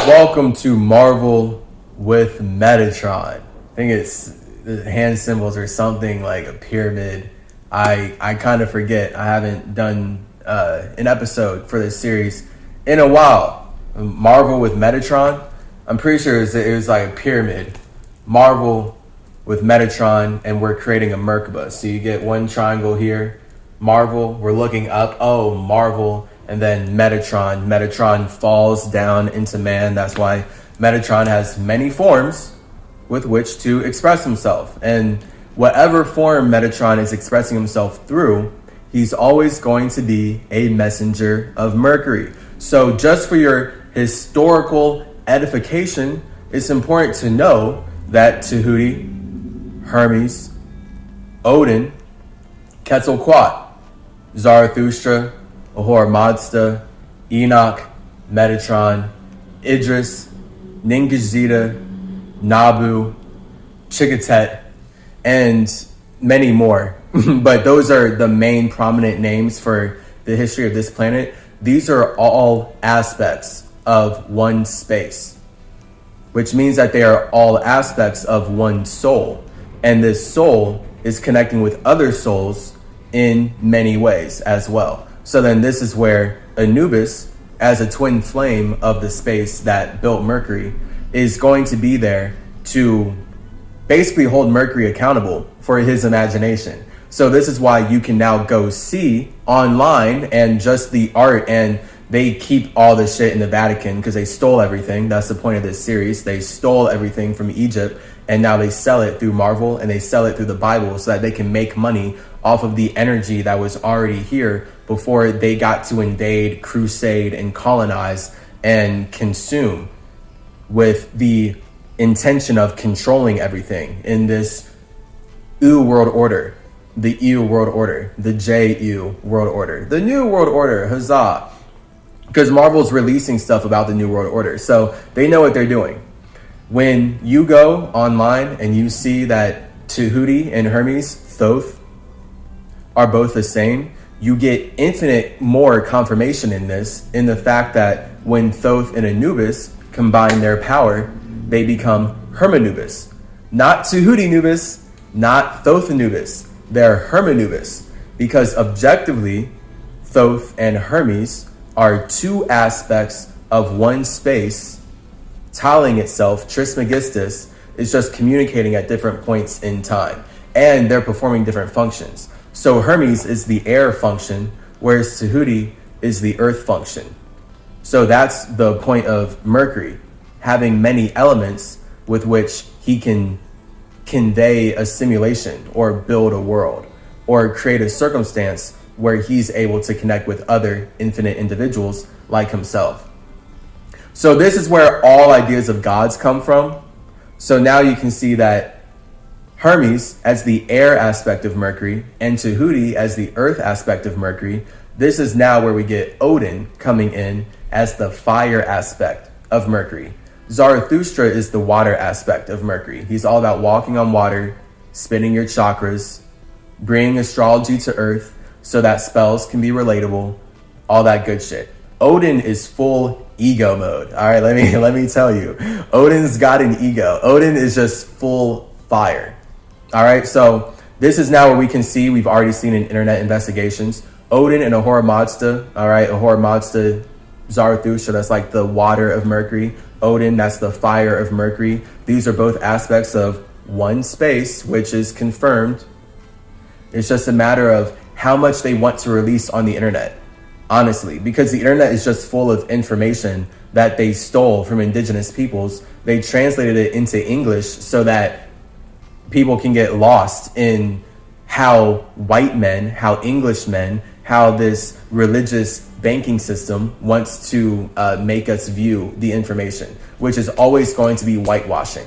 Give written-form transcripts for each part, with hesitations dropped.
Welcome to Marvel with Metatron. I think it's the hand symbols or something like a pyramid. I kind of forget. I haven't done an episode for this series in a while. Marvel with Metatron. I'm pretty sure it was like a pyramid. Marvel with Metatron, and we're creating a Merkaba. So you get one triangle here. Marvel, we're looking up. Oh, Marvel. And then Metatron. Metatron falls down into man. That's why Metatron has many forms with which to express himself. And whatever form Metatron is expressing himself through, he's always going to be a messenger of Mercury. So just for your historical edification, it's important to know that Tehuti, Hermes, Odin, Quetzalcoatl, Zoroaster, Ahura, Mazda, Enoch, Metatron, Idris, Ningishzida, Nabu, Chiquetet, and many more. But those are the main prominent names for the history of this planet. These are all aspects of one space, which means that they are all aspects of one soul. And this soul is connecting with other souls in many ways as well. So then this is where Anubis, as a twin flame of the space that built Mercury, is going to be there to basically hold Mercury accountable for his imagination. So this is why you can now go see online and just the art, and they keep all this shit in the Vatican because they stole everything. That's the point of this series. They stole everything from Egypt, and now they sell it through Marvel, and they sell it through the Bible so that they can make money off of the energy that was already here before they got to invade, crusade, and colonize and consume, with the intention of controlling everything in this EU world order, the EU world order, the JU world order, the new world order, huzzah. Because Marvel's releasing stuff about the new world order, so they know what they're doing. When you go online and you see that Tehuti and Hermes, Thoth, are both the same, you get infinite more confirmation in this, in the fact that when Thoth and Anubis combine their power, they become Hermanubis. Not Tehuti-nubis, not Thoth-anubis. They're Hermanubis, because objectively, Thoth and Hermes are two aspects of one space, tiling itself. Trismegistus is just communicating at different points in time, and they're performing different functions. So Hermes is the air function, whereas Tehuti is the earth function. So that's the point of Mercury, having many elements with which he can convey a simulation or build a world or create a circumstance where he's able to connect with other infinite individuals like himself. So this is where all ideas of gods come from. So now you can see that Hermes as the air aspect of Mercury and Tehuti as the earth aspect of Mercury. This is now where we get Odin coming in as the fire aspect of Mercury. Zarathustra is the water aspect of Mercury. He's all about walking on water, spinning your chakras, bringing astrology to earth so that spells can be relatable, all that good shit. Odin is full ego mode. All right, let me tell you. Odin's got an ego. Odin is just full fire. All right, so this is now where we can see, we've already seen in internet investigations, Odin and Ahura Mazda. All right, Ahura Mazda, Zarathustra, that's like the water of Mercury. Odin, that's the fire of Mercury. These are both aspects of one space, which is confirmed. It's just a matter of how much they want to release on the internet, honestly, because the internet is just full of information that they stole from indigenous peoples. They translated it into English so that people can get lost in how white men, how English men, how this religious banking system wants to make us view the information, which is always going to be whitewashing.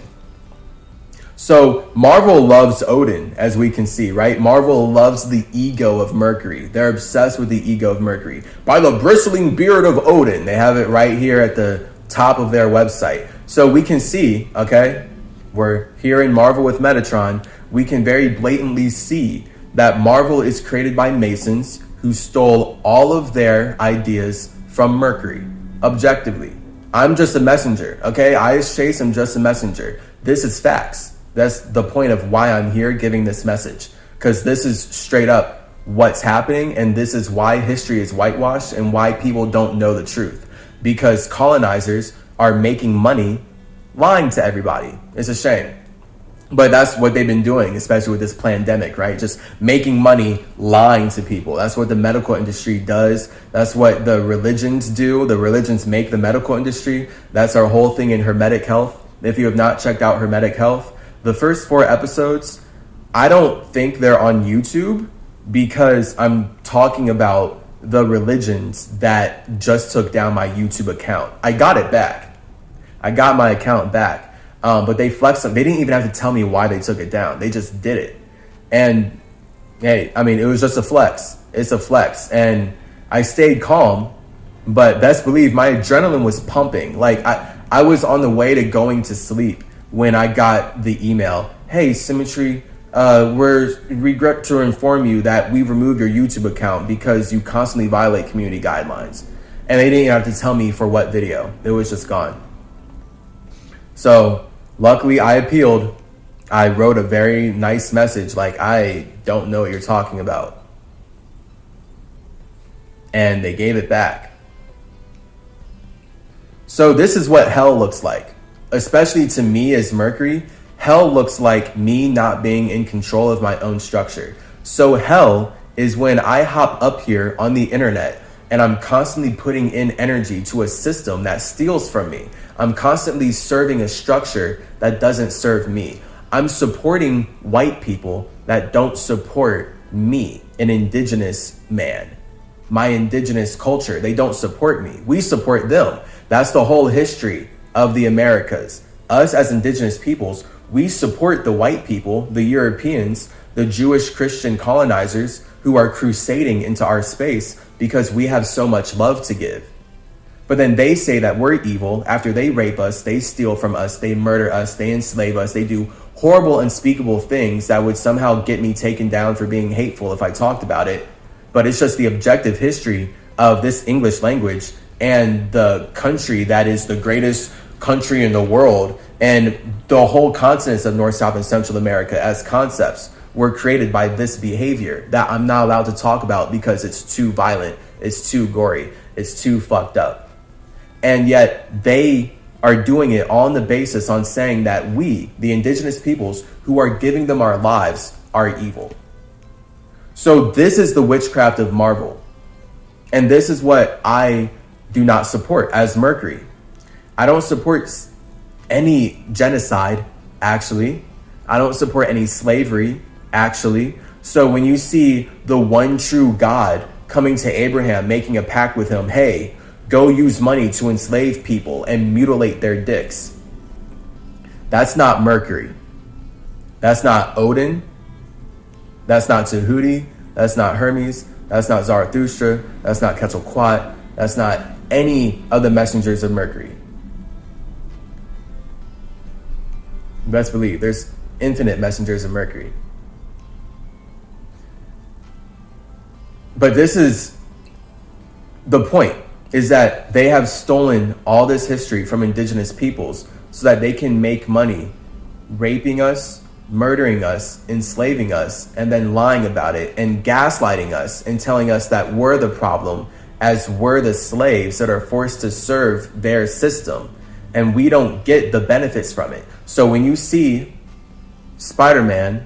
So Marvel loves Odin, as we can see, right? Marvel loves the ego of Mercury. They're obsessed with the ego of Mercury. By the bristling beard of Odin. They have it right here at the top of their website. So we can see, okay, we're here in Marvel with Metatron. We can very blatantly see that Marvel is created by Masons who stole all of their ideas from Mercury, objectively. I'm just a messenger, okay? Ice Chase, I'm just a messenger. This is facts. That's the point of why I'm here giving this message, because this is straight up what's happening, and this is why history is whitewashed and why people don't know the truth, because colonizers are making money lying to everybody. It's a shame. But that's what they've been doing, especially with this pandemic, right? Just making money lying to people. That's what the medical industry does. That's what the religions do. The religions make the medical industry. That's our whole thing in Hermetic Health. If you have not checked out Hermetic Health, the first 4 episodes, I don't think they're on YouTube because I'm talking about the religions that just took down my YouTube account. I got it back. I got my account back. But they flexed them. They didn't even have to tell me why they took it down. They just did it. And hey, I mean, it was just a flex. It's a flex. And I stayed calm, but best believe my adrenaline was pumping. Like I was on the way to going to sleep when I got the email. Hey, CymaTree, we regret to inform you that we removed your YouTube account because you constantly violate community guidelines. And they didn't even have to tell me for what video. It was just gone. So luckily I appealed. I wrote a very nice message like, I don't know what you're talking about. And they gave it back. So this is what hell looks like. Especially to me as Mercury, hell looks like me not being in control of my own structure. So hell is when I hop up here on the internet and I'm constantly putting in energy to a system that steals from me. I'm constantly serving a structure that doesn't serve me. I'm supporting white people that don't support me, an indigenous man, my indigenous culture. They don't support me. We support them. That's the whole history of the Americas. Us as indigenous peoples, we support the white people, the Europeans, the Jewish Christian colonizers who are crusading into our space because we have so much love to give. But then they say that we're evil. After they rape us, they steal from us, they murder us, they enslave us, they do horrible, unspeakable things that would somehow get me taken down for being hateful if I talked about it. But it's just the objective history of this English language and the country that is the greatest country in the world, and the whole continents of North, South, and Central America as concepts were created by this behavior that I'm not allowed to talk about because it's too violent, it's too gory, it's too fucked up. And yet they are doing it on the basis on saying that we, the indigenous peoples who are giving them our lives, are evil. So this is the witchcraft of Marvel. And this is what I do not support as Mercury. I don't support any genocide, actually. I don't support any slavery, actually. So when you see the one true God coming to Abraham, making a pact with him, hey, go use money to enslave people and mutilate their dicks. That's not Mercury. That's not Odin. That's not Tehuti. That's not Hermes. That's not Zoroaster. That's not Quetzalcoatl. That's not any of the messengers of Mercury. Best believe there's infinite messengers of Mercury. But this is the point, is that they have stolen all this history from indigenous peoples so that they can make money raping us, murdering us, enslaving us, and then lying about it and gaslighting us and telling us that we're the problem as we're the slaves that are forced to serve their system. And we don't get the benefits from it. So when you see Spider-Man,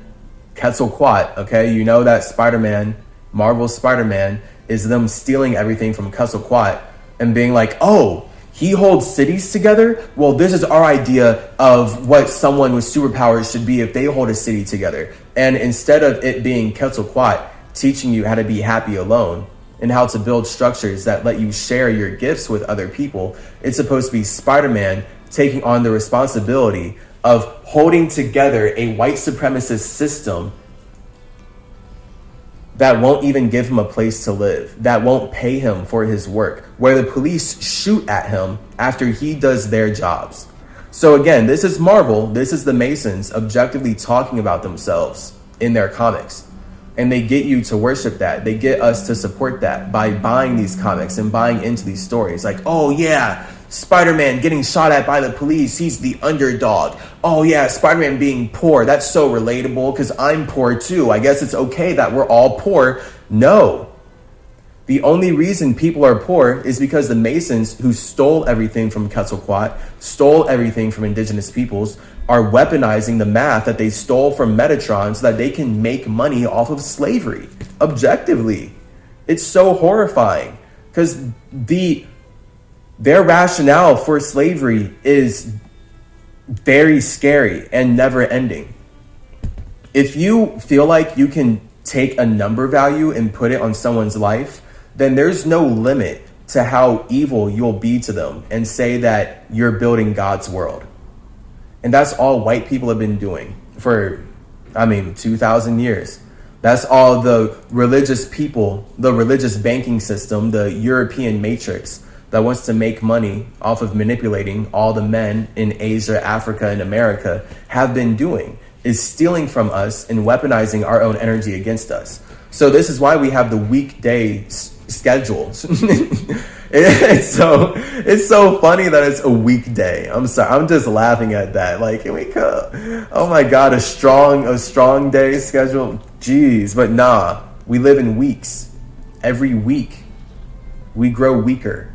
Quetzalcoatl, okay, you know that Spider-Man, Marvel's Spider-Man, is them stealing everything from Quetzalcoatl and being like, oh, he holds cities together? Well, this is our idea of what someone with superpowers should be if they hold a city together. And instead of it being Quetzalcoatl teaching you how to be happy alone and how to build structures that let you share your gifts with other people, it's supposed to be Spider-Man taking on the responsibility of holding together a white supremacist system that won't even give him a place to live, that won't pay him for his work, where the police shoot at him after he does their jobs. So again, this is Marvel, this is the Masons objectively talking about themselves in their comics. And they get you to worship that. They get us to support that by buying these comics and buying into these stories. Like, oh yeah, Spider-Man getting shot at by the police, he's the underdog. Oh yeah, Spider-Man being poor, that's so relatable because I'm poor too. I guess it's okay that we're all poor. No. The only reason people are poor is because the Masons, who stole everything from Quetzalcoatl, stole everything from indigenous peoples, are weaponizing the math that they stole from Metatron so that they can make money off of slavery. Objectively. It's so horrifying because their rationale for slavery is very scary and never ending. If you feel like you can take a number value and put it on someone's life, then there's no limit to how evil you'll be to them and say that you're building God's world. And that's all white people have been doing for, 2,000 years. That's all the religious people, the religious banking system, the European matrix that wants to make money off of manipulating all the men in Asia, Africa, and America have been doing, is stealing from us and weaponizing our own energy against us. So this is why we have the weekday schedules. it's so funny that it's a weekday. I'm sorry, I'm just laughing at that. Like, can we go? Oh my God, a strong day schedule. Jeez, but nah, we live in weeks. Every week, we grow weaker.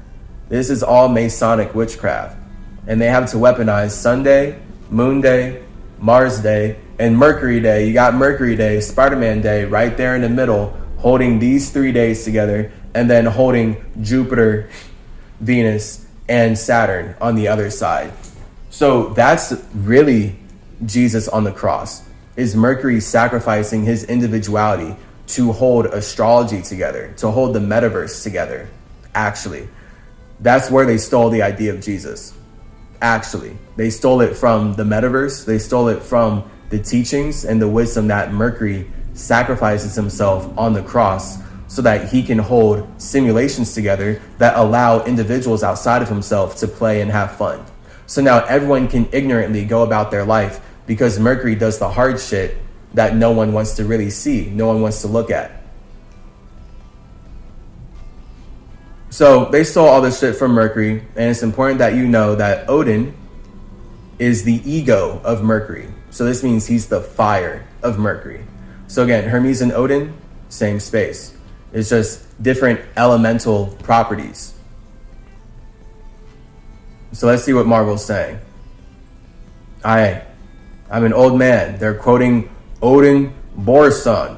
This is all Masonic witchcraft. And they have to weaponize Sunday, Moon Day, Mars Day, and Mercury Day. You got Mercury Day, Spider-Man Day right there in the middle, holding these 3 days together, and then holding Jupiter, Venus, and Saturn on the other side. So that's really Jesus on the cross, is Mercury sacrificing his individuality to hold astrology together, to hold the metaverse together, actually. That's where they stole the idea of Jesus. Actually, they stole it from the metaverse. They stole it from the teachings and the wisdom that Mercury sacrifices himself on the cross so that he can hold simulations together that allow individuals outside of himself to play and have fun. So now everyone can ignorantly go about their life because Mercury does the hard shit that no one wants to really see, no one wants to look at. So they stole all this shit from Mercury, and it's important that you know that Odin is the ego of Mercury. So this means he's the fire of Mercury. So again, Hermes and Odin, same space. It's just different elemental properties. So let's see what Marvel's saying. I'm an old man. They're quoting Odin Borson.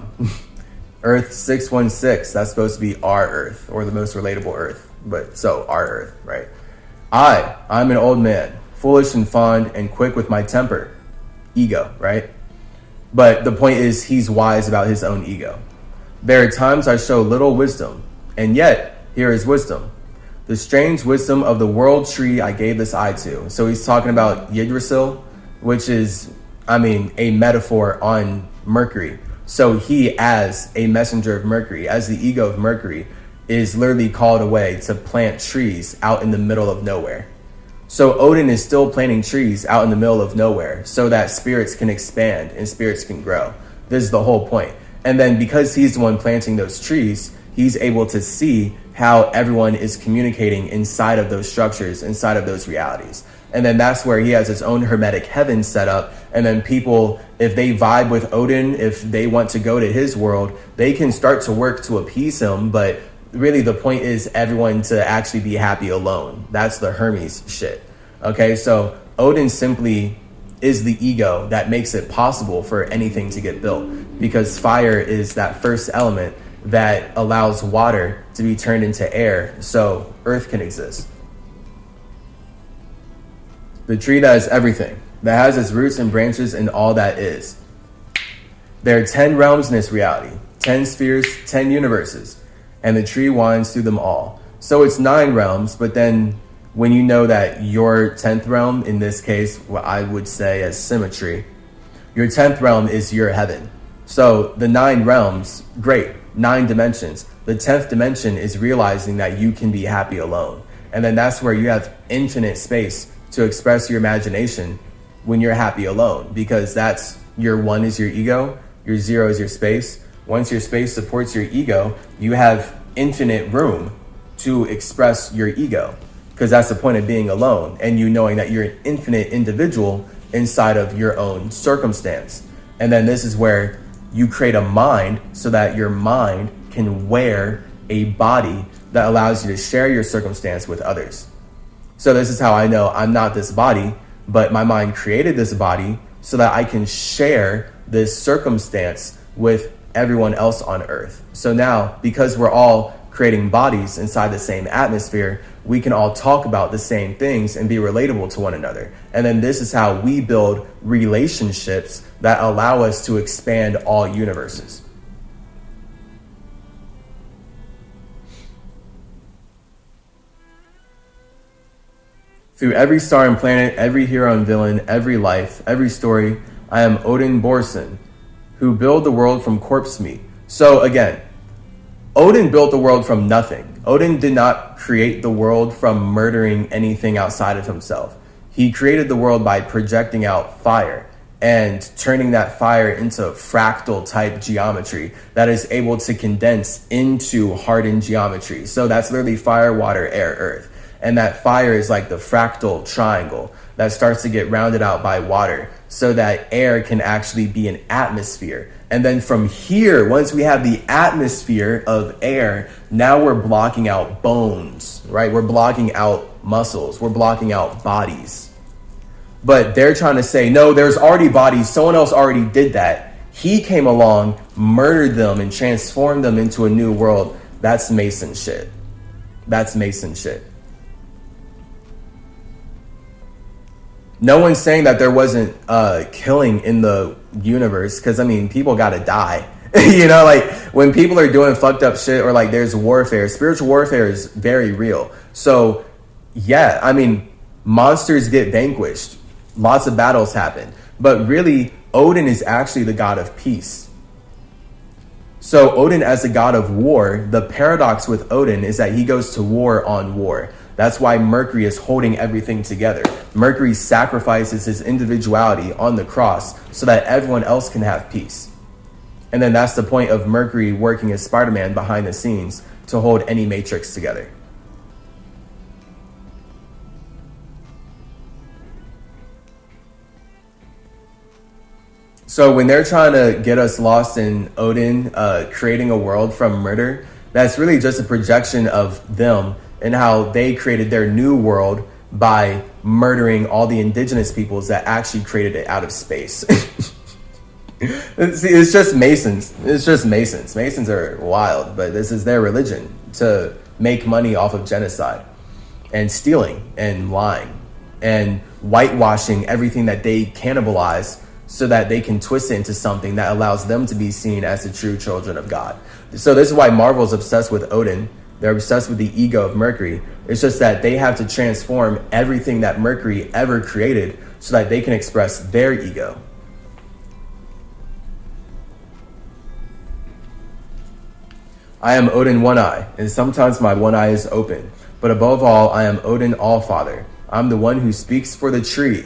Earth 616, that's supposed to be our Earth, or the most relatable Earth. But so, our Earth, right? I'm an old man, foolish and fond and quick with my temper. Ego, right? But the point is, he's wise about his own ego. There are times I show little wisdom, and yet, here is wisdom. The strange wisdom of the world tree I gave this eye to. So he's talking about Yggdrasil, which is, a metaphor on Mercury. So he, as a messenger of Mercury, as the ego of Mercury, is literally called away to plant trees out in the middle of nowhere. So Odin is still planting trees out in the middle of nowhere so that spirits can expand and spirits can grow. This is the whole point. And then because he's the one planting those trees, he's able to see how everyone is communicating inside of those structures, inside of those realities. And then that's where he has his own hermetic heaven set up. And then people, if they vibe with Odin, if they want to go to his world, they can start to work to appease him. But really the point is everyone to actually be happy alone. That's the Hermes shit. Okay, so Odin simply is the ego that makes it possible for anything to get built, because fire is that first element that allows water to be turned into air so earth can exist. The tree that is everything, that has its roots and branches in all that is. There are 10 realms in this reality, 10 spheres, 10 universes, and the tree winds through them all. So it's 9 realms, but then when you know that your 10th realm, in this case, what I would say as CymaTree, your 10th realm is your heaven. So the 9 realms, great, 9 dimensions. The 10th dimension is realizing that you can be happy alone. And then that's where you have infinite space to express your imagination when you're happy alone, because that's your 1 is your ego, your 0 is your space. Once your space supports your ego, you have infinite room to express your ego. because that's the point of being alone, and you knowing that you're an infinite individual inside of your own circumstance. And then this is where you create a mind so that your mind can wear a body that allows you to share your circumstance with others. So this is how I know I'm not this body, but my mind created this body so that I can share this circumstance with everyone else on Earth. So now, because we're all creating bodies inside the same atmosphere, we can all talk about the same things and be relatable to one another. And then this is how we build relationships that allow us to expand all universes. Through every star and planet, every hero and villain, every life, every story, I am Odin Borson, who built the world from corpse meat. So again, Odin built the world from nothing. Odin did not create the world from murdering anything outside of himself. He created the world by projecting out fire and turning that fire into fractal type geometry that is able to condense into hardened geometry. So that's literally fire, water, air, earth. And that fire is like the fractal triangle that starts to get rounded out by water so that air can actually be an atmosphere. And then from here, once we have the atmosphere of air, now we're blocking out bones, right? We're blocking out muscles. We're blocking out bodies. But they're trying to say, no, there's already bodies. Someone else already did that. He came along, murdered them, and transformed them into a new world. That's Mason shit. That's Mason shit. No one's saying that there wasn't killing in the universe, because I mean, people gotta die. You know, like when people are doing fucked up shit, or like there's warfare, spiritual warfare is very real. So yeah, I mean, monsters get vanquished, lots of battles happen, but really Odin is actually the god of peace. So Odin as the god of war, the paradox with Odin is that he goes to war on war. That's why Mercury is holding everything together. Mercury sacrifices his individuality on the cross so that everyone else can have peace. And then that's the point of Mercury working as Spider-Man behind the scenes to hold any matrix together. So when they're trying to get us lost in Odin, creating a world from murder, that's really just a projection of them and how they created their new world by murdering all the indigenous peoples that actually created it out of space. See, it's just Masons. It's just Masons. Masons are wild, but this is their religion, to make money off of genocide and stealing and lying and whitewashing everything that they cannibalize so that they can twist it into something that allows them to be seen as the true children of God. So this is why Marvel's obsessed with Odin. They're obsessed with the ego of Mercury. It's just that they have to transform everything that Mercury ever created so that they can express their ego. I am Odin One Eye, and sometimes my one eye is open. But above all, I am Odin Allfather. I'm the one who speaks for the tree.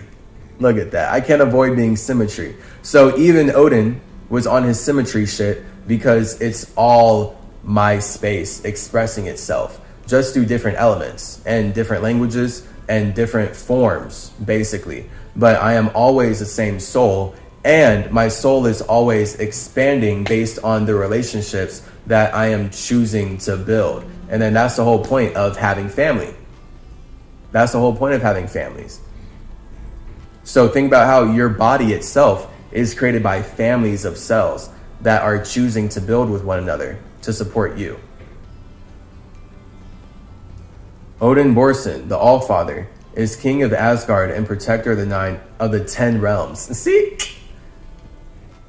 Look at that. I can't avoid being symmetry. So even Odin was on his symmetry shit because it's all my space expressing itself just through different elements and different languages and different forms, basically. But I am always the same soul, and my soul is always expanding based on the relationships that I am choosing to build. And then that's the whole point of having family. That's the whole point of having families. So think about how your body itself is created by families of cells that are choosing to build with one another to support you. Odin Borson, the Allfather, is king of Asgard and protector of the 10 realms. See?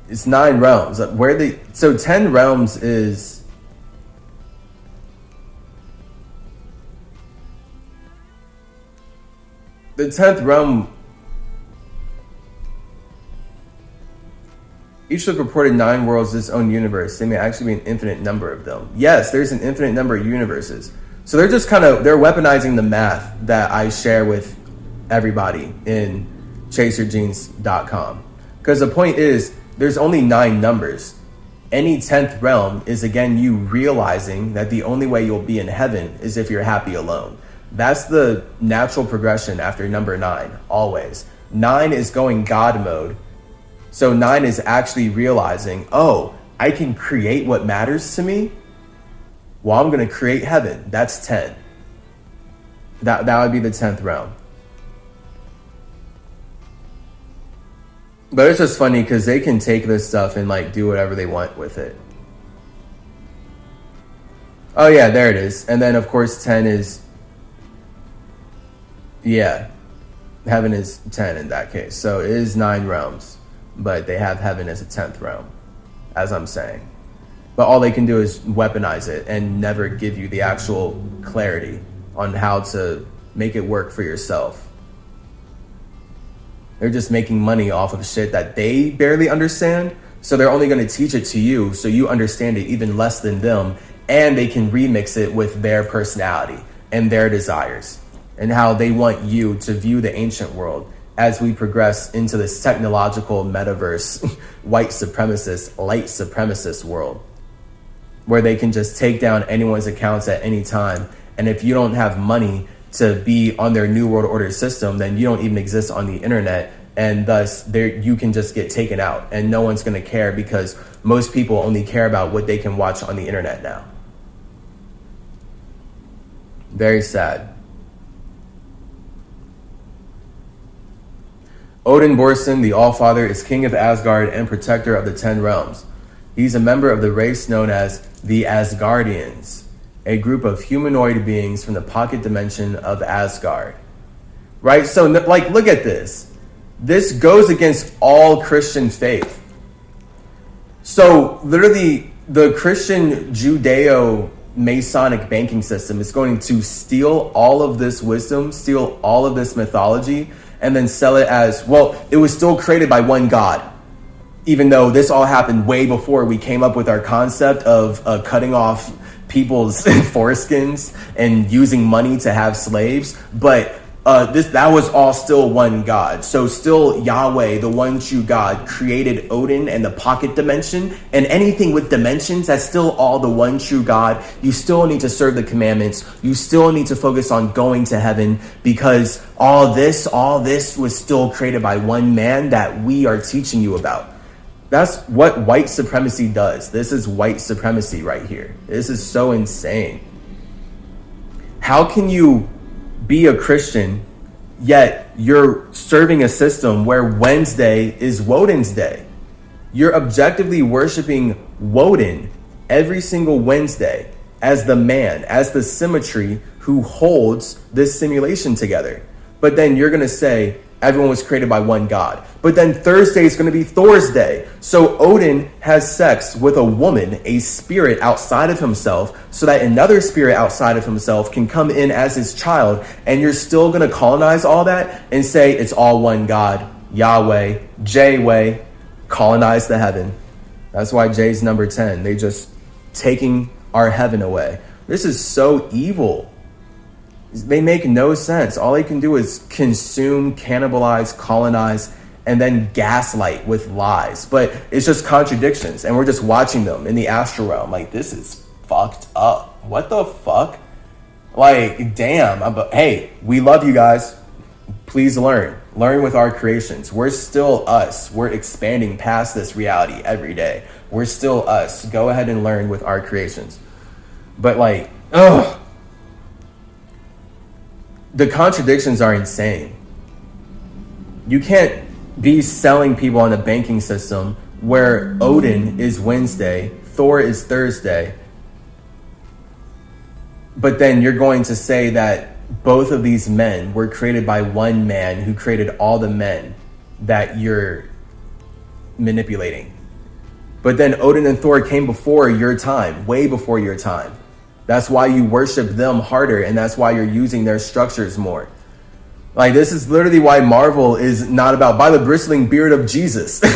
It's 9 realms. So 10 realms is the 10th realm. Each have reported 9 worlds its own universe. There may actually be an infinite number of them. Yes, there's an infinite number of universes. So they're just they're weaponizing the math that I share with everybody in chaserjeans.com. Because the point is, there's only 9 numbers. Any 10th realm is, again, you realizing that the only way you'll be in heaven is if you're happy alone. That's the natural progression after number 9, always. 9 is going God mode. So 9 is actually realizing, oh, I can create what matters to me. Well, I'm going to create heaven. That's 10. That would be the 10th realm. But it's just funny because they can take this stuff and like do whatever they want with it. Oh yeah, there it is. And then of course 10 is, yeah, heaven is 10 in that case. So it is 9 realms, but they have heaven as a 10th realm, as I'm saying. But all they can do is weaponize it and never give you the actual clarity on how to make it work for yourself. They're just making money off of shit that they barely understand. So they're only going to teach it to you so you understand it even less than them. And they can remix it with their personality and their desires and how they want you to view the ancient world as we progress into this technological metaverse, white supremacist, light supremacist world, where they can just take down anyone's accounts at any time. And if you don't have money to be on their new world order system, then you don't even exist on the internet, and thus you can just get taken out and no one's going to care because most people only care about what they can watch on the internet now. Very sad. Odin Borson, the Allfather, is king of Asgard and protector of the 10 realms. He's a member of the race known as the Asgardians, a group of humanoid beings from the pocket dimension of Asgard. Right? So, like, look at this. This goes against all Christian faith. So, literally, the Christian Judeo-Masonic banking system is going to steal all of this wisdom, steal all of this mythology, and then sell it as, well, it was still created by one God. Even though this all happened way before we came up with our concept of cutting off people's foreskins and using money to have slaves, but that was all still one God. So still Yahweh, the one true God, created Odin and the pocket dimension, and anything with dimensions, that's still all the one true God. You still need to serve the commandments. You still need to focus on going to heaven, because all this was still created by one man that we are teaching you about. That's what white supremacy does. This is white supremacy right here. This is so insane. How can you be a Christian, yet you're serving a system where Wednesday is Woden's day? You're objectively worshiping Woden every single Wednesday as the man, as the CymaTree who holds this simulation together. But then you're going to say, everyone was created by one God. But then Thursday is going to be Thor's day. So Odin has sex with a woman, a spirit outside of himself, so that another spirit outside of himself can come in as his child. And you're still going to colonize all that and say it's all one God, Yahweh, J-Way, colonize the heaven. That's why J's number 10. They just taking our heaven away. This is so evil. They make no sense. All they can do is consume, cannibalize, colonize, and then gaslight with lies. But it's just contradictions, and we're just watching them in the astral realm. Like, this is fucked up. What the fuck? Like, damn. Hey, we love you guys. Please learn. Learn with our creations. We're still us. We're expanding past this reality every day. We're still us. Go ahead and learn with our creations. But like, ugh. The contradictions are insane. You can't be selling people on a banking system where Odin is Wednesday, Thor is Thursday, but then you're going to say that both of these men were created by one man who created all the men that you're manipulating. But then Odin and Thor came before your time, way before your time. That's why you worship them harder, and that's why you're using their structures more. Like, this is literally why Marvel is not about by the bristling beard of Jesus. They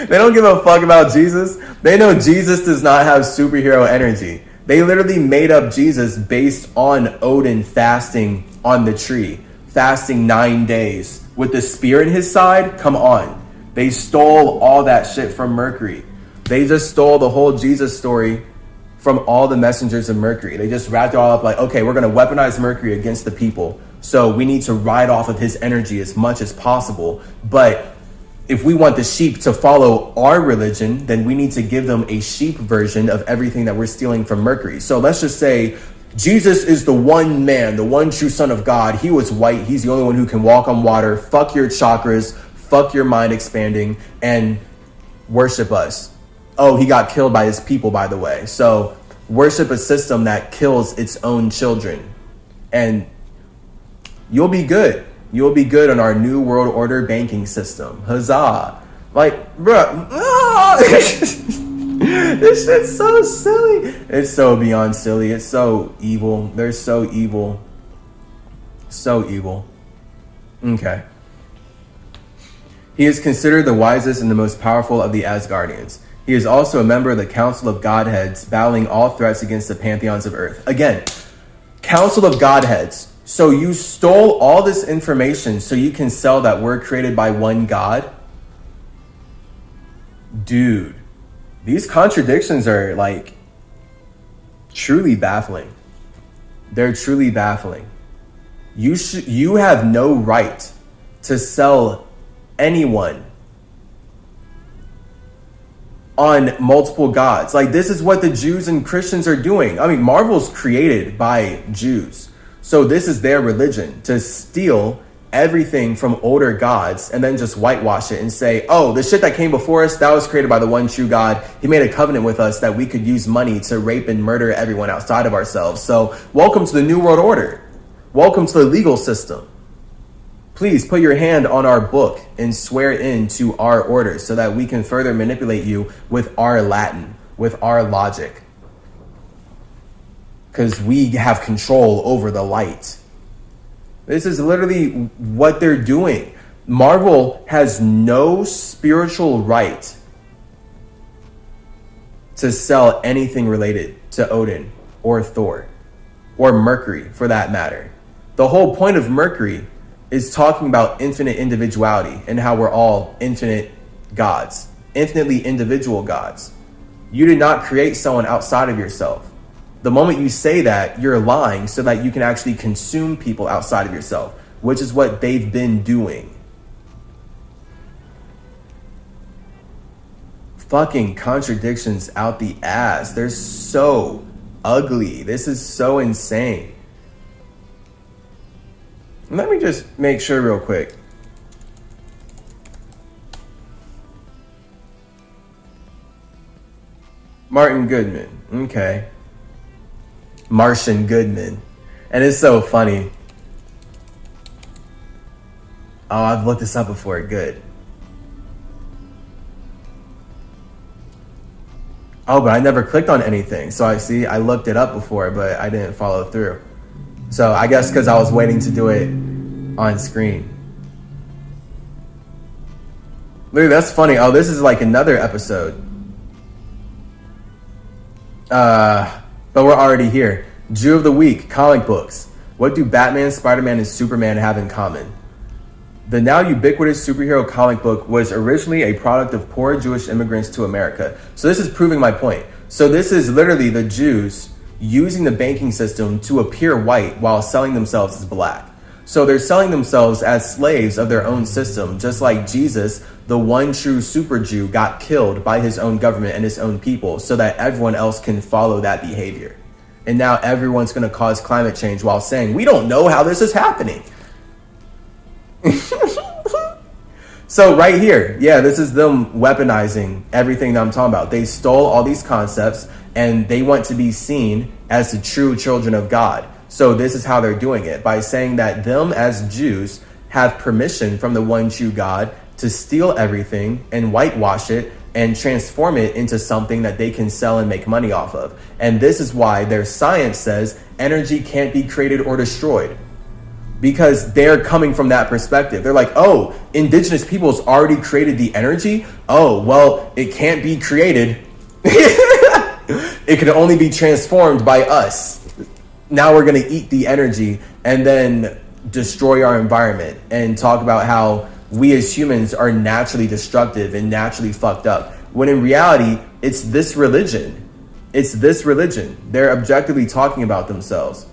don't give a fuck about Jesus. They know Jesus does not have superhero energy. They literally made up Jesus based on Odin fasting on the tree, fasting 9 days with the spear in his side. Come on. They stole all that shit from Mercury. They just stole the whole Jesus story from all the messengers of Mercury. They just wrapped it all up like, okay, we're going to weaponize Mercury against the people. So we need to ride off of his energy as much as possible. But if we want the sheep to follow our religion, then we need to give them a sheep version of everything that we're stealing from Mercury. So let's just say Jesus is the one man, the one true son of God. He was white. He's the only one who can walk on water. Fuck your chakras. Fuck your mind expanding and worship us. Oh, he got killed by his people, by the way. So worship a system that kills its own children and you'll be good. You'll be good on our new world order banking system. Huzzah. Like, bruh. This shit's so silly. It's so beyond silly. It's so evil. They're so evil. So evil. Okay. He is considered the wisest and the most powerful of the Asgardians. He is also a member of the Council of Godheads, battling all threats against the pantheons of Earth. Again, Council of Godheads. So you stole all this information so you can sell that we're created by one God? Dude, these contradictions are like truly baffling. They're truly baffling. You have no right to sell anyone on multiple gods. Like, this is what the Jews and Christians are doing. I mean, Marvel's created by Jews. So this is their religion, to steal everything from older gods and then just whitewash it and say, oh, the shit that came before us, that was created by the one true God. He made a covenant with us that we could use money to rape and murder everyone outside of ourselves. So welcome to the New World Order. Welcome to the legal system. Please put your hand on our book and swear in to our orders so that we can further manipulate you with our Latin, with our logic. Because we have control over the light. This is literally what they're doing. Marvel has no spiritual right to sell anything related to Odin or Thor or Mercury for that matter. The whole point of Mercury is talking about infinite individuality and how we're all infinite gods, infinitely individual gods. You did not create someone outside of yourself. The moment you say that, you're lying so that you can actually consume people outside of yourself, which is what they've been doing. Fucking contradictions out the ass. They're so ugly. This is so insane. Let me just make sure real quick. Martin Goodman. Okay. Martian Goodman. And it's so funny. Oh, I've looked this up before. Good. Oh, but I never clicked on anything. So I looked it up before, but I didn't follow through. So I guess because I was waiting to do it on screen. Look, that's funny. Oh, this is like another episode. But we're already here. Jew of the Week, comic books. What do Batman, Spider-Man, and Superman have in common? The now ubiquitous superhero comic book was originally a product of poor Jewish immigrants to America. So this is proving my point. So this is literally the Jews using the banking system to appear white while selling themselves as black. So they're selling themselves as slaves of their own system, just like Jesus, the one true super Jew, got killed by his own government and his own people so that everyone else can follow that behavior. And now everyone's going to cause climate change while saying, we don't know how this is happening. So right here, yeah, this is them weaponizing everything that I'm talking about. They stole all these concepts and they want to be seen as the true children of God. So this is how they're doing it, by saying that them as Jews have permission from the one true God to steal everything and whitewash it and transform it into something that they can sell and make money off of. And this is why their science says energy can't be created or destroyed. Because they're coming from that perspective. They're like, oh, indigenous peoples already created the energy. Oh, well, it can't be created. It can only be transformed by us. Now we're going to eat the energy and then destroy our environment and talk about how we as humans are naturally destructive and naturally fucked up. When in reality, it's this religion It's this religion. They're objectively talking about themselves.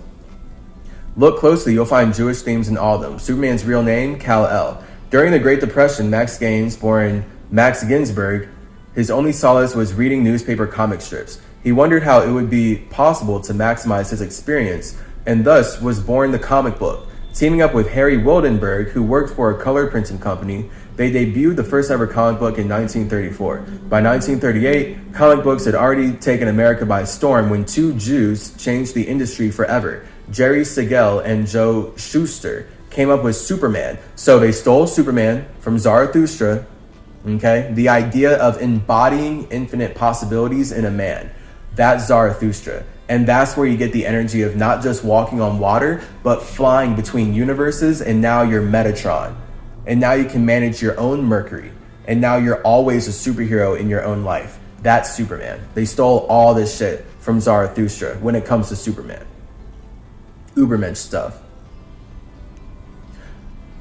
Look closely, you'll find Jewish themes in all of them. Superman's real name, Kal-El. During the Great Depression, Max Gaines, born Max Ginsburg, his only solace was reading newspaper comic strips. He wondered how it would be possible to maximize his experience, and thus was born the comic book. Teaming up with Harry Wildenberg, who worked for a color printing company, they debuted the first ever comic book in 1934. By 1938, comic books had already taken America by storm when two Jews changed the industry forever. Jerry Siegel and Joe Shuster came up with Superman. So they stole Superman from Zarathustra, okay? The idea of embodying infinite possibilities in a man. That's Zarathustra. And that's where you get the energy of not just walking on water, but flying between universes, and now you're Metatron. And now you can manage your own Mercury. And now you're always a superhero in your own life. That's Superman. They stole all this shit from Zarathustra when it comes to Superman. Ubermensch stuff.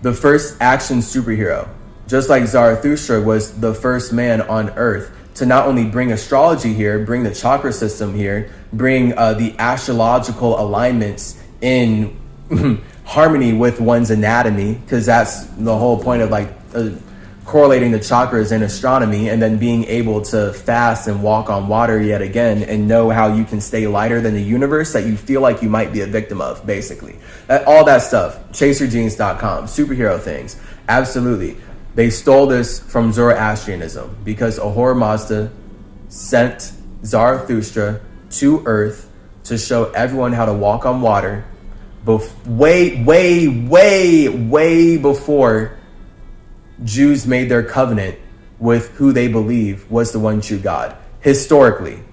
The first action superhero, just like Zarathustra was the first man on Earth to not only bring astrology here, bring the chakra system here, bring the astrological alignments in harmony with one's anatomy, because that's the whole point of like correlating the chakras in astronomy, and then being able to fast and walk on water yet again and know how you can stay lighter than the universe that you feel like you might be a victim of, basically. All that stuff, chasergenes.com, superhero things, absolutely. They stole this from Zoroastrianism because Ahura Mazda sent Zarathustra to Earth to show everyone how to walk on water way before Jews made their covenant with who they believe was the one true God. Historically.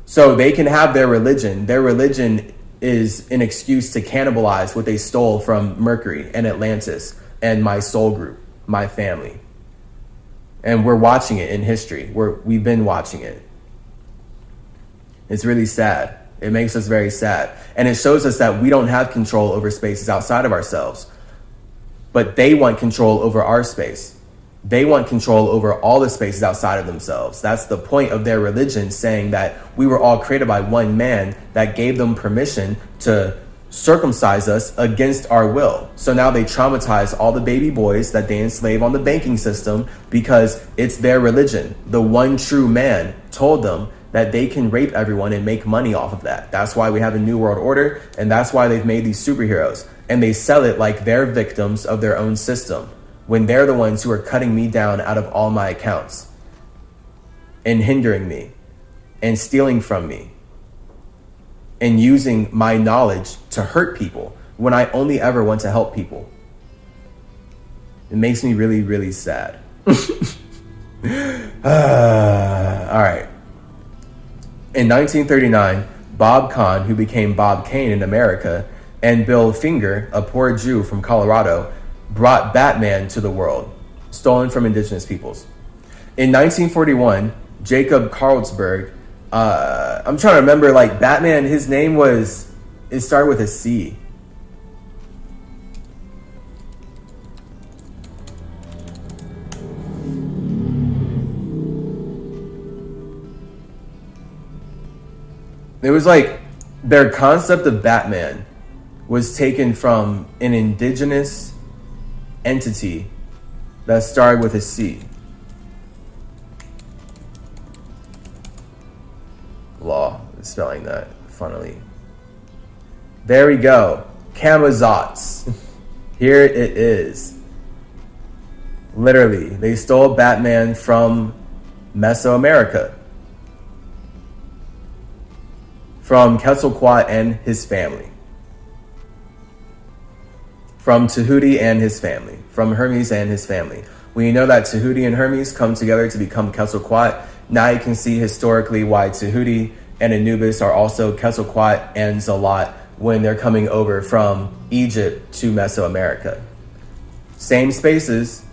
So they can have their religion. Their religion is an excuse to cannibalize what they stole from Mercury and Atlantis and my soul group, my family. And we're watching it in history. We've been watching it. It's really sad. It makes us very sad. And it shows us that we don't have control over spaces outside of ourselves. But they want control over our space. They want control over all the spaces outside of themselves. That's the point of their religion, saying that we were all created by one man that gave them permission to circumcise us against our will. So now they traumatize all the baby boys that they enslave on the banking system because it's their religion. The one true man told them that they can rape everyone and make money off of that. That's why we have a new world order, and that's why they've made these superheroes. And they sell it like they're victims of their own system, when they're the ones who are cutting me down out of all my accounts and hindering me and stealing from me and using my knowledge to hurt people when I only ever want to help people. It makes me really, really sad. All right. In 1939, Bob Kahn, who became Bob Kane in America, and Bill Finger, a poor Jew from Colorado, brought Batman to the world, stolen from indigenous peoples. In 1941, Jacob Carlsberg, I'm trying to remember, like, Batman, his name it started with a C. It was like their concept of Batman was taken from an indigenous entity that started with a C. Law is spelling that, funnily. There we go. Camazotz. Here it is. Literally, they stole Batman from Mesoamerica. From Quetzalcoatl and his family. From Tehuti and his family. From Hermes and his family. When you know that Tehuti and Hermes come together to become Quetzalcoatl, now you can see historically why Tehuti and Anubis are also Quetzalcoatl and Zalot when they're coming over from Egypt to Mesoamerica. Same spaces,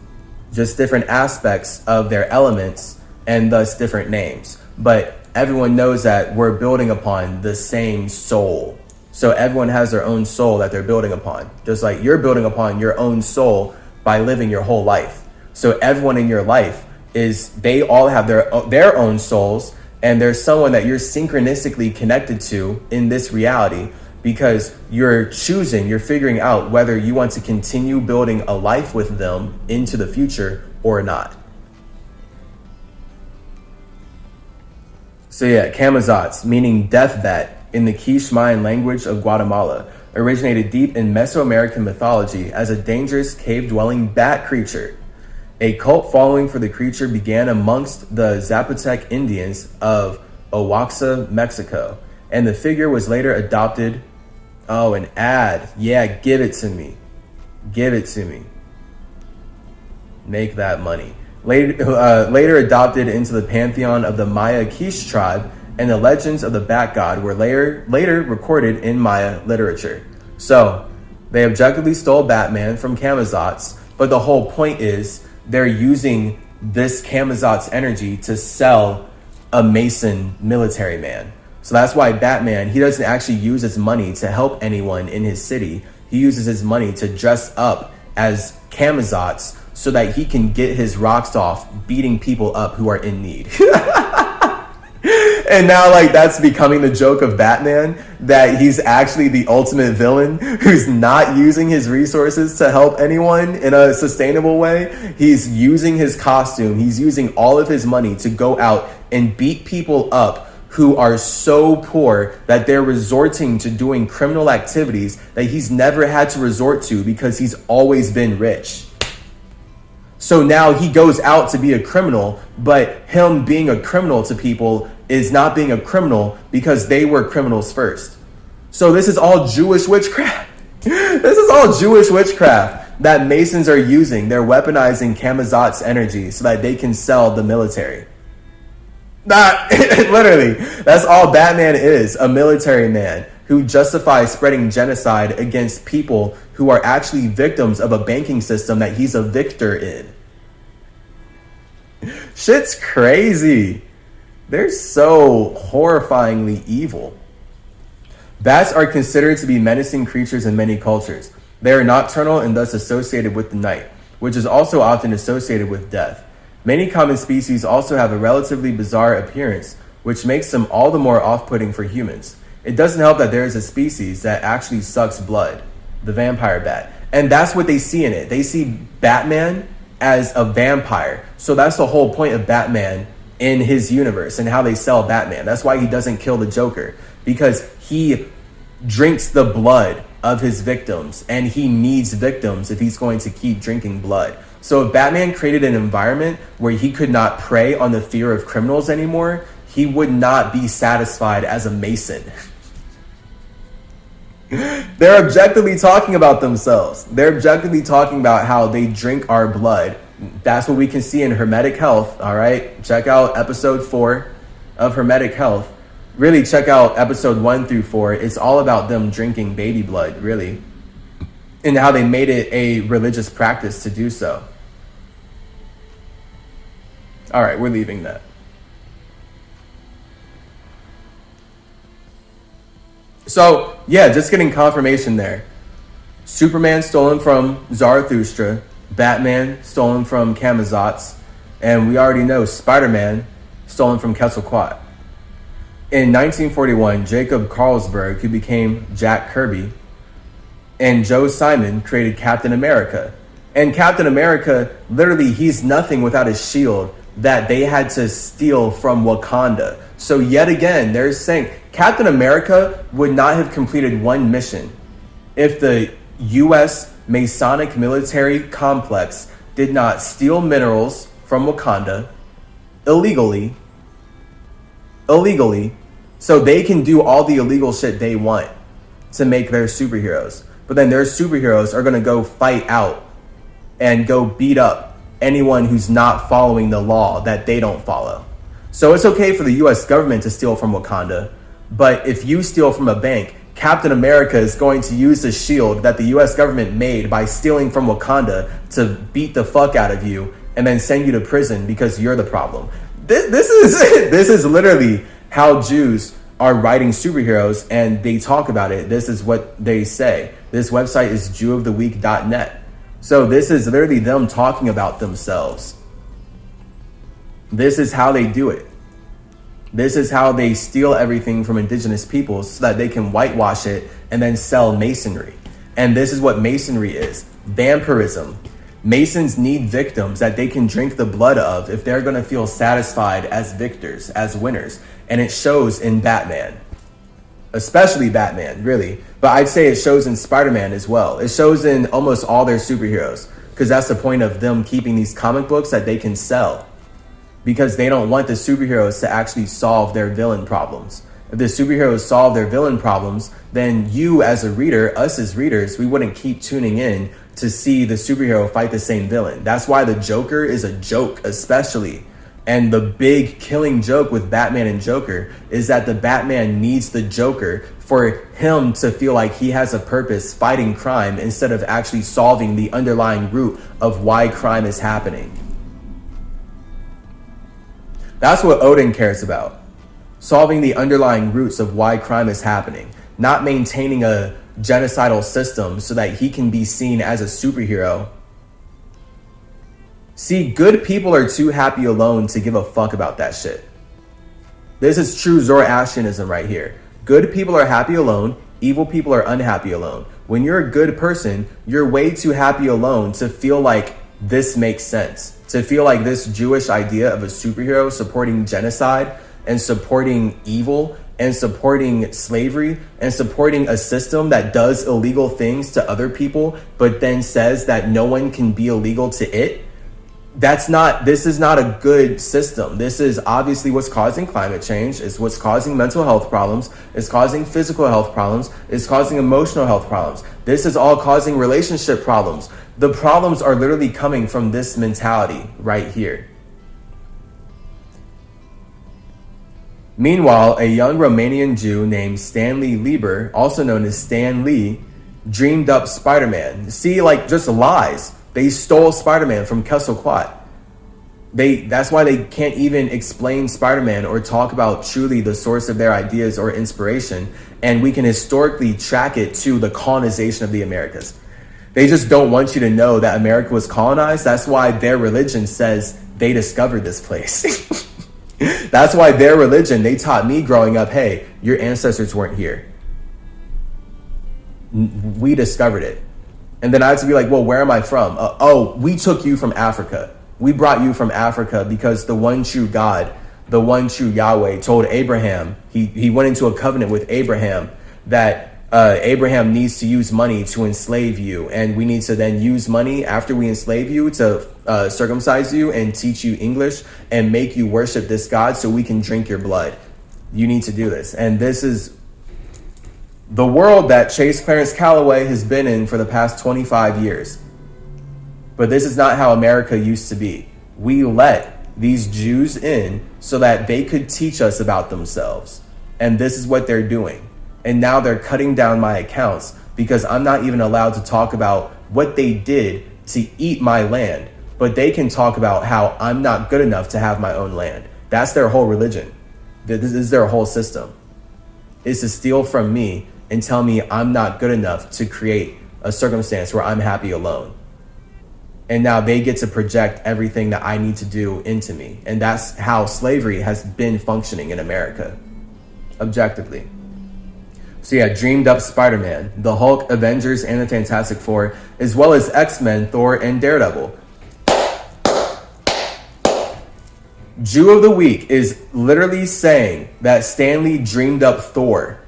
just different aspects of their elements and thus different names. But everyone knows that we're building upon the same soul. So everyone has their own soul that they're building upon. Just like you're building upon your own soul by living your whole life. So everyone in your life they all have their own souls, And there's someone that you're synchronistically connected to in this reality, because you're figuring out whether you want to continue building a life with them into the future or not. So yeah, Camazotz, meaning death bat in the Quiche Mayan language of Guatemala, originated deep in Mesoamerican mythology as a dangerous cave-dwelling bat creature. A cult following for the creature began amongst the Zapotec Indians of Oaxaca, Mexico, and the figure was later adopted. Oh, an ad. Yeah, give it to me. Give it to me. Make that money. Later adopted into the pantheon of the Maya Quiche tribe, and the legends of the bat god were later recorded in Maya literature. So, they objectively stole Batman from Camazotz, but the whole point is they're using this Camazotz energy to sell a Mason military man. So that's why Batman, he doesn't actually use his money to help anyone in his city. He uses his money to dress up as Camazotz so that he can get his rocks off beating people up who are in need. And now, like, that's becoming the joke of Batman, that he's actually the ultimate villain who's not using his resources to help anyone in a sustainable way. He's using his costume. He's using all of his money to go out and beat people up who are so poor that they're resorting to doing criminal activities that he's never had to resort to because he's always been rich. So now he goes out to be a criminal, but him being a criminal to people is not being a criminal because they were criminals first. So this is all Jewish witchcraft. This is all Jewish witchcraft that Masons are using. They're weaponizing Camazotz energy so that they can sell the military. Literally, that's all Batman is, a military man who justifies spreading genocide against people who are actually victims of a banking system that he's a victor in. Shit's crazy. They're so horrifyingly evil. Bats are considered to be menacing creatures in many cultures. They are nocturnal and thus associated with the night, which is also often associated with death. Many common species also have a relatively bizarre appearance, which makes them all the more off-putting for humans. It doesn't help that there is a species that actually sucks blood, the vampire bat. And that's what they see in it. They see Batman as a vampire. So that's the whole point of Batman in his universe and how they sell Batman. That's why he doesn't kill the Joker, because he drinks the blood of his victims, and he needs victims if he's going to keep drinking blood. So if Batman created an environment where he could not prey on the fear of criminals anymore, he would not be satisfied as a Mason. They're objectively talking about themselves. They're objectively talking about how they drink our blood. That's what we can see in Hermetic Health, all right? Check out episode 4 of Hermetic Health. Really, check out episode 1 through 4. It's all about them drinking baby blood, really, and how they made it a religious practice to do so. All right, we're leaving that. So, yeah, just getting confirmation there. Superman stolen from Zarathustra, Batman stolen from Camazotz, and we already know Spider-Man stolen from Quetzalcoatl. In 1941, Jacob Carlsberg, who became Jack Kirby, and Joe Simon created Captain America. And Captain America, literally, he's nothing without his shield that they had to steal from Wakanda. So yet again, they're saying Captain America would not have completed one mission if the U.S. Masonic military complex did not steal minerals from Wakanda illegally, so they can do all the illegal shit they want to make their superheroes. But then their superheroes are going to go fight out and go beat up anyone who's not following the law that they don't follow. So it's okay for the U.S. government to steal from Wakanda, but if you steal from a bank, Captain America is going to use the shield that the U.S. government made by stealing from Wakanda to beat the fuck out of you and then send you to prison because you're the problem. This is literally how Jews are writing superheroes, and they talk about it. This is what they say. This website is jewoftheweek.net. So this is literally them talking about themselves. This is how they do it. This is how they steal everything from indigenous peoples so that they can whitewash it and then sell masonry. And this is what masonry is: vampirism. Masons need victims that they can drink the blood of if they're going to feel satisfied as victors, as winners. And it shows in Batman, especially Batman, really. But I'd say it shows in Spider-Man as well. It shows in almost all their superheroes, because that's the point of them keeping these comic books that they can sell, because they don't want the superheroes to actually solve their villain problems. If the superheroes solve their villain problems, then you as a reader, us as readers, we wouldn't keep tuning in to see the superhero fight the same villain. That's why the Joker is a joke, especially. And the big killing joke with Batman and Joker is that the Batman needs the Joker for him to feel like he has a purpose fighting crime instead of actually solving the underlying root of why crime is happening. That's what Odin cares about. Solving the underlying roots of why crime is happening, not maintaining a genocidal system so that he can be seen as a superhero. See, good people are too happy alone to give a fuck about that shit. This is true Zoroastrianism right here. Good people are happy alone, evil people are unhappy alone. When you're a good person, you're way too happy alone to feel like this makes sense, to feel like this Jewish idea of a superhero supporting genocide and supporting evil and supporting slavery and supporting a system that does illegal things to other people, but then says that no one can be illegal to it. This is not a good system. This is obviously what's causing climate change. It's what's causing mental health problems. It's causing physical health problems. It's causing emotional health problems. This is all causing relationship problems. The problems are literally coming from this mentality right here. Meanwhile, a young Romanian Jew named Stanley Lieber, also known as Stan Lee, dreamed up Spider-Man. See, like, just lies. They stole Spider-Man from Quetzalcoatl. That's why they can't even explain Spider-Man or talk about truly the source of their ideas or inspiration. And we can historically track it to the colonization of the Americas. They just don't want you to know that America was colonized. That's why their religion says they discovered this place. That's why their religion, they taught me growing up, hey, your ancestors weren't here. We discovered it. And then I had to be like, well, where am I from? We took you from Africa. We brought you from Africa because the one true God, the one true Yahweh told Abraham, he went into a covenant with Abraham that Abraham needs to use money to enslave you. And we need to then use money after we enslave you to circumcise you and teach you English and make you worship this God so we can drink your blood. You need to do this. And this is the world that Clarence Calloway has been in for the past 25 years. But this is not how America used to be. We let these Jews in so that they could teach us about themselves. And this is what they're doing. And now they're cutting down my accounts because I'm not even allowed to talk about what they did to eat my land. But they can talk about how I'm not good enough to have my own land. That's their whole religion. This is their whole system. Is to steal from me and tell me I'm not good enough to create a circumstance where I'm happy alone. And now they get to project everything that I need to do into me. And that's how slavery has been functioning in America, objectively. So yeah, dreamed up Spider-Man, the Hulk, Avengers, and the Fantastic Four, as well as X-Men, Thor, and Daredevil. Jew of the Week is literally saying that Stanley dreamed up Thor.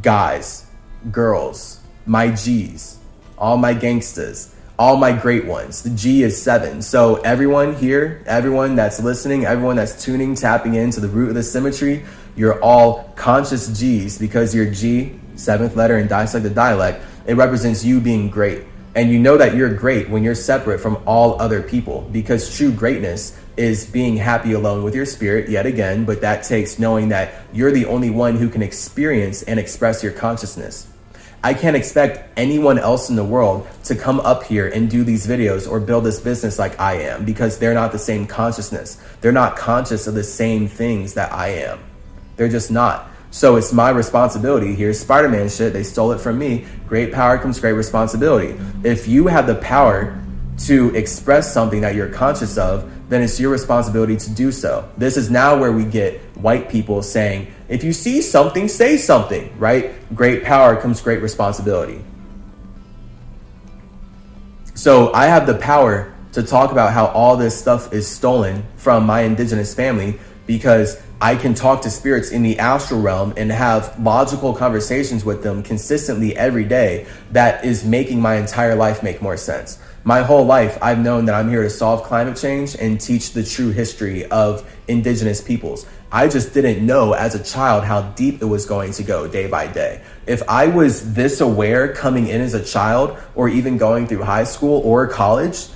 Guys, girls, my G's, all my gangsters, all my great ones. The G is 7. So everyone here, everyone that's listening, everyone that's tuning, tapping into the root of the symmetry, you're all conscious G's because your G, 7th letter in dissected dialect, it represents you being great. And you know that you're great when you're separate from all other people, because true greatness is being happy alone with your spirit yet again, but that takes knowing that you're the only one who can experience and express your consciousness. I can't expect anyone else in the world to come up here and do these videos or build this business like I am, because they're not the same consciousness. They're not conscious of the same things that I am. They're just not. So it's my responsibility. Here's Spider-Man shit. They stole it from me. Great power comes great responsibility. If you have the power to express something that you're conscious of, then it's your responsibility to do so. This is now where we get white people saying, if you see something, say something, right? Great power comes great responsibility. So I have the power to talk about how all this stuff is stolen from my indigenous family because I can talk to spirits in the astral realm and have logical conversations with them consistently every day that is making my entire life make more sense. My whole life, I've known that I'm here to solve climate change and teach the true history of indigenous peoples. I just didn't know as a child how deep it was going to go day by day. If I was this aware coming in as a child or even going through high school or college,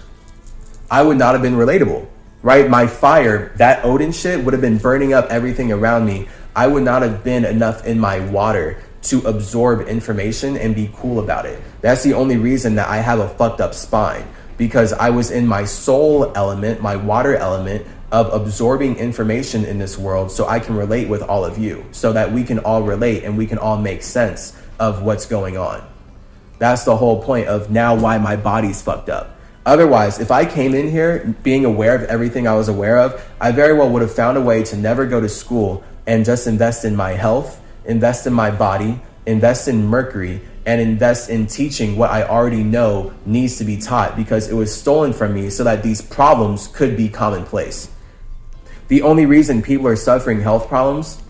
I would not have been relatable, right? My fire, that Odin shit would have been burning up everything around me. I would not have been enough in my water to absorb information and be cool about it. That's the only reason that I have a fucked up spine, because I was in my soul element, my water element of absorbing information in this world so I can relate with all of you, so that we can all relate and we can all make sense of what's going on. That's the whole point of now why my body's fucked up. Otherwise, if I came in here being aware of everything I was aware of, I very well would have found a way to never go to school and just invest in my health, invest in my body, invest in Mercury, and invest in teaching what I already know needs to be taught because it was stolen from me so that these problems could be commonplace. The only reason people are suffering health problems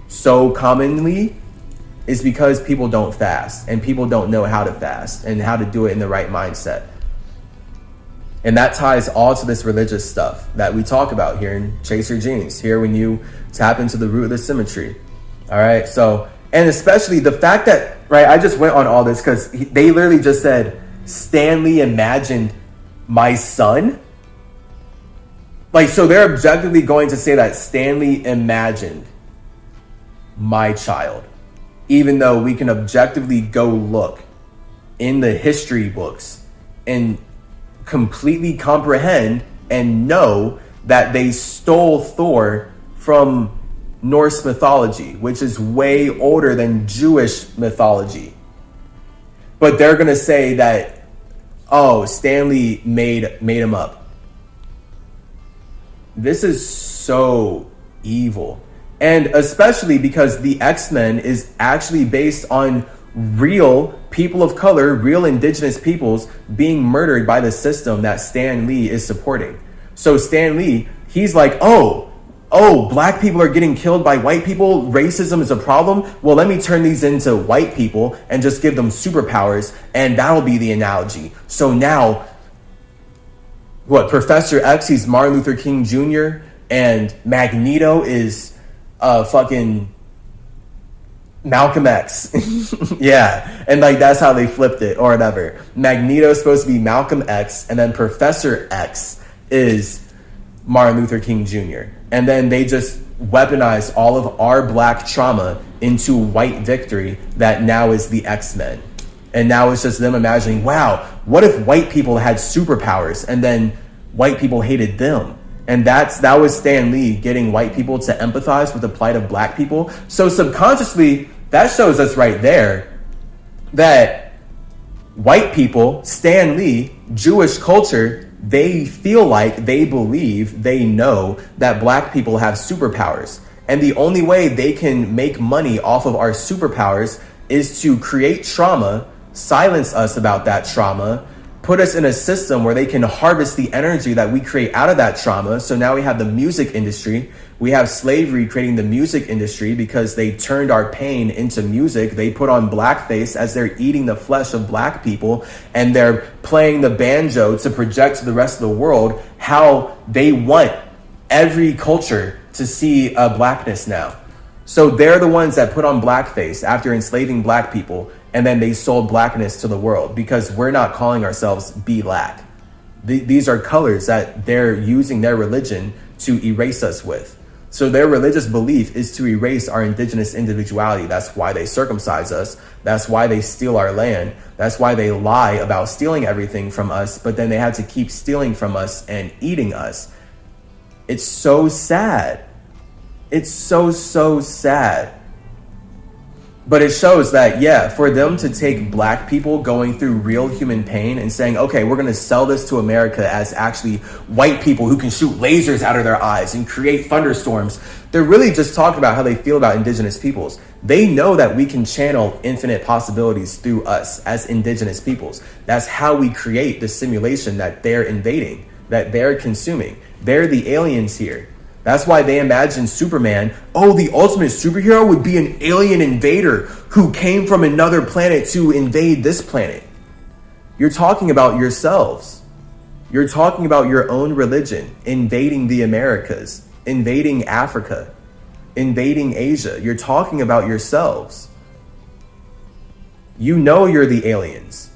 so commonly is because people don't fast and people don't know how to fast and how to do it in the right mindset. And that ties all to this religious stuff that we talk about here in Chase Your Genes, here when you tap into the root of the CymaTree. All right. So, and especially the fact that, right, I just went on all this because they literally just said, Stanley imagined my son. Like, so they're objectively going to say that Stanley imagined my child, even though we can objectively go look in the history books and completely comprehend and know that they stole Thor from Norse mythology, which is way older than Jewish mythology. But they're going to say that, oh, Stanley made him up. This is so evil. And especially because the X-Men is actually based on real people of color, real indigenous peoples being murdered by the system that Stan Lee is supporting. So Stan Lee, he's like, oh, black people are getting killed by white people. Racism is a problem. Well, let me turn these into white people and just give them superpowers. And that'll be the analogy. So now, Professor X, he's Martin Luther King Jr. and Magneto is fucking Malcolm X. Yeah. And like, that's how they flipped it or whatever. Magneto's supposed to be Malcolm X. And then Professor X is Martin Luther King Jr. And then they just weaponize all of our black trauma into white victory that now is the X-Men. And now it's just them imagining, wow, what if white people had superpowers and then white people hated them? And that was Stan Lee getting white people to empathize with the plight of black people. So subconsciously, that shows us right there that white people, Stan Lee, Jewish culture, they feel like, they believe, they know that black people have superpowers. And the only way they can make money off of our superpowers is to create trauma, silence us about that trauma, put us in a system where they can harvest the energy that we create out of that trauma. So now we have the music industry. We have slavery creating the music industry because they turned our pain into music. They put on blackface as they're eating the flesh of black people, and they're playing the banjo to project to the rest of the world how they want every culture to see blackness now. So they're the ones that put on blackface after enslaving black people, and then they sold blackness to the world because we're not calling ourselves black. These are colors that they're using their religion to erase us with. So their religious belief is to erase our indigenous individuality. That's why they circumcise us. That's why they steal our land. That's why they lie about stealing everything from us, but then they have to keep stealing from us and eating us. It's so sad. It's so sad. But it shows that, yeah, for them to take black people going through real human pain and saying, okay, we're going to sell this to America as actually white people who can shoot lasers out of their eyes and create thunderstorms. They're really just talking about how they feel about indigenous peoples. They know that we can channel infinite possibilities through us as indigenous peoples. That's how we create the simulation that they're invading, that they're consuming. They're the aliens here. That's why they imagine Superman, oh, the ultimate superhero would be an alien invader who came from another planet to invade this planet. You're talking about yourselves. You're talking about your own religion, invading the Americas, invading Africa, invading Asia. You're talking about yourselves. You know you're the aliens.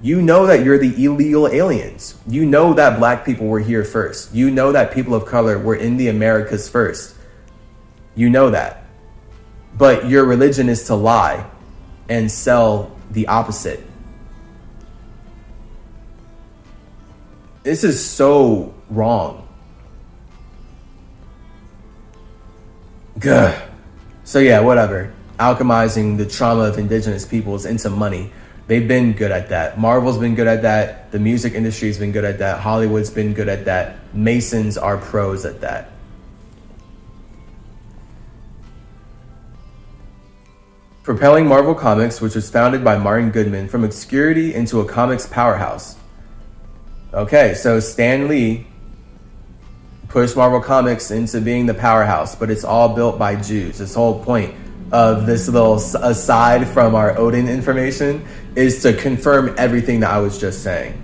You know that you're the illegal aliens. You know that black people were here first. You know that people of color were in the Americas first. You know that. But your religion is to lie and sell the opposite. This is so wrong. Gah. So yeah, whatever. Alchemizing the trauma of indigenous peoples into money. They've been good at that. Marvel's been good at that. The music industry's been good at that. Hollywood's been good at that. Masons are pros at that. Propelling Marvel Comics, which was founded by Martin Goodman, from obscurity into a comics powerhouse. Okay, so Stan Lee pushed Marvel Comics into being the powerhouse, but it's all built by Jews. This whole point of this little aside from our Odin information is to confirm everything that I was just saying.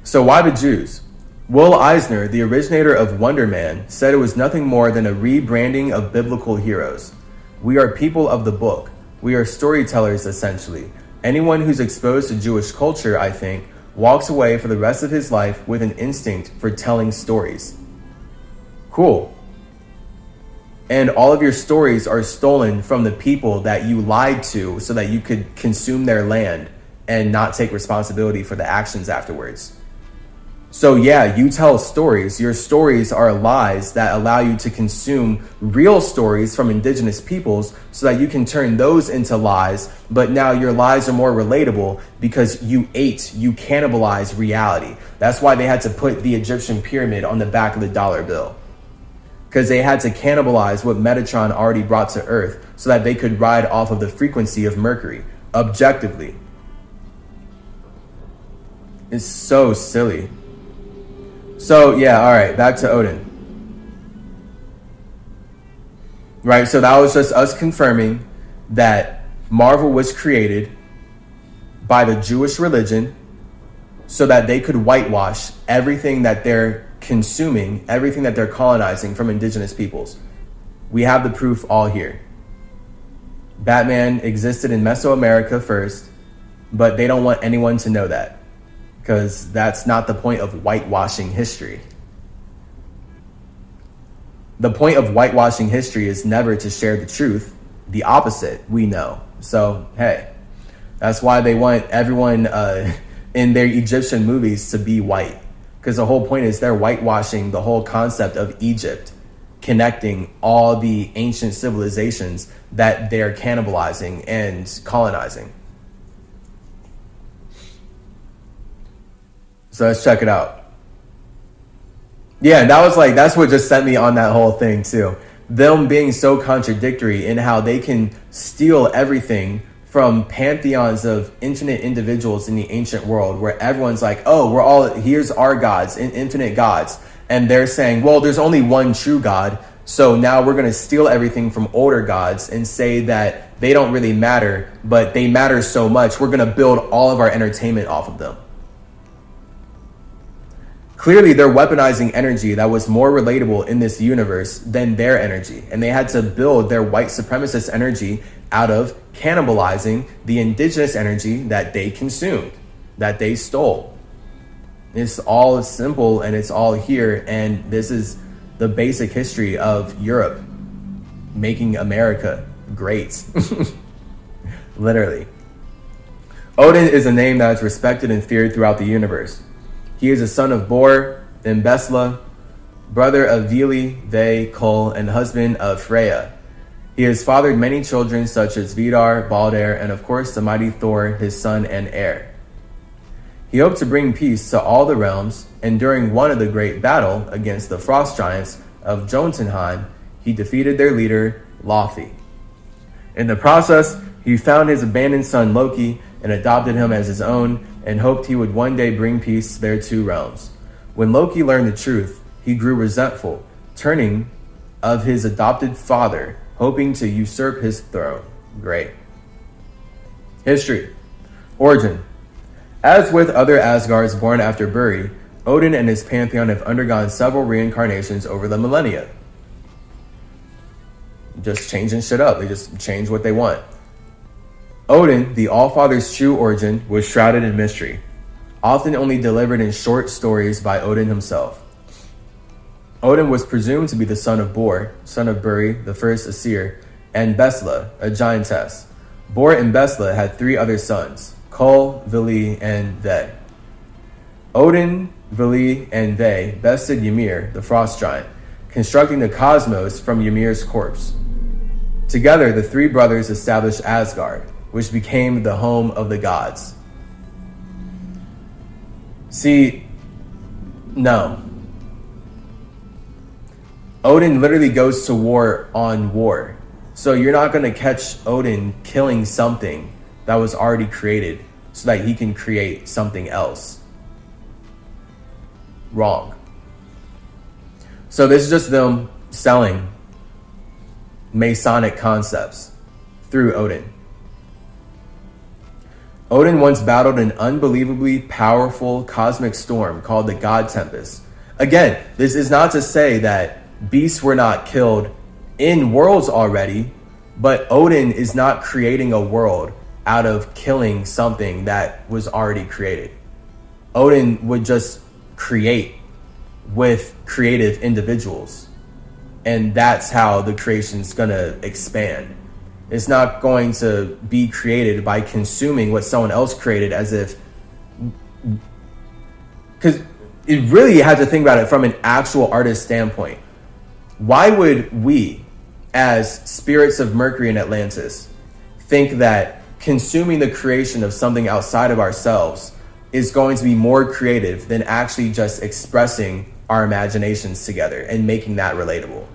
So why the Jews? Will Eisner, the originator of Wonder Man, said it was nothing more than a rebranding of biblical heroes. We are people of the book. We are storytellers, essentially. Anyone who's exposed to Jewish culture, I think, walks away for the rest of his life with an instinct for telling stories. Cool. And all of your stories are stolen from the people that you lied to so that you could consume their land and not take responsibility for the actions afterwards. So yeah, you tell stories. Your stories are lies that allow you to consume real stories from indigenous peoples so that you can turn those into lies. But now your lies are more relatable because you cannibalized reality. That's why they had to put the Egyptian pyramid on the back of the dollar bill. Because they had to cannibalize what Metatron already brought to Earth so that they could ride off of the frequency of Mercury, objectively. It's so silly. So yeah, all right, back to Odin. Right, so that was just us confirming that Marvel was created by the Jewish religion so that they could whitewash everything that they're consuming, everything that they're colonizing from indigenous peoples. We have the proof all here. Batman existed in Mesoamerica first, but they don't want anyone to know that because that's not the point of whitewashing history. The point of whitewashing history is never to share the truth. The opposite, we know. So, hey, that's why they want everyone in their Egyptian movies to be white. Because the whole point is they're whitewashing the whole concept of Egypt, connecting all the ancient civilizations that they're cannibalizing and colonizing. So let's check it out. Yeah, that's what just sent me on that whole thing too. Them being so contradictory in how they can steal everything from pantheons of infinite individuals in the ancient world where everyone's like, oh, here's our gods, infinite gods. And they're saying, well, there's only one true God. So now we're going to steal everything from older gods and say that they don't really matter, but they matter so much. We're going to build all of our entertainment off of them. Clearly, they're weaponizing energy that was more relatable in this universe than their energy. And they had to build their white supremacist energy out of cannibalizing the indigenous energy that they consumed, that they stole. It's all simple and it's all here. And this is the basic history of Europe making America great. Literally. Odin is a name that is respected and feared throughout the universe. He is a son of Bor, then Besla, brother of Vili, Ve, Kol, and husband of Freya. He has fathered many children such as Vidar, Balder, and of course the mighty Thor, his son and heir. He hoped to bring peace to all the realms, and during one of the great battle against the frost giants of Jotunheim, he defeated their leader, Lothi. In the process, he found his abandoned son Loki and adopted him as his own, and hoped he would one day bring peace to their two realms. When Loki learned the truth, he grew resentful, turning of his adopted father, hoping to usurp his throne. Great. History. Origin. As with other Asgards born after Buri, Odin and his pantheon have undergone several reincarnations over the millennia. Just changing shit up. They just change what they want. Odin, the Allfather's true origin, was shrouded in mystery, often only delivered in short stories by Odin himself. Odin was presumed to be the son of Bor, son of Buri, the first Aesir, and Besla, a giantess. Bor and Besla had three other sons, Kol, Vili, and Ve. Odin, Vili, and Ve bested Ymir, the frost giant, constructing the cosmos from Ymir's corpse. Together, the three brothers established Asgard, which became the home of the gods. See, no. Odin literally goes to war on war. So you're not going to catch Odin killing something that was already created so that he can create something else. Wrong. So this is just them selling Masonic concepts through Odin. Odin once battled an unbelievably powerful cosmic storm called the God Tempest. Again, this is not to say that beasts were not killed in worlds already, but Odin is not creating a world out of killing something that was already created. Odin would just create with creative individuals, and that's how the creation's gonna expand. It's not going to be created by consuming what someone else created, as if, because it really, you have to think about it from an actual artist standpoint. Why would we, as spirits of Mercury and Atlantis, think that consuming the creation of something outside of ourselves is going to be more creative than actually just expressing our imaginations together and making that relatable?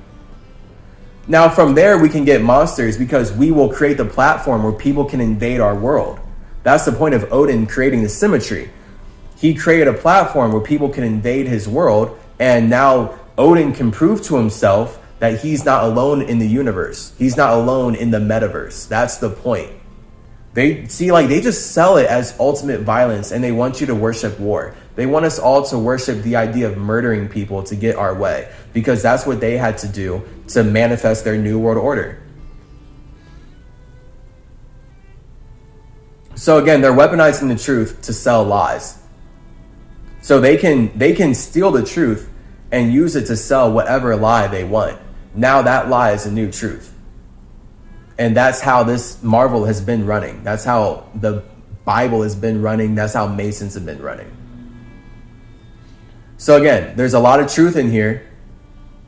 Now, from there, we can get monsters because we will create the platform where people can invade our world. That's the point of Odin creating the CymaTree. He created a platform where people can invade his world, and now Odin can prove to himself that he's not alone in the universe. He's not alone in the metaverse. That's the point. They just sell it as ultimate violence, and they want you to worship war. They want us all to worship the idea of murdering people to get our way, because that's what they had to do to manifest their new world order. So again, they're weaponizing the truth to sell lies. So they can steal the truth and use it to sell whatever lie they want. Now that lie is a new truth. And that's how this Marvel has been running. That's how the Bible has been running. That's how Masons have been running. So again, there's a lot of truth in here.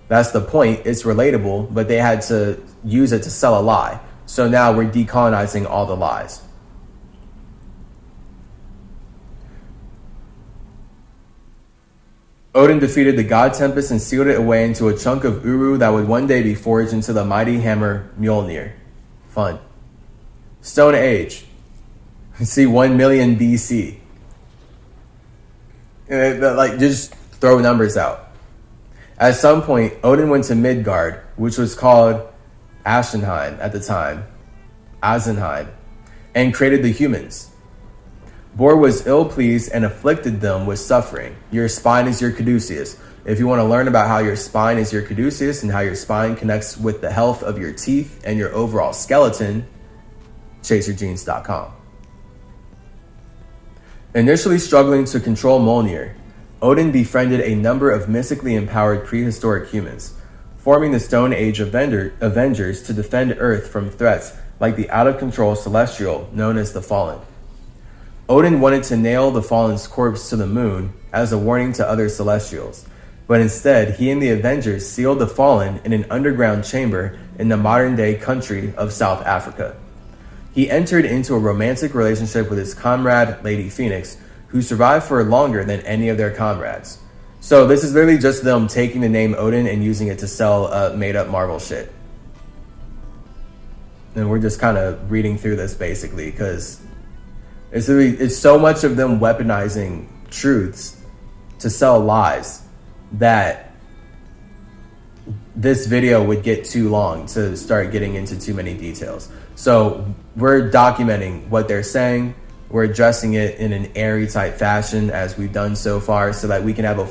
That's the point. It's relatable, but they had to use it to sell a lie. So now we're decolonizing all the lies. Odin defeated the God Tempest and sealed it away into a chunk of Uru that would one day be forged into the mighty hammer Mjolnir. Fun. Stone Age. See, 1 million BC. Just throw numbers out. At some point, Odin went to Midgard, which was called Ashenheim at the time, Asenheim, and created the humans. Bor was ill-pleased and afflicted them with suffering. Your spine is your caduceus. If you want to learn about how your spine is your caduceus and how your spine connects with the health of your teeth and your overall skeleton, chasergenes.com. Initially struggling to control Mjolnir, Odin befriended a number of mystically empowered prehistoric humans, forming the Stone Age Avengers to defend Earth from threats like the out-of-control Celestial known as the Fallen. Odin wanted to nail the Fallen's corpse to the moon as a warning to other Celestials, but instead he and the Avengers sealed the fallen in an underground chamber in the modern-day country of South Africa. He entered into a romantic relationship with his comrade, Lady Phoenix, who survived for longer than any of their comrades. So this is literally just them taking the name Odin and using it to sell made-up Marvel shit. And we're just kind of reading through this basically because it's so much of them weaponizing truths to sell lies that this video would get too long to start getting into too many details. So we're documenting what they're saying. We're addressing it in an airy type fashion as we've done so far so that we can have a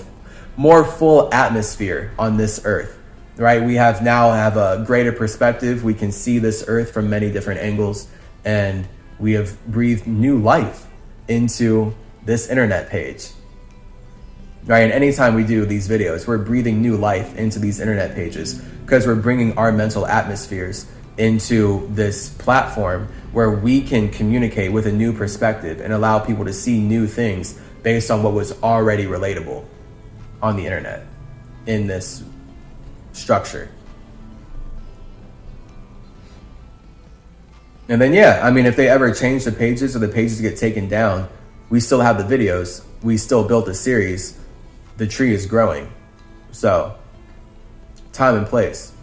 more full atmosphere on this earth, right? We now have a greater perspective. We can see this earth from many different angles, and we have breathed new life into this internet page, right? And anytime we do these videos, we're breathing new life into these internet pages because we're bringing our mental atmospheres into this platform where we can communicate with a new perspective and allow people to see new things based on what was already relatable on the internet in this structure. And then, yeah, I mean, if they ever change the pages or the pages get taken down, we still have the videos. We still built a series. The tree is growing. So, time and place.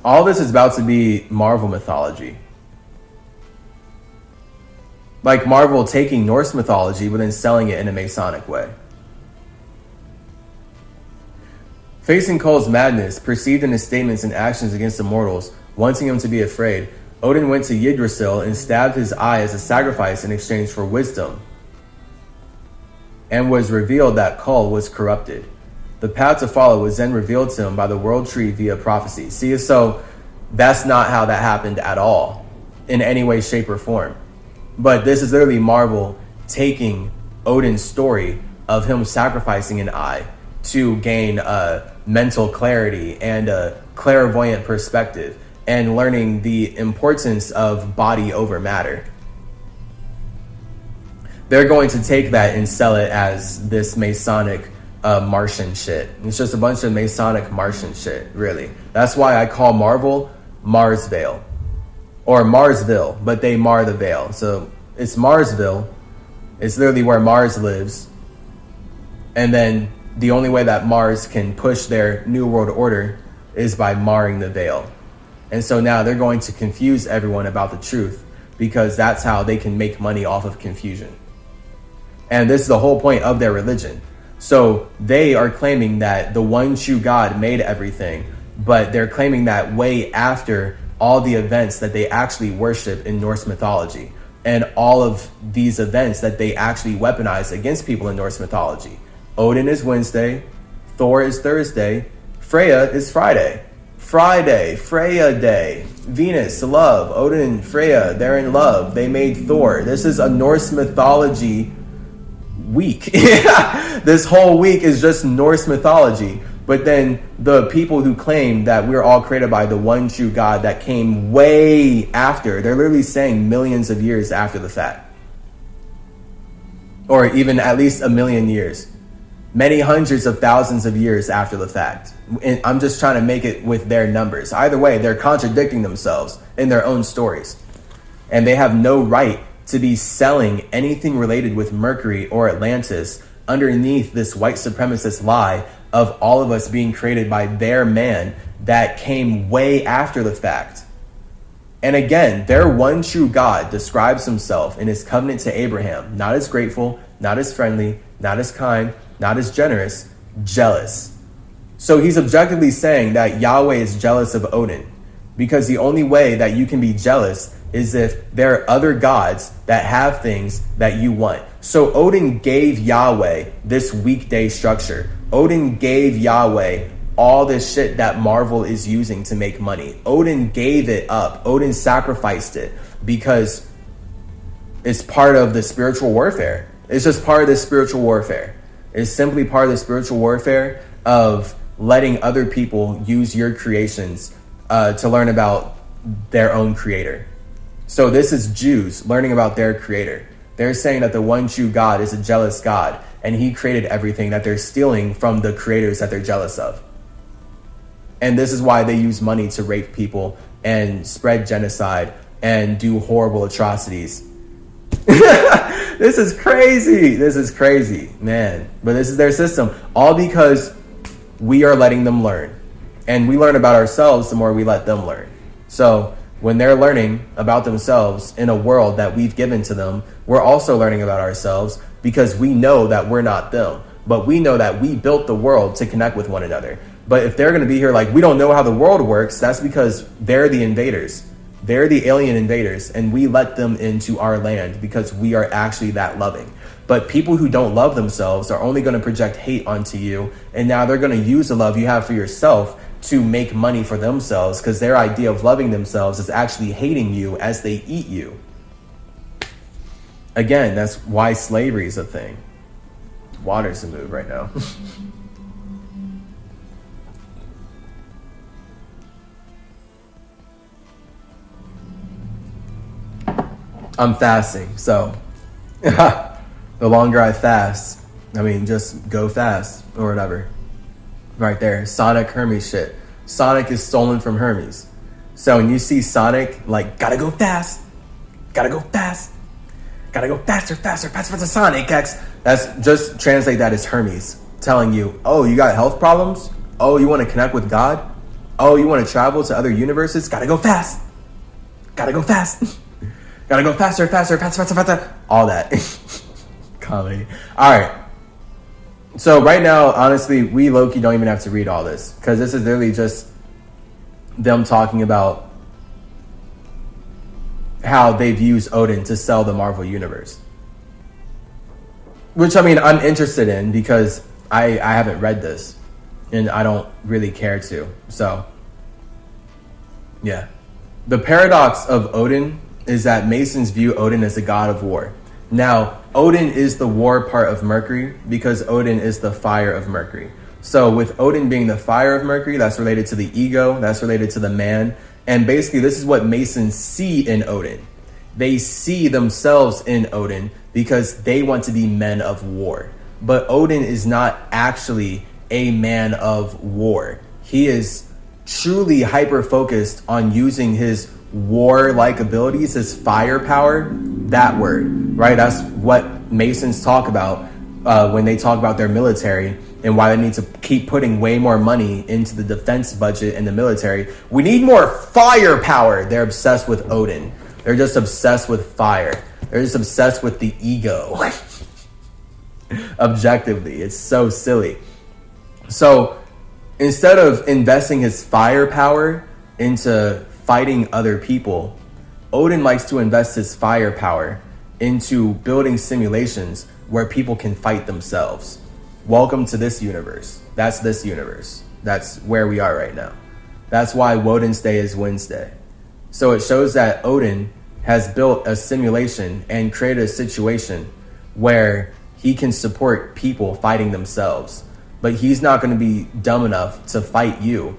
All this is about to be Marvel mythology. Like Marvel taking Norse mythology but then selling it in a Masonic way. Facing Cole's madness, perceived in his statements and actions against the mortals, wanting him to be afraid, Odin went to Yggdrasil and stabbed his eye as a sacrifice in exchange for wisdom, and was revealed that Cole was corrupted. The path to follow was then revealed to him by the world tree via prophecy. See, so that's not how that happened at all, in any way, shape, or form. But this is literally Marvel taking Odin's story of him sacrificing an eye to gain mental clarity and a clairvoyant perspective and learning the importance of body over matter. They're going to take that and sell it as this Masonic Martian shit. It's just a bunch of Masonic Martian shit, really. That's why I call Marvel Marsvale. Or Marsville, but they mar the veil. So it's Marsville. It's literally where Mars lives. And then the only way that Mars can push their New World Order is by marring the veil. And so now they're going to confuse everyone about the truth because that's how they can make money off of confusion. And this is the whole point of their religion. So they are claiming that the one true God made everything, but they're claiming that way after all the events that they actually worship in Norse mythology and all of these events that they actually weaponize against people in Norse mythology. Odin is Wednesday, Thor is Thursday, Freya is Friday. Friday, Freya Day, Venus, love, Odin, Freya, they're in love. They made Thor. This is a Norse mythology week. This whole week is just Norse mythology. But then the people who claim that we're all created by the one true God that came way after, they're literally saying millions of years after the fact. Or even at least a million years. Many hundreds of thousands of years after the fact. And I'm just trying to make it with their numbers. Either way, they're contradicting themselves in their own stories. And they have no right to be selling anything related with Mercury or Atlantis underneath this white supremacist lie of all of us being created by their man that came way after the fact. And again, their one true God describes himself in his covenant to Abraham, not as grateful, not as friendly, not as kind, not as generous, jealous. So he's objectively saying that Yahweh is jealous of Odin, because the only way that you can be jealous is if there are other gods that have things that you want. So Odin gave Yahweh this weekday structure. Odin gave Yahweh all this shit that Marvel is using to make money. Odin gave it up. Odin sacrificed it because it's part of the spiritual warfare. It's just part of the spiritual warfare. It's simply part of the spiritual warfare of letting other people use your creations to learn about their own creator. So this is Jews learning about their creator. They're saying that the one true God is a jealous God, and he created everything that they're stealing from the creators that they're jealous of. And this is why they use money to rape people and spread genocide and do horrible atrocities. This is crazy, man. But this is their system, all because we are letting them learn. And we learn about ourselves the more we let them learn. So when they're learning about themselves in a world that we've given to them, we're also learning about ourselves, because we know that we're not them. But we know that we built the world to connect with one another. But if they're going to be here like, we don't know how the world works, that's because they're the invaders. They're the alien invaders, and we let them into our land because we are actually that loving. But people who don't love themselves are only going to project hate onto you, and now they're going to use the love you have for yourself to make money for themselves, because their idea of loving themselves is actually hating you as they eat you. Again, that's why slavery is a thing. Water's a move right now. I'm fasting, so the longer I fast, just go fast or whatever. Right there, Sonic Hermes shit. Sonic is stolen from Hermes. So when you see Sonic, like, gotta go fast, gotta go fast, gotta go faster, Sonic X. That's, just translate that as Hermes telling you, oh, you got health problems? Oh, you want to connect with God? Oh, you want to travel to other universes? Gotta go fast. Gotta go fast. Gotta go faster. All that. Comedy. All right. So right now, honestly, we low-key don't even have to read all this, because this is literally just them talking about how they've used Odin to sell the Marvel Universe. Which, I'm interested in, because I haven't read this, and I don't really care to. So, yeah. The paradox of Odin is that Masons view Odin as the god of war. Now, Odin is the war part of Mercury, because Odin is the fire of Mercury. So with Odin being the fire of Mercury, that's related to the ego, that's related to the man. And basically, this is what Masons see in Odin. They see themselves in Odin because they want to be men of war. But Odin is not actually a man of war. He is truly hyper-focused on using his war-like abilities, his firepower, that word, right? That's what Masons talk about when they talk about their military and why they need to keep putting way more money into the defense budget and the military. We need more firepower. They're obsessed with Odin. They're just obsessed with fire. They're just obsessed with the ego. Objectively, it's so silly. So instead of investing his firepower into fighting other people, Odin likes to invest his firepower into building simulations where people can fight themselves. Welcome to this universe. That's this universe. That's where we are right now. That's why Woden's Day is Wednesday. So it shows that Odin has built a simulation and created a situation where he can support people fighting themselves. But he's not going to be dumb enough to fight you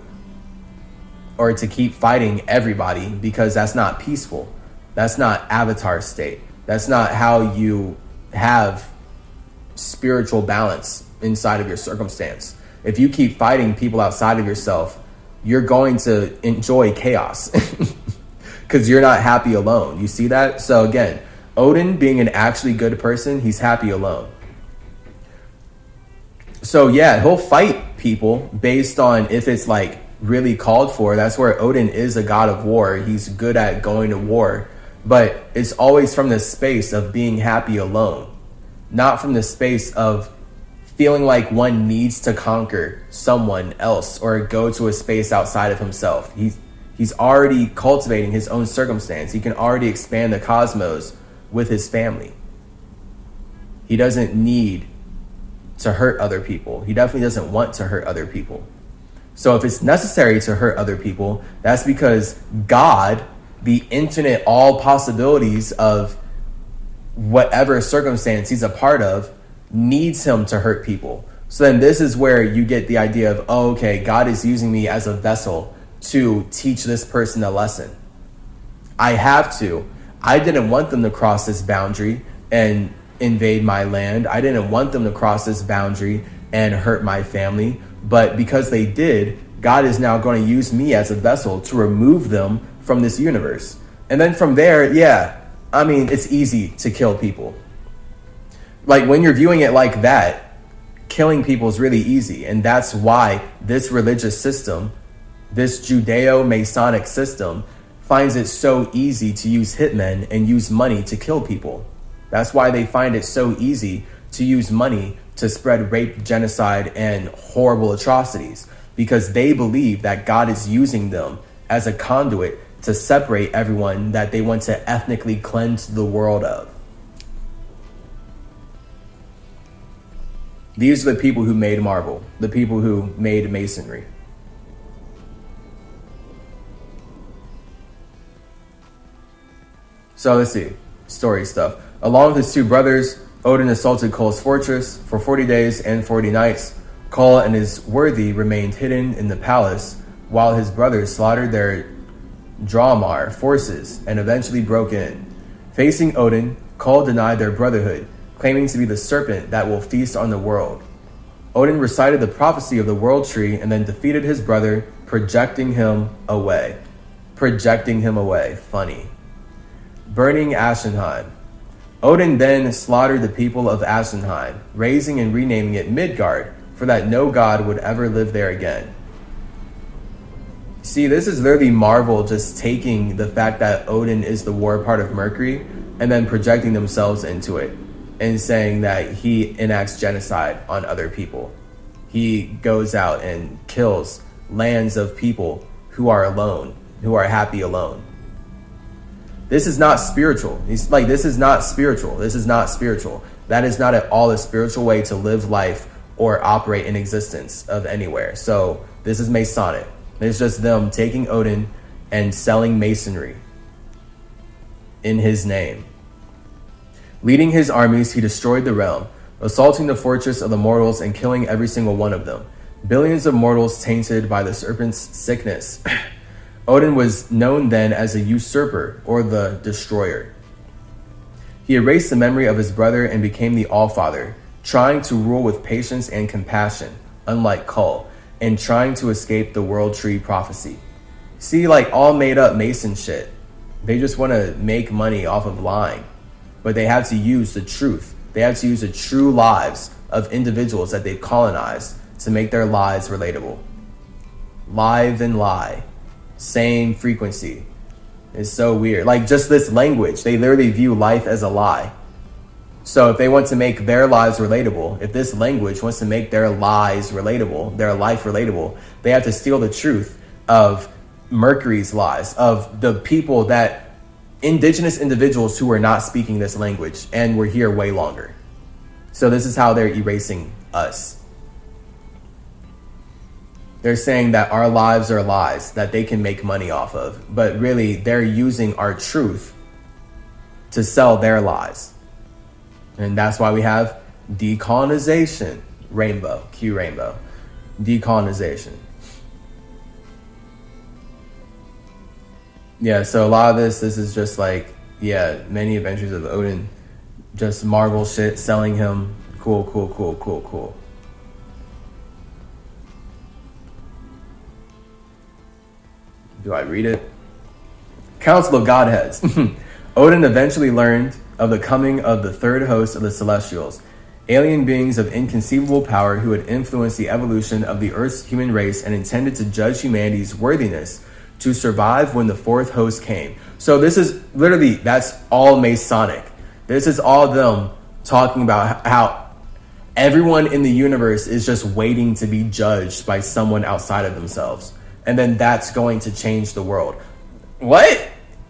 or to keep fighting everybody, because that's not peaceful. That's not Avatar state. That's not how you have spiritual balance inside of your circumstance. If you keep fighting people outside of yourself, you're going to enjoy chaos because you're not happy alone. You see that? So again, Odin being an actually good person, he's happy alone. So yeah, he'll fight people based on if it's like really called for. That's where Odin is a god of war. He's good at going to war, but it's always from the space of being happy alone, not from the space of feeling like one needs to conquer someone else or go to a space outside of himself. He's already cultivating his own circumstance. He can already expand the cosmos with his family. He doesn't need to hurt other people. He definitely doesn't want to hurt other people. So if it's necessary to hurt other people, that's because God, the infinite all possibilities of whatever circumstance he's a part of, needs him to hurt people. So then this is where you get the idea of, oh, okay, God is using me as a vessel to teach this person a lesson. I have to. I didn't want them to cross this boundary and invade my land. I didn't want them to cross this boundary and hurt my family. But because they did, God is now going to use me as a vessel to remove them from this universe. And then from there, yeah, I mean, it's easy to kill people. Like when you're viewing it like that, killing people is really easy. And that's why this religious system, this Judeo-Masonic system, finds it so easy to use hitmen and use money to kill people. That's why they find it so easy to use money to spread rape, genocide, and horrible atrocities, because they believe that God is using them as a conduit to separate everyone that they want to ethnically cleanse the world of. These are the people who made Marvel, the people who made Masonry. So let's see, story stuff. Along with his two brothers, Odin assaulted Kol's fortress for 40 days and 40 nights. Kol and his worthy remained hidden in the palace, while his brothers slaughtered their Draumar forces and eventually broke in. Facing Odin, Kol denied their brotherhood, claiming to be the serpent that will feast on the world. Odin recited the prophecy of the world tree and then defeated his brother, projecting him away. Projecting him away. Funny. Burning Ashenheim. Odin then slaughtered the people of Ashenheim, raising and renaming it Midgard, for that no god would ever live there again. See, this is literally Marvel just taking the fact that Odin is the war part of Mercury and then projecting themselves into it and saying that he enacts genocide on other people. He goes out and kills lands of people who are alone, who are happy alone. This is not spiritual. He's like, this is not spiritual. This is not spiritual. That is not at all a spiritual way to live life or operate in existence of anywhere. So this is Masonic. It's just them taking Odin and selling masonry in his name. Leading his armies, he destroyed the realm, assaulting the fortress of the mortals and killing every single one of them. Billions of mortals tainted by the serpent's sickness. Odin was known then as a usurper, or the destroyer. He erased the memory of his brother and became the Allfather, trying to rule with patience and compassion, unlike Kol, and trying to escape the world tree prophecy. See, like all made up Mason shit. They just want to make money off of lying. But they have to use the truth. They have to use the true lives of individuals that they've colonized to make their lies relatable. Live and lie. Same frequency. It's so weird. Like just this language, they literally view life as a lie. So if they want to make their lives relatable, if this language wants to make their lies relatable, their life relatable, they have to steal the truth of Mercury's lies, of the people that indigenous individuals who were not speaking this language and were here way longer. So this is how they're erasing us. They're saying that our lives are lies that they can make money off of. But really, they're using our truth to sell their lies. And that's why we have decolonization. Rainbow. Q rainbow. Decolonization. Yeah, so a lot of this is just like, yeah, many adventures of Odin. Just Marvel shit, selling him. Cool. Do I read it? Council of Godheads. Odin eventually learned of the coming of the third host of the Celestials, alien beings of inconceivable power who had influenced the evolution of the Earth's human race and intended to judge humanity's worthiness to survive when the fourth host came. So this is literally, that's all Masonic. This is all them talking about how everyone in the universe is just waiting to be judged by someone outside of themselves. And then that's going to change the world. What?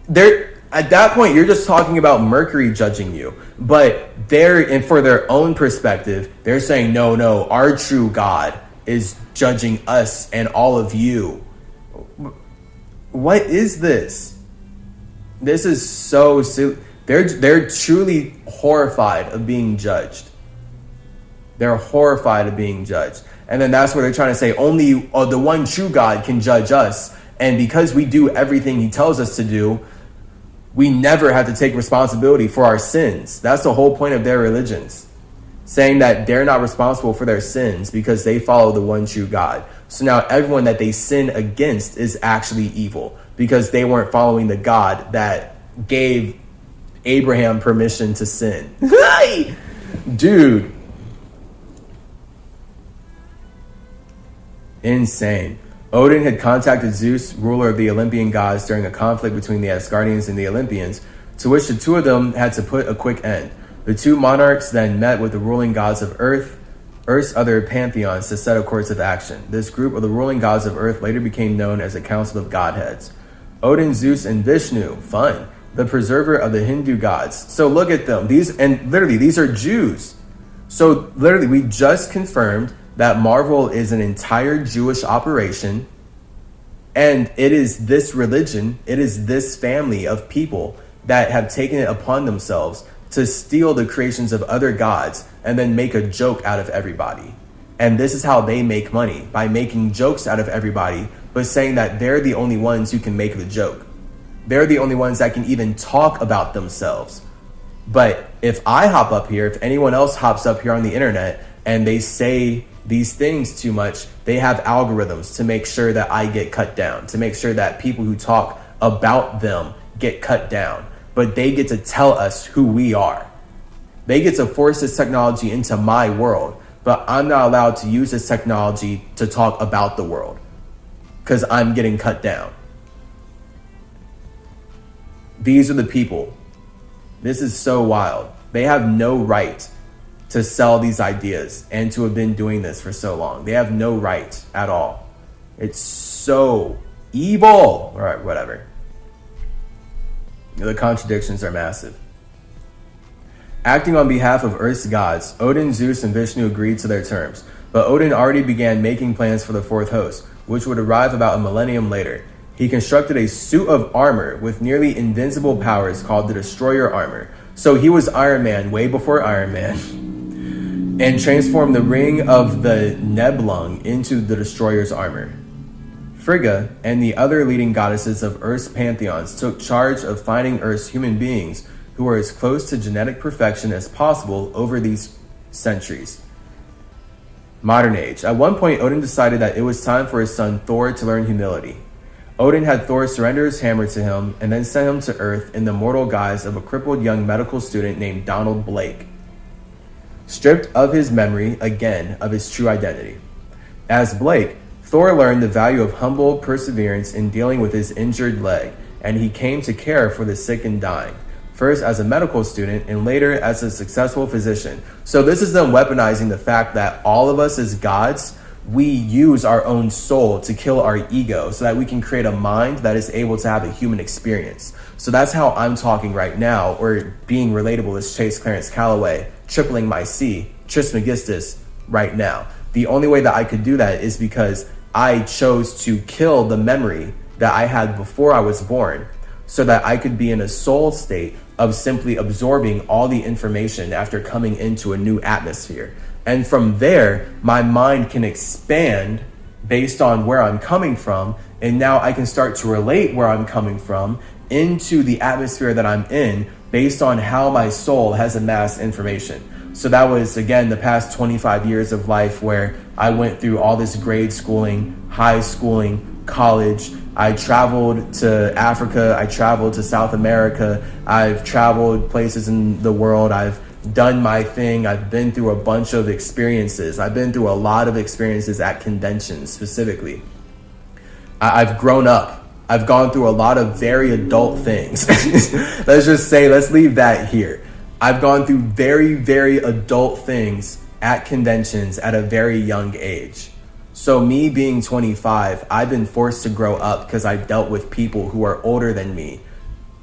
At that point, you're just talking about Mercury judging you. But and for their own perspective, they're saying, no, our true God is judging us and all of you. What is this? This is so silly. They're truly horrified of being judged. They're horrified of being judged. And then that's where they're trying to say only the one true God can judge us. And because we do everything he tells us to do, we never have to take responsibility for our sins. That's the whole point of their religions, saying that they're not responsible for their sins because they follow the one true God. So now everyone that they sin against is actually evil because they weren't following the God that gave Abraham permission to sin. Dude. Insane. Odin had contacted Zeus, ruler of the Olympian gods, during a conflict between the Asgardians and the Olympians, to which the two of them had to put a quick end. The two monarchs then met with the ruling gods of Earth's other pantheons, to set a course of action. This group of the ruling gods of Earth later became known as a council of godheads. Odin, Zeus, and Vishnu, fun, the preserver of the Hindu gods. So look at them. These are Jews. So literally, we just confirmed that Marvel is an entire Jewish operation, and it is this religion, it is this family of people that have taken it upon themselves to steal the creations of other gods and then make a joke out of everybody. And this is how they make money, by making jokes out of everybody, but saying that they're the only ones who can make the joke. They're the only ones that can even talk about themselves. But if I hop up here, if anyone else hops up here on the internet and they say these things too much, they have algorithms to make sure that I get cut down, to make sure that people who talk about them get cut down. But they get to tell us who we are. They get to force this technology into my world, but I'm not allowed to use this technology to talk about the world because I'm getting cut down. These are the people. This is so wild. They have no right to sell these ideas and to have been doing this for so long. They have no right at all. It's so evil. All right, whatever. The contradictions are massive. Acting on behalf of Earth's gods, Odin, Zeus, and Vishnu agreed to their terms, but Odin already began making plans for the fourth host, which would arrive about a millennium later. He constructed a suit of armor with nearly invincible powers called the Destroyer Armor. So he was Iron Man way before Iron Man, and transformed the ring of the Nebelung into the Destroyer's armor. Frigga and the other leading goddesses of Earth's pantheons took charge of finding Earth's human beings who were as close to genetic perfection as possible over these centuries. Modern age. At one point, Odin decided that it was time for his son Thor to learn humility. Odin had Thor surrender his hammer to him and then sent him to Earth in the mortal guise of a crippled young medical student named Donald Blake, stripped of his memory again of his true identity. As Blake, Thor learned the value of humble perseverance in dealing with his injured leg, and he came to care for the sick and dying, first as a medical student and later as a successful physician. So this is them weaponizing the fact that all of us as gods, we use our own soul to kill our ego so that we can create a mind that is able to have a human experience. So that's how I'm talking right now, or being relatable as Chase Clarence Calloway, tripling my C, Trismegistus, right now. The only way that I could do that is because I chose to kill the memory that I had before I was born so that I could be in a soul state of simply absorbing all the information after coming into a new atmosphere. And from there, my mind can expand based on where I'm coming from. And now I can start to relate where I'm coming from into the atmosphere that I'm in based on how my soul has amassed information. So that was, again, the past 25 years of life where I went through all this grade schooling, high schooling, college. I traveled to Africa. I traveled to South America. I've traveled places in the world. I've done my thing. I've been through a bunch of experiences. I've been through a lot of experiences at conventions specifically. I've grown up. I've gone through a lot of very adult things. Let's leave that here. I've gone through very, very adult things at conventions at a very young age. So me being 25, I've been forced to grow up because I've dealt with people who are older than me,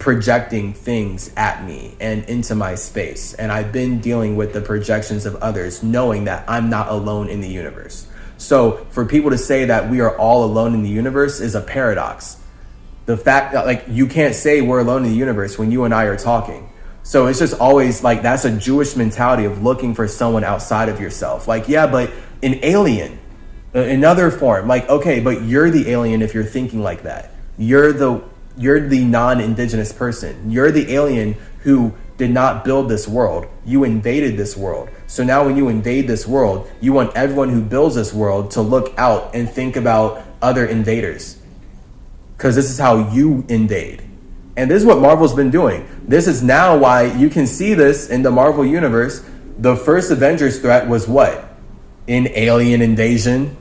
projecting things at me and into my space. And I've been dealing with the projections of others, knowing that I'm not alone in the universe. So for people to say that we are all alone in the universe is a paradox. The fact that, like, you can't say we're alone in the universe when you and I are talking. So it's just always like, that's a Jewish mentality of looking for someone outside of yourself. Like, yeah, but an alien, another form, like, okay, but you're the alien if you're thinking like that. You're the You're the non-indigenous person. You're the alien who did not build this world. You invaded this world. So now when you invade this world, you want everyone who builds this world to look out and think about other invaders. Because this is how you invade. And this is what Marvel's been doing. This is now why you can see this in the Marvel universe. The first Avengers threat was what? An alien invasion.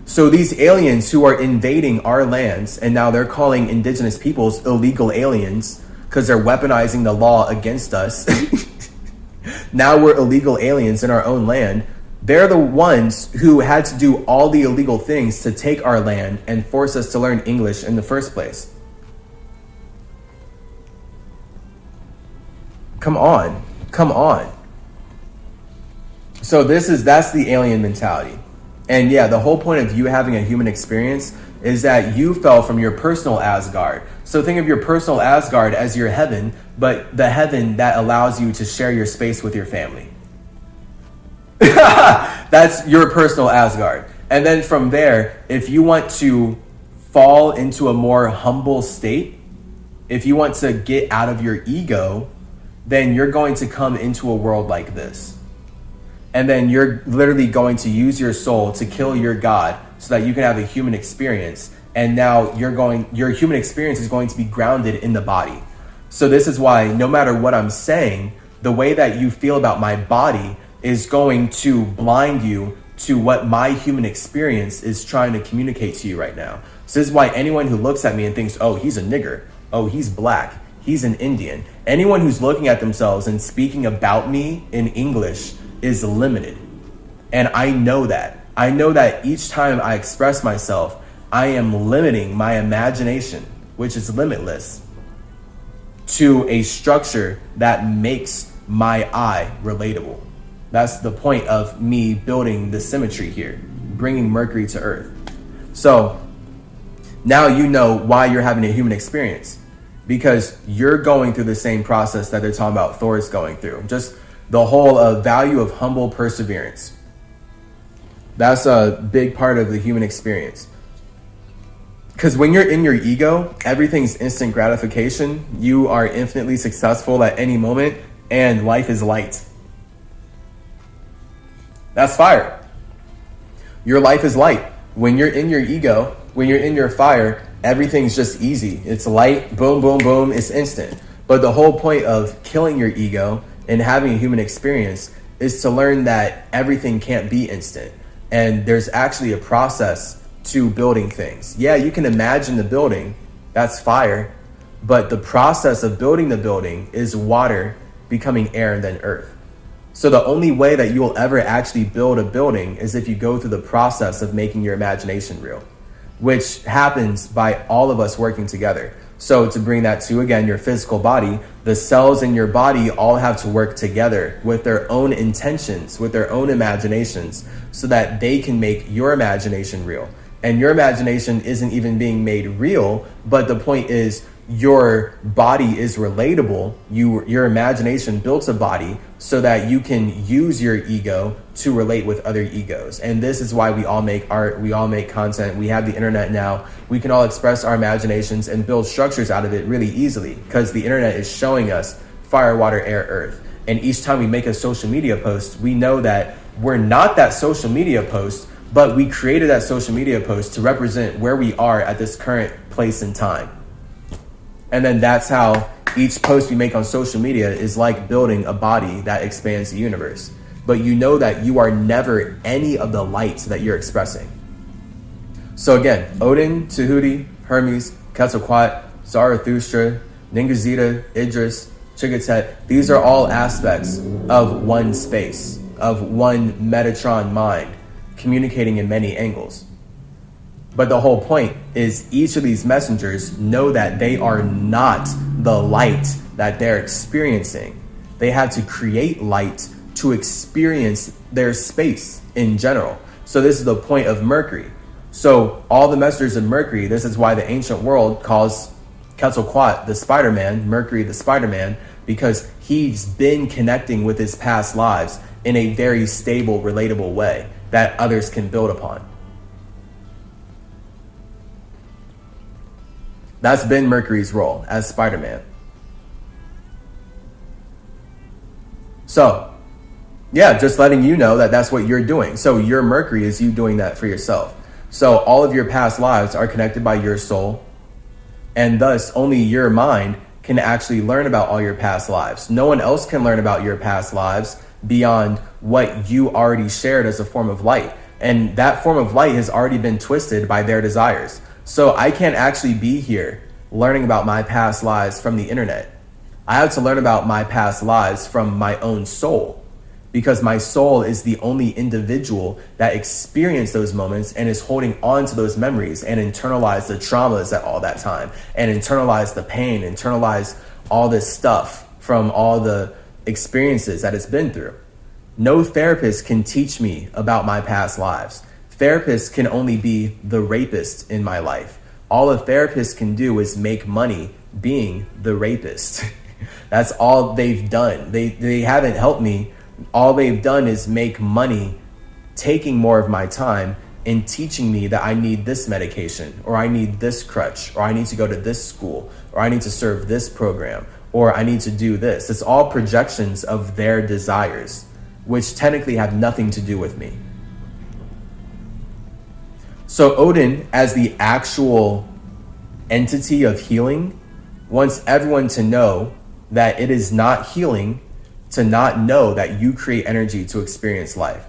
So these aliens who are invading our lands, and now they're calling indigenous peoples illegal aliens because they're weaponizing the law against us. Now we're illegal aliens in our own land. They're the ones who had to do all the illegal things to take our land and force us to learn English in the first place. Come on. Come on. So that's the alien mentality. And yeah, the whole point of you having a human experience is that you fell from your personal Asgard. So think of your personal Asgard as your heaven, but the heaven that allows you to share your space with your family. That's your personal Asgard. And then from there, if you want to fall into a more humble state, if you want to get out of your ego, then you're going to come into a world like this. And then you're literally going to use your soul to kill your God so that you can have a human experience. And now your human experience is going to be grounded in the body. So this is why no matter what I'm saying, the way that you feel about my body is going to blind you to what my human experience is trying to communicate to you right now. So this is why anyone who looks at me and thinks, oh, he's a nigger, oh, he's black, he's an Indian, anyone who's looking at themselves and speaking about me in English is limited. And I know that. I know that each time I express myself, I am limiting my imagination, which is limitless, to a structure that makes my I relatable. That's the point of me building the symmetry here, bringing Mercury to Earth. So now you know why you're having a human experience, because you're going through the same process that they're talking about Thor is going through. Just the whole value of humble perseverance. That's a big part of the human experience. Because when you're in your ego, everything's instant gratification. You are infinitely successful at any moment, and life is light. That's fire. Your life is light. When you're in your ego, when you're in your fire, everything's just easy. It's light, boom, boom, boom, it's instant. But the whole point of killing your ego and having a human experience is to learn that everything can't be instant. And there's actually a process to building things. Yeah, you can imagine the building, that's fire, but the process of building the building is water becoming air and then earth. So the only way that you will ever actually build a building is if you go through the process of making your imagination real, which happens by all of us working together. So to bring that to, again, your physical body, the cells in your body all have to work together with their own intentions, with their own imaginations, so that they can make your imagination real. And your imagination isn't even being made real, but the point is your body is relatable. Your imagination built a body so that you can use your ego to relate with other egos. And this is why we all make art, we all make content, we have the internet now. We can all express our imaginations and build structures out of it really easily, because the internet is showing us fire, water, air, earth. And each time we make a social media post, we know that we're not that social media post, but we created that social media post to represent where we are at this current place and time. And then that's how each post we make on social media is like building a body that expands the universe. But you know that you are never any of the light that you're expressing. So again, Odin, Tehuti, Hermes, Quetzalcoatl, Zarathustra, Ningazita, Idris, Chiquetet, these are all aspects of one space, of one Metatron mind, communicating in many angles. But the whole point is each of these messengers know that they are not the light that they're experiencing. They had to create light to experience their space in general. So this is the point of Mercury. So all the messengers of Mercury, this is why the ancient world calls Quetzalcoatl the Spider-Man, Mercury the Spider-Man, because he's been connecting with his past lives in a very stable, relatable way that others can build upon. That's been Mercury's role as Spider-Man. So, yeah, just letting you know that that's what you're doing. So your Mercury is you doing that for yourself. So all of your past lives are connected by your soul, and thus only your mind can actually learn about all your past lives. No one else can learn about your past lives beyond what you already shared as a form of light. And that form of light has already been twisted by their desires. So I can't actually be here learning about my past lives from the internet. I have to learn about my past lives from my own soul, because my soul is the only individual that experienced those moments and is holding on to those memories and internalized the traumas at all that time, and internalized the pain, internalized all this stuff from all the experiences that it's been through. No therapist can teach me about my past lives. Therapists can only be the rapist in my life. All a therapist can do is make money being the rapist. That's all they've done. They haven't helped me. All they've done is make money taking more of my time and teaching me that I need this medication, or I need this crutch, or I need to go to this school, or I need to serve this program, or I need to do this. It's all projections of their desires, which technically have nothing to do with me. So Odin, as the actual entity of healing, wants everyone to know that it is not healing to not know that you create energy to experience life.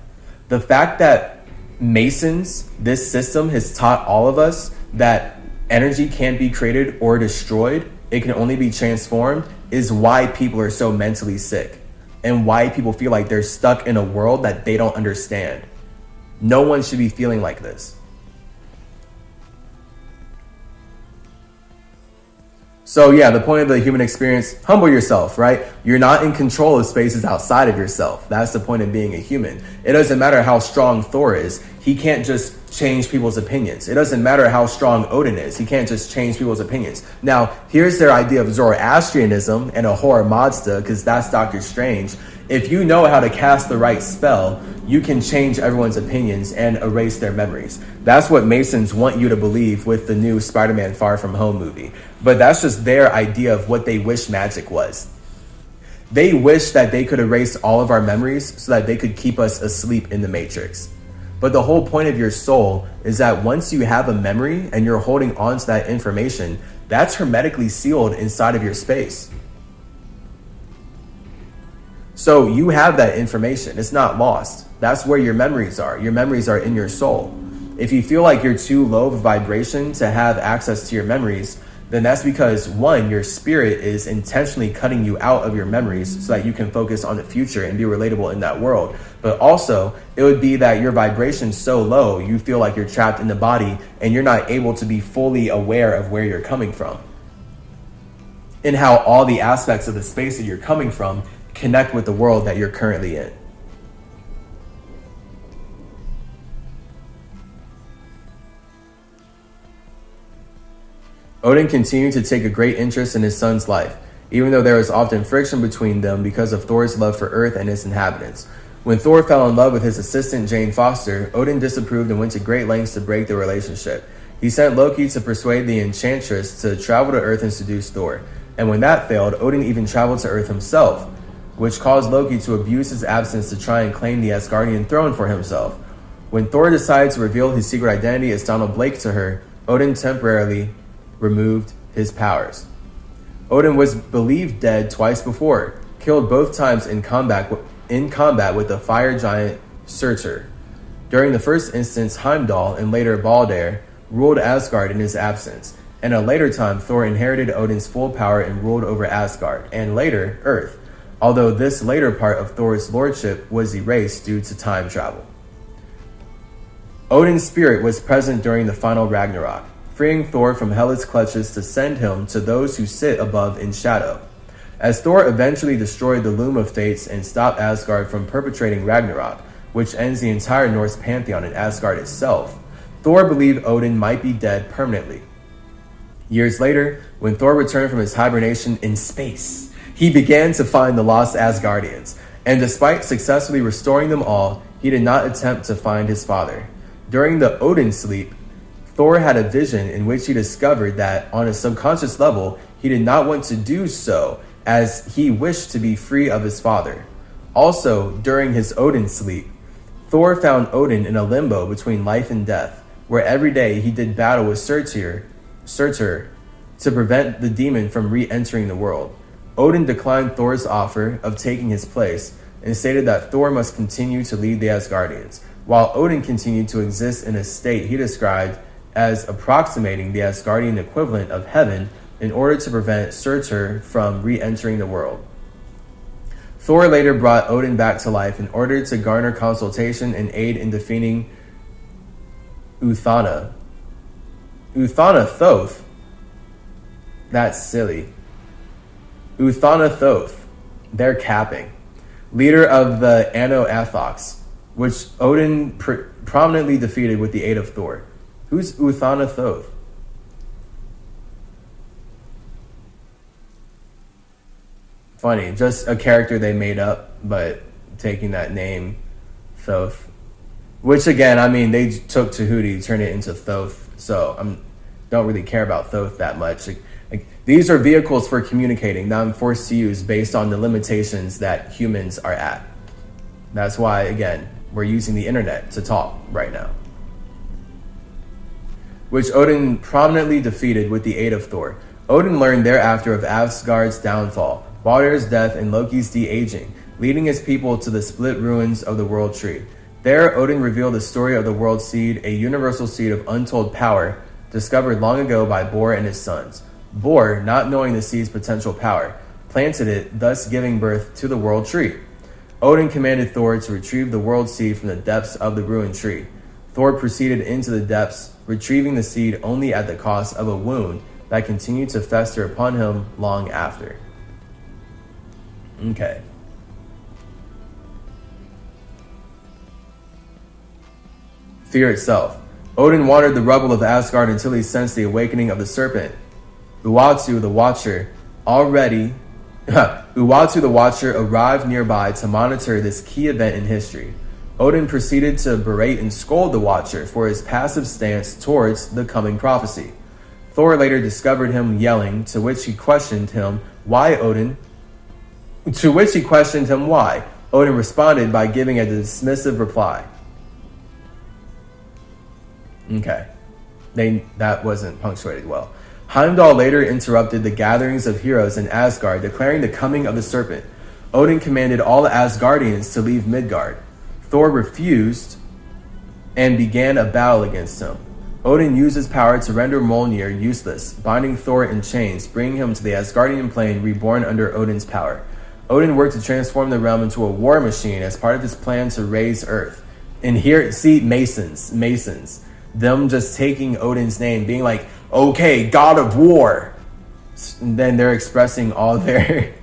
The fact that Masons, this system, has taught all of us that energy can't be created or destroyed, it can only be transformed, is why people are so mentally sick and why people feel like they're stuck in a world that they don't understand. No one should be feeling like this. So yeah, the point of the human experience, humble yourself, right? You're not in control of spaces outside of yourself. That's the point of being a human. It doesn't matter how strong Thor is. He can't just change people's opinions. It doesn't matter how strong Odin is. He can't just change people's opinions. Now, here's their idea of Zoroastrianism and Ahura Mazda, because that's Doctor Strange. If you know how to cast the right spell, you can change everyone's opinions and erase their memories. That's what Masons want you to believe with the new Spider-Man Far From Home movie. But that's just their idea of what they wish magic was. They wish that they could erase all of our memories so that they could keep us asleep in the Matrix. But the whole point of your soul is that once you have a memory and you're holding on to that information, that's hermetically sealed inside of your space. So you have that information. It's not lost. That's where your memories are. Your memories are in your soul. If you feel like you're too low of a vibration to have access to your memories, then that's because, one, your spirit is intentionally cutting you out of your memories so that you can focus on the future and be relatable in that world. But also, it would be that your vibration's so low, you feel like you're trapped in the body and you're not able to be fully aware of where you're coming from and how all the aspects of the space that you're coming from connect with the world that you're currently in. Odin continued to take a great interest in his son's life, even though there was often friction between them because of Thor's love for Earth and its inhabitants. When Thor fell in love with his assistant Jane Foster, Odin disapproved and went to great lengths to break the relationship. He sent Loki to persuade the Enchantress to travel to Earth and seduce Thor. And when that failed, Odin even traveled to Earth himself, which caused Loki to abuse his absence to try and claim the Asgardian throne for himself. When Thor decided to reveal his secret identity as Donald Blake to her, Odin temporarily removed his powers. Odin was believed dead twice before, killed both times in combat with the fire giant Surtur. During the first instance, Heimdall and later Balder ruled Asgard in his absence, and a later time Thor inherited Odin's full power and ruled over Asgard, and later Earth, although this later part of Thor's lordship was erased due to time travel. Odin's spirit was present during the final Ragnarok, freeing Thor from Hela's clutches to send him to those who sit above in shadow. As Thor eventually destroyed the Loom of Fates and stopped Asgard from perpetrating Ragnarok, which ends the entire Norse pantheon in Asgard itself, Thor believed Odin might be dead permanently. Years later, when Thor returned from his hibernation in space, he began to find the lost Asgardians, and despite successfully restoring them all, he did not attempt to find his father. During the Odin sleep, Thor had a vision in which he discovered that on a subconscious level, he did not want to do so, as he wished to be free of his father. Also, during his Odin sleep, Thor found Odin in a limbo between life and death, where every day he did battle with Surtur to prevent the demon from re-entering the world. Odin declined Thor's offer of taking his place and stated that Thor must continue to lead the Asgardians, while Odin continued to exist in a state he described as approximating the Asgardian equivalent of heaven in order to prevent Surtur from re-entering the world. Thor later brought Odin back to life in order to garner consultation and aid in defeating Uthana. Uthana Thoth. That's silly. Uthana Thoth. They're capping. Leader of the Ano-Athox, which Odin prominently defeated with the aid of Thor. Who's Uthana Thoth? Funny, just a character they made up, but taking that name, Thoth. Which again, I mean, they took Tehuti, turned it into Thoth, so I don't really care about Thoth that much. Like, these are vehicles for communicating that I'm forced to use based on the limitations that humans are at. That's why, again, we're using the internet to talk right now. Which Odin prominently defeated with the aid of Thor. Odin learned thereafter of Asgard's downfall, Balder's death, and Loki's de-aging, leading his people to the split ruins of the World Tree. There, Odin revealed the story of the World Seed, a universal seed of untold power, discovered long ago by Bor and his sons. Bor, not knowing the seed's potential power, planted it, thus giving birth to the World Tree. Odin commanded Thor to retrieve the World Seed from the depths of the ruined tree. Thor proceeded into the depths, retrieving the seed only at the cost of a wound that continued to fester upon him long after. Okay. Fear itself. Odin wandered the rubble of Asgard until he sensed the awakening of the serpent. Uatu the Watcher arrived nearby to monitor this key event in history. Odin proceeded to berate and scold the Watcher for his passive stance towards the coming prophecy. Thor later discovered him yelling, to which he questioned him why. Odin responded by giving a dismissive reply. Okay. That wasn't punctuated well. Heimdall later interrupted the gatherings of heroes in Asgard, declaring the coming of the serpent. Odin commanded all the Asgardians to leave Midgard. Thor refused and began a battle against him. Odin used his power to render Mjolnir useless, binding Thor in chains, bringing him to the Asgardian plane, reborn under Odin's power. Odin worked to transform the realm into a war machine as part of his plan to raise Earth. And here, see, Masons. Them just taking Odin's name, being like, okay, God of War. And then they're expressing all their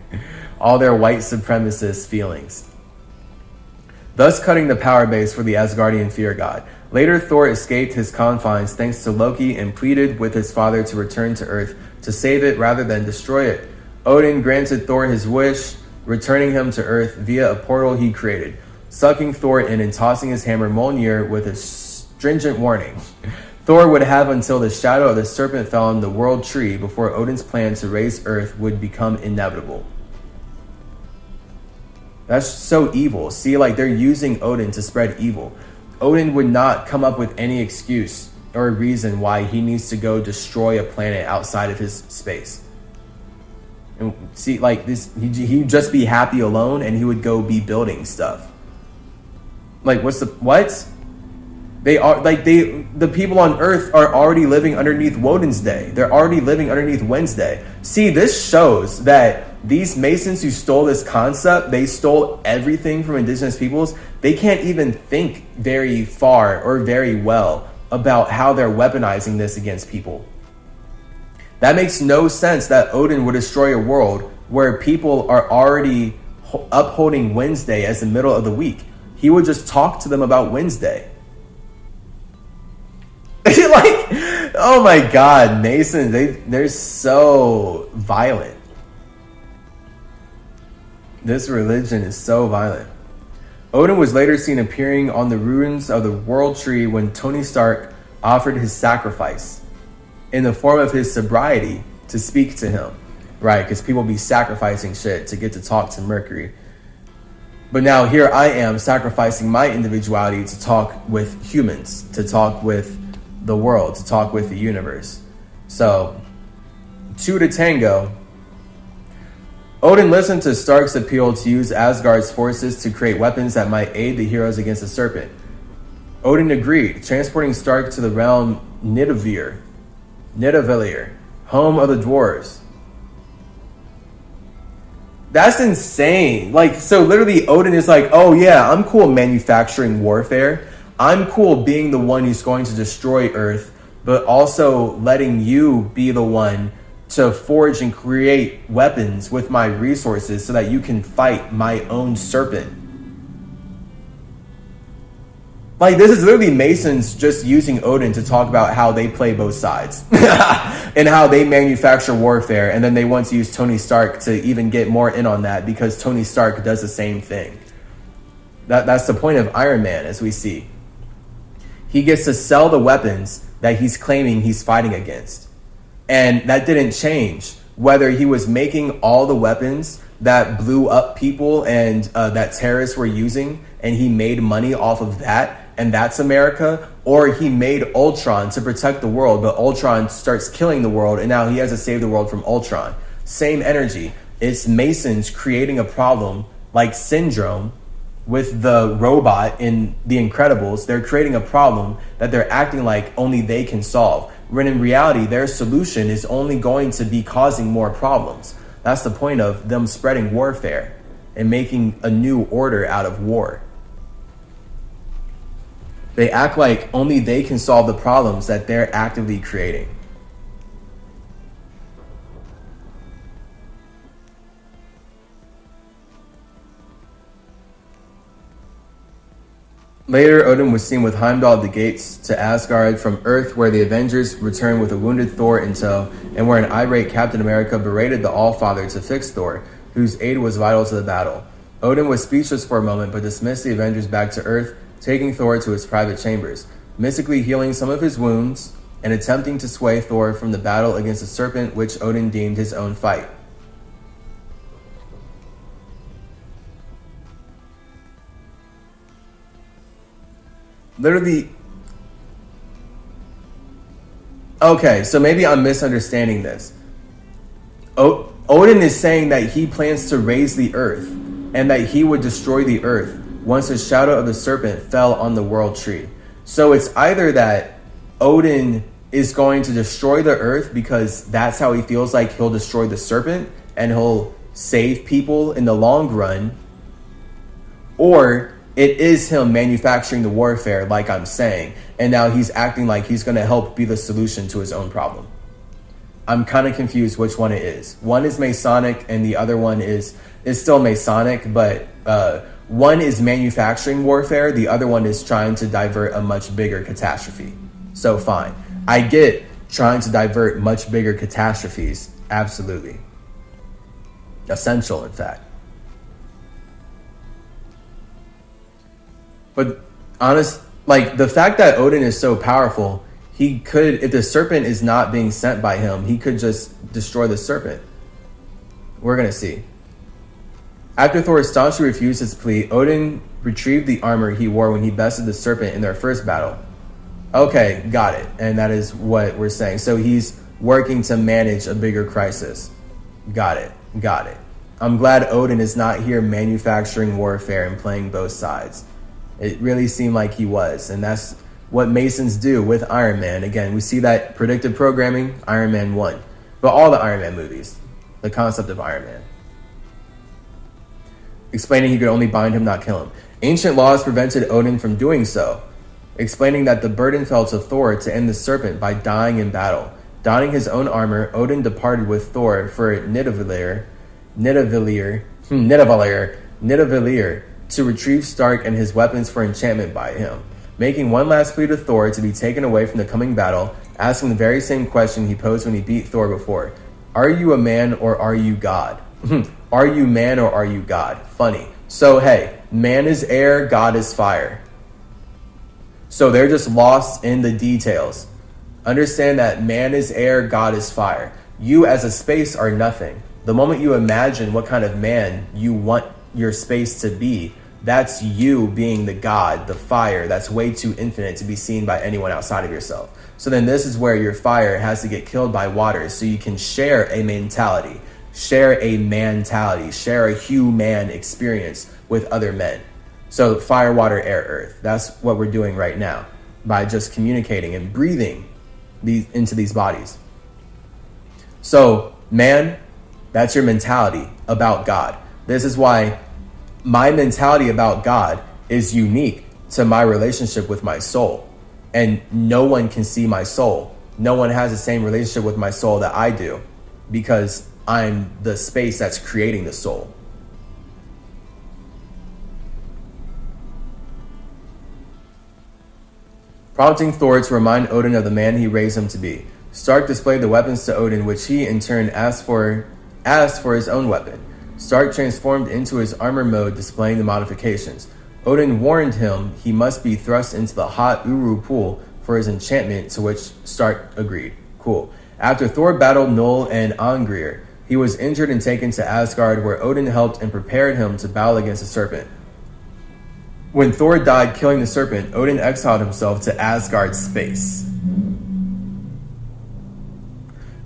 white supremacist feelings, thus cutting the power base for the Asgardian fear god. Later, Thor escaped his confines thanks to Loki and pleaded with his father to return to Earth to save it rather than destroy it. Odin granted Thor his wish, returning him to Earth via a portal he created, sucking Thor in and tossing his hammer Mjolnir with a stringent warning. Thor would have until the shadow of the serpent fell on the World Tree before Odin's plan to raise Earth would become inevitable. That's so evil. See, like, they're using Odin to spread evil. Odin would not come up with any excuse or reason why he needs to go destroy a planet outside of his space. And see, like, this, he'd just be happy alone and he would go be building stuff. Like, what? The people on Earth are already living underneath Woden's Day. They're already living underneath Wednesday. See, this shows that these Masons who stole this concept, they stole everything from indigenous peoples. They can't even think very far or very well about how they're weaponizing this against people. That makes no sense that Odin would destroy a world where people are already upholding Wednesday as the middle of the week. He would just talk to them about Wednesday. Like, oh my God, Masons, they're so violent. This religion is so violent. Odin was later seen appearing on the ruins of the World Tree when Tony Stark offered his sacrifice in the form of his sobriety to speak to him, right? Because people be sacrificing shit to get to talk to Mercury. But now here I am sacrificing my individuality to talk with humans, to talk with the world, to talk with the universe. So, two to tango. Odin listened to Stark's appeal to use Asgard's forces to create weapons that might aid the heroes against the serpent. Odin agreed, transporting Stark to the realm Nidavellir, home of the dwarves. That's insane. Like, so literally Odin is like, oh yeah, I'm cool manufacturing warfare. I'm cool being the one who's going to destroy Earth, but also letting you be the one to forge and create weapons with my resources so that you can fight my own serpent. Like, this is literally Masons just using Odin to talk about how they play both sides and how they manufacture warfare. And then they want to use Tony Stark to even get more in on that because Tony Stark does the same thing. That's the point of Iron Man, as we see. He gets to sell the weapons that he's claiming he's fighting against. And that didn't change. Whether he was making all the weapons that blew up people and that terrorists were using, and he made money off of that, and that's America, or he made Ultron to protect the world, but Ultron starts killing the world, and now he has to save the world from Ultron. Same energy. It's Masons creating a problem like Syndrome with the robot in The Incredibles. They're creating a problem that they're acting like only they can solve, when in reality, their solution is only going to be causing more problems. That's the point of them spreading warfare and making a new order out of war. They act like only they can solve the problems that they're actively creating. Later, Odin was seen with Heimdall at the gates to Asgard from Earth, where the Avengers returned with a wounded Thor in tow, and where an irate Captain America berated the Allfather to fix Thor, whose aid was vital to the battle. Odin was speechless for a moment, but dismissed the Avengers back to Earth, taking Thor to his private chambers, mystically healing some of his wounds, and attempting to sway Thor from the battle against the serpent, which Odin deemed his own fight. Literally. Okay, so maybe I'm misunderstanding this. Odin is saying that he plans to raise the earth and that he would destroy the earth once the shadow of the serpent fell on the world tree. So it's either that Odin is going to destroy the earth because that's how he feels like he'll destroy the serpent and he'll save people in the long run, or it is him manufacturing the warfare like I'm saying, and now he's acting like he's going to help be the solution to his own problem. I'm kind of confused which one it is. One is Masonic and the other one is still Masonic, but one is manufacturing warfare, the other one is trying to divert a much bigger catastrophe. So fine. I get trying to divert much bigger catastrophes. Absolutely. Essential, in fact. But the fact that Odin is so powerful, he could, if the serpent is not being sent by him, he could just destroy the serpent. We're going to see. After Thor staunchly refused his plea, Odin retrieved the armor he wore when he bested the serpent in their first battle. Okay, got it. And that is what we're saying. So he's working to manage a bigger crisis. Got it. I'm glad Odin is not here manufacturing warfare and playing both sides. It really seemed like he was. And that's what Masons do with Iron Man. Again, we see that predictive programming, Iron Man 1. But all the Iron Man movies, the concept of Iron Man. Explaining he could only bind him, not kill him. Ancient laws prevented Odin from doing so, explaining that the burden fell to Thor to end the serpent by dying in battle. Donning his own armor, Odin departed with Thor for Nidavellir, to retrieve Stark and his weapons for enchantment by him, making one last plea to Thor to be taken away from the coming battle, asking the very same question he posed when he beat Thor before. Are you a man or are you God? Are you man or are you God? Funny. So hey, man is air, God is fire. So they're just lost in the details. Understand that man is air, God is fire. You as a space are nothing. The moment you imagine what kind of man you want your space to be, that's you being the God, the fire that's way too infinite to be seen by anyone outside of yourself. So then this is where your fire has to get killed by water so you can share a mentality, share a mentality, share a human experience with other men. So fire, water, air, earth. That's what we're doing right now by just communicating and breathing into these bodies. So man, that's your mentality about God. This is why my mentality about God is unique to my relationship with my soul. And no one can see my soul. No one has the same relationship with my soul that I do, because I'm the space that's creating the soul. Prompting Thor to remind Odin of the man he raised him to be. Stark displayed the weapons to Odin, which he in turn asked for his own weapon. Stark transformed into his armor mode, displaying the modifications. Odin warned him he must be thrust into the hot Uru pool for his enchantment, to which Stark agreed. Cool. After Thor battled Null and Angrir, he was injured and taken to Asgard, where Odin helped and prepared him to battle against the serpent. When Thor died killing the serpent, Odin exiled himself to Asgard's space.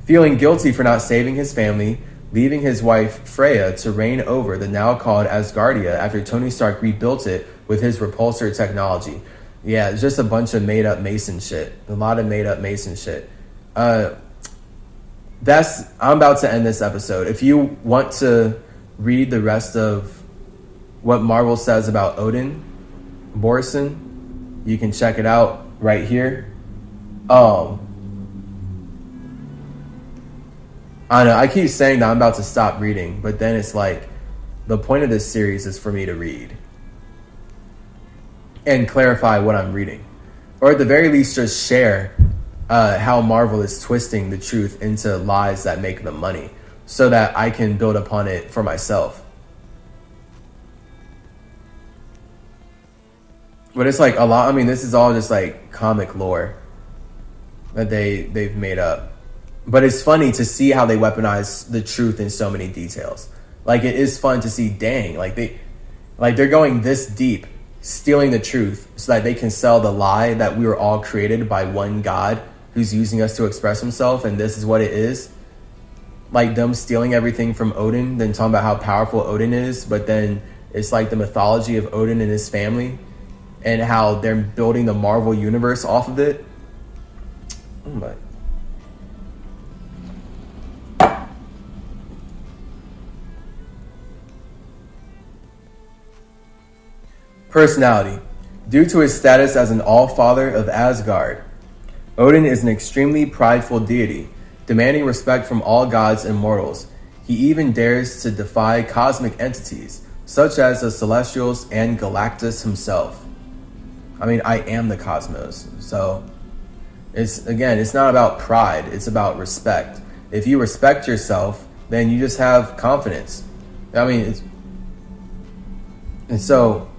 Feeling guilty for not saving his family, leaving his wife Freya to reign over the now called Asgardia after Tony Stark rebuilt it with his repulsor technology. Yeah, it's just a bunch of made-up Mason shit. A lot of made-up Mason shit. I'm about to end this episode. If you want to read the rest of what Marvel says about Odin Borson, you can check it out right here. I know, I keep saying that I'm about to stop reading, but then it's like, the point of this series is for me to read and clarify what I'm reading. Or at the very least, just share how Marvel is twisting the truth into lies that make them money, so that I can build upon it for myself. But it's like a lot, I mean, this is all just like comic lore that they've made up. But it's funny to see how they weaponize the truth in so many details. Like, it is fun to see, dang, they're going this deep, stealing the truth so that they can sell the lie that we were all created by one God who's using us to express himself, and this is what it is. Like them stealing everything from Odin, then talking about how powerful Odin is, but then it's like the mythology of Odin and his family and how they're building the Marvel universe off of it. Oh my. Personality. Due to his status as an all-father of Asgard, Odin is an extremely prideful deity, demanding respect from all gods and mortals. He even dares to defy cosmic entities, such as the Celestials and Galactus himself. I mean, I am the cosmos, so it's not about pride, it's about respect. If you respect yourself, then you just have confidence. I mean, and so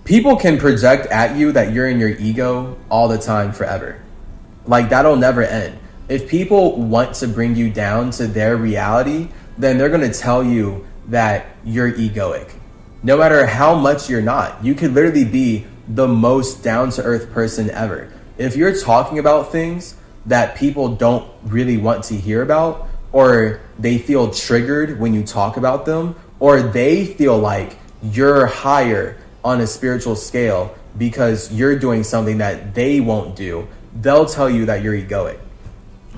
people can project at you that you're in your ego all the time forever. Like, that'll never end. If people want to bring you down to their reality, then they're going to tell you that you're egoic. No matter how much you're not. You could literally be the most down-to-earth person ever. If you're talking about things that people don't really want to hear about, or they feel triggered when you talk about them, or they feel like you're higher on a spiritual scale because you're doing something that they won't do, they'll tell you that you're egoic.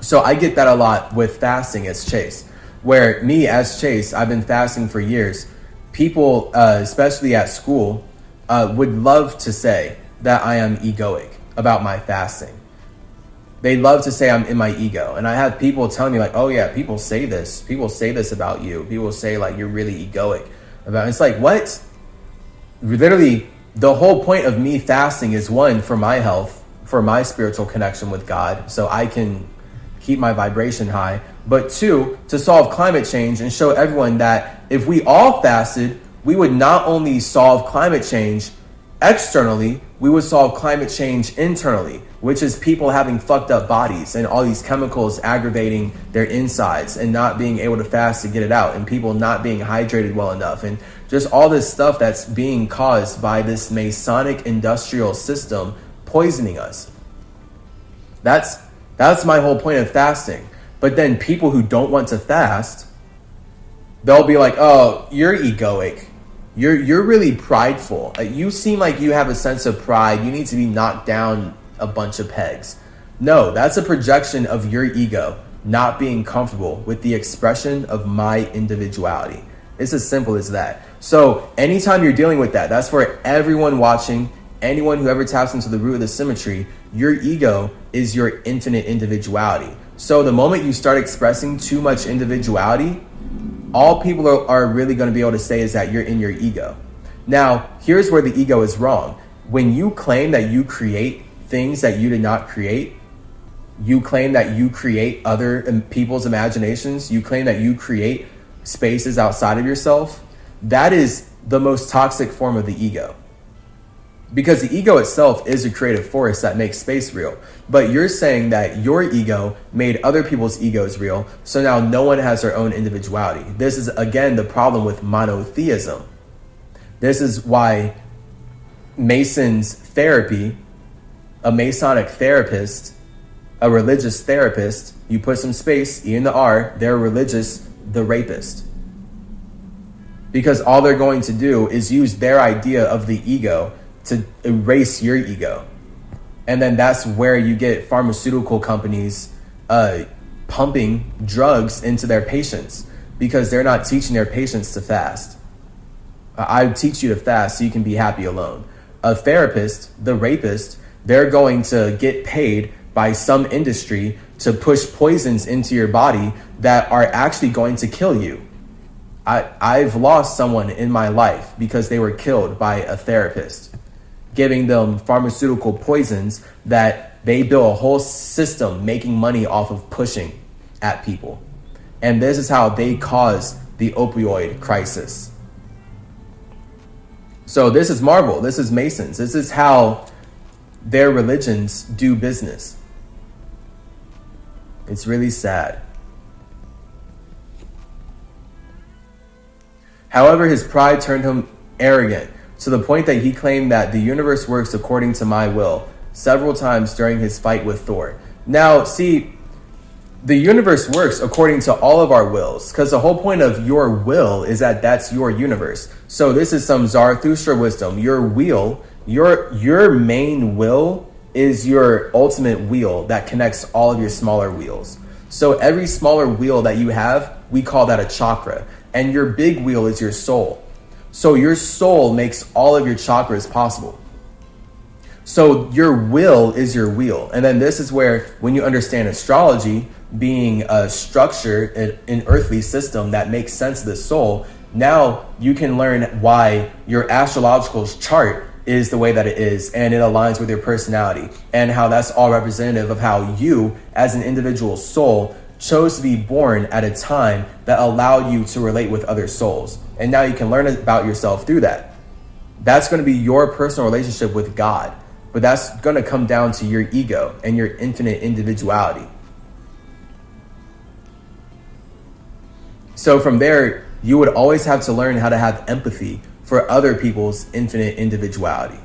So I get that a lot with fasting as Chase, where me as Chase, I've been fasting for years. People, especially at school, would love to say that I am egoic about my fasting. They love to say I'm in my ego. And I have people telling me like, oh yeah, people say this about you. People say like, you're really egoic about it. It's like, what? Literally, the whole point of me fasting is, one, for my health, for my spiritual connection with God, so I can keep my vibration high, but two, to solve climate change and show everyone that if we all fasted, we would not only solve climate change externally, we would solve climate change internally, which is people having fucked up bodies and all these chemicals aggravating their insides and not being able to fast to get it out, and people not being hydrated well enough, and just all this stuff that's being caused by this Masonic industrial system poisoning us. That's my whole point of fasting. But then people who don't want to fast, they'll be like, oh, you're egoic. You're really prideful. You seem like you have a sense of pride. You need to be knocked down a bunch of pegs. No, that's a projection of your ego not being comfortable with the expression of my individuality. It's as simple as that. So anytime you're dealing with that, that's for everyone watching, anyone who ever taps into the root of the CymaTree, your ego is your infinite individuality. So the moment you start expressing too much individuality, all people are really going to be able to say is that you're in your ego. Now, here's where the ego is wrong. When you claim that you create things that you did not create, you claim that you create other people's imaginations, you claim that you create spaces outside of yourself, that is the most toxic form of the ego. Because the ego itself is a creative force that makes space real. But you're saying that your ego made other people's egos real, so now no one has their own individuality. This is, again, the problem with monotheism. This is why Mason's therapy, a Masonic therapist, a religious therapist, you put some space, E and the R, they're religious, the rapist. Because all they're going to do is use their idea of the ego to erase your ego. And then that's where you get pharmaceutical companies pumping drugs into their patients because they're not teaching their patients to fast. I teach you to fast so you can be happy alone. A therapist, the rapist, they're going to get paid by some industry to push poisons into your body that are actually going to kill you. I've lost someone in my life because they were killed by a therapist, giving them pharmaceutical poisons that they built a whole system making money off of pushing at people. And this is how they cause the opioid crisis. So this is Marvel. This is Masons. This is how their religions do business. It's really sad. However, his pride turned him arrogant to the point that he claimed that the universe works according to my will several times during his fight with Thor. Now, see, the universe works according to all of our wills, because the whole point of your will is that that's your universe. So this is some Zarathustra wisdom. Your wheel, your main will is your ultimate wheel that connects all of your smaller wheels. So every smaller wheel that you have, we call that a chakra. And your big wheel is your soul. So your soul makes all of your chakras possible. So your will is your wheel. And then this is where, when you understand astrology being a structure, an earthly system that makes sense of the soul, now you can learn why your astrological chart is the way that it is, and it aligns with your personality, and how that's all representative of how you, as an individual soul, chose to be born at a time that allowed you to relate with other souls. And now you can learn about yourself through that. That's going to be your personal relationship with God. But that's going to come down to your ego and your infinite individuality. So from there, you would always have to learn how to have empathy for other people's infinite individuality.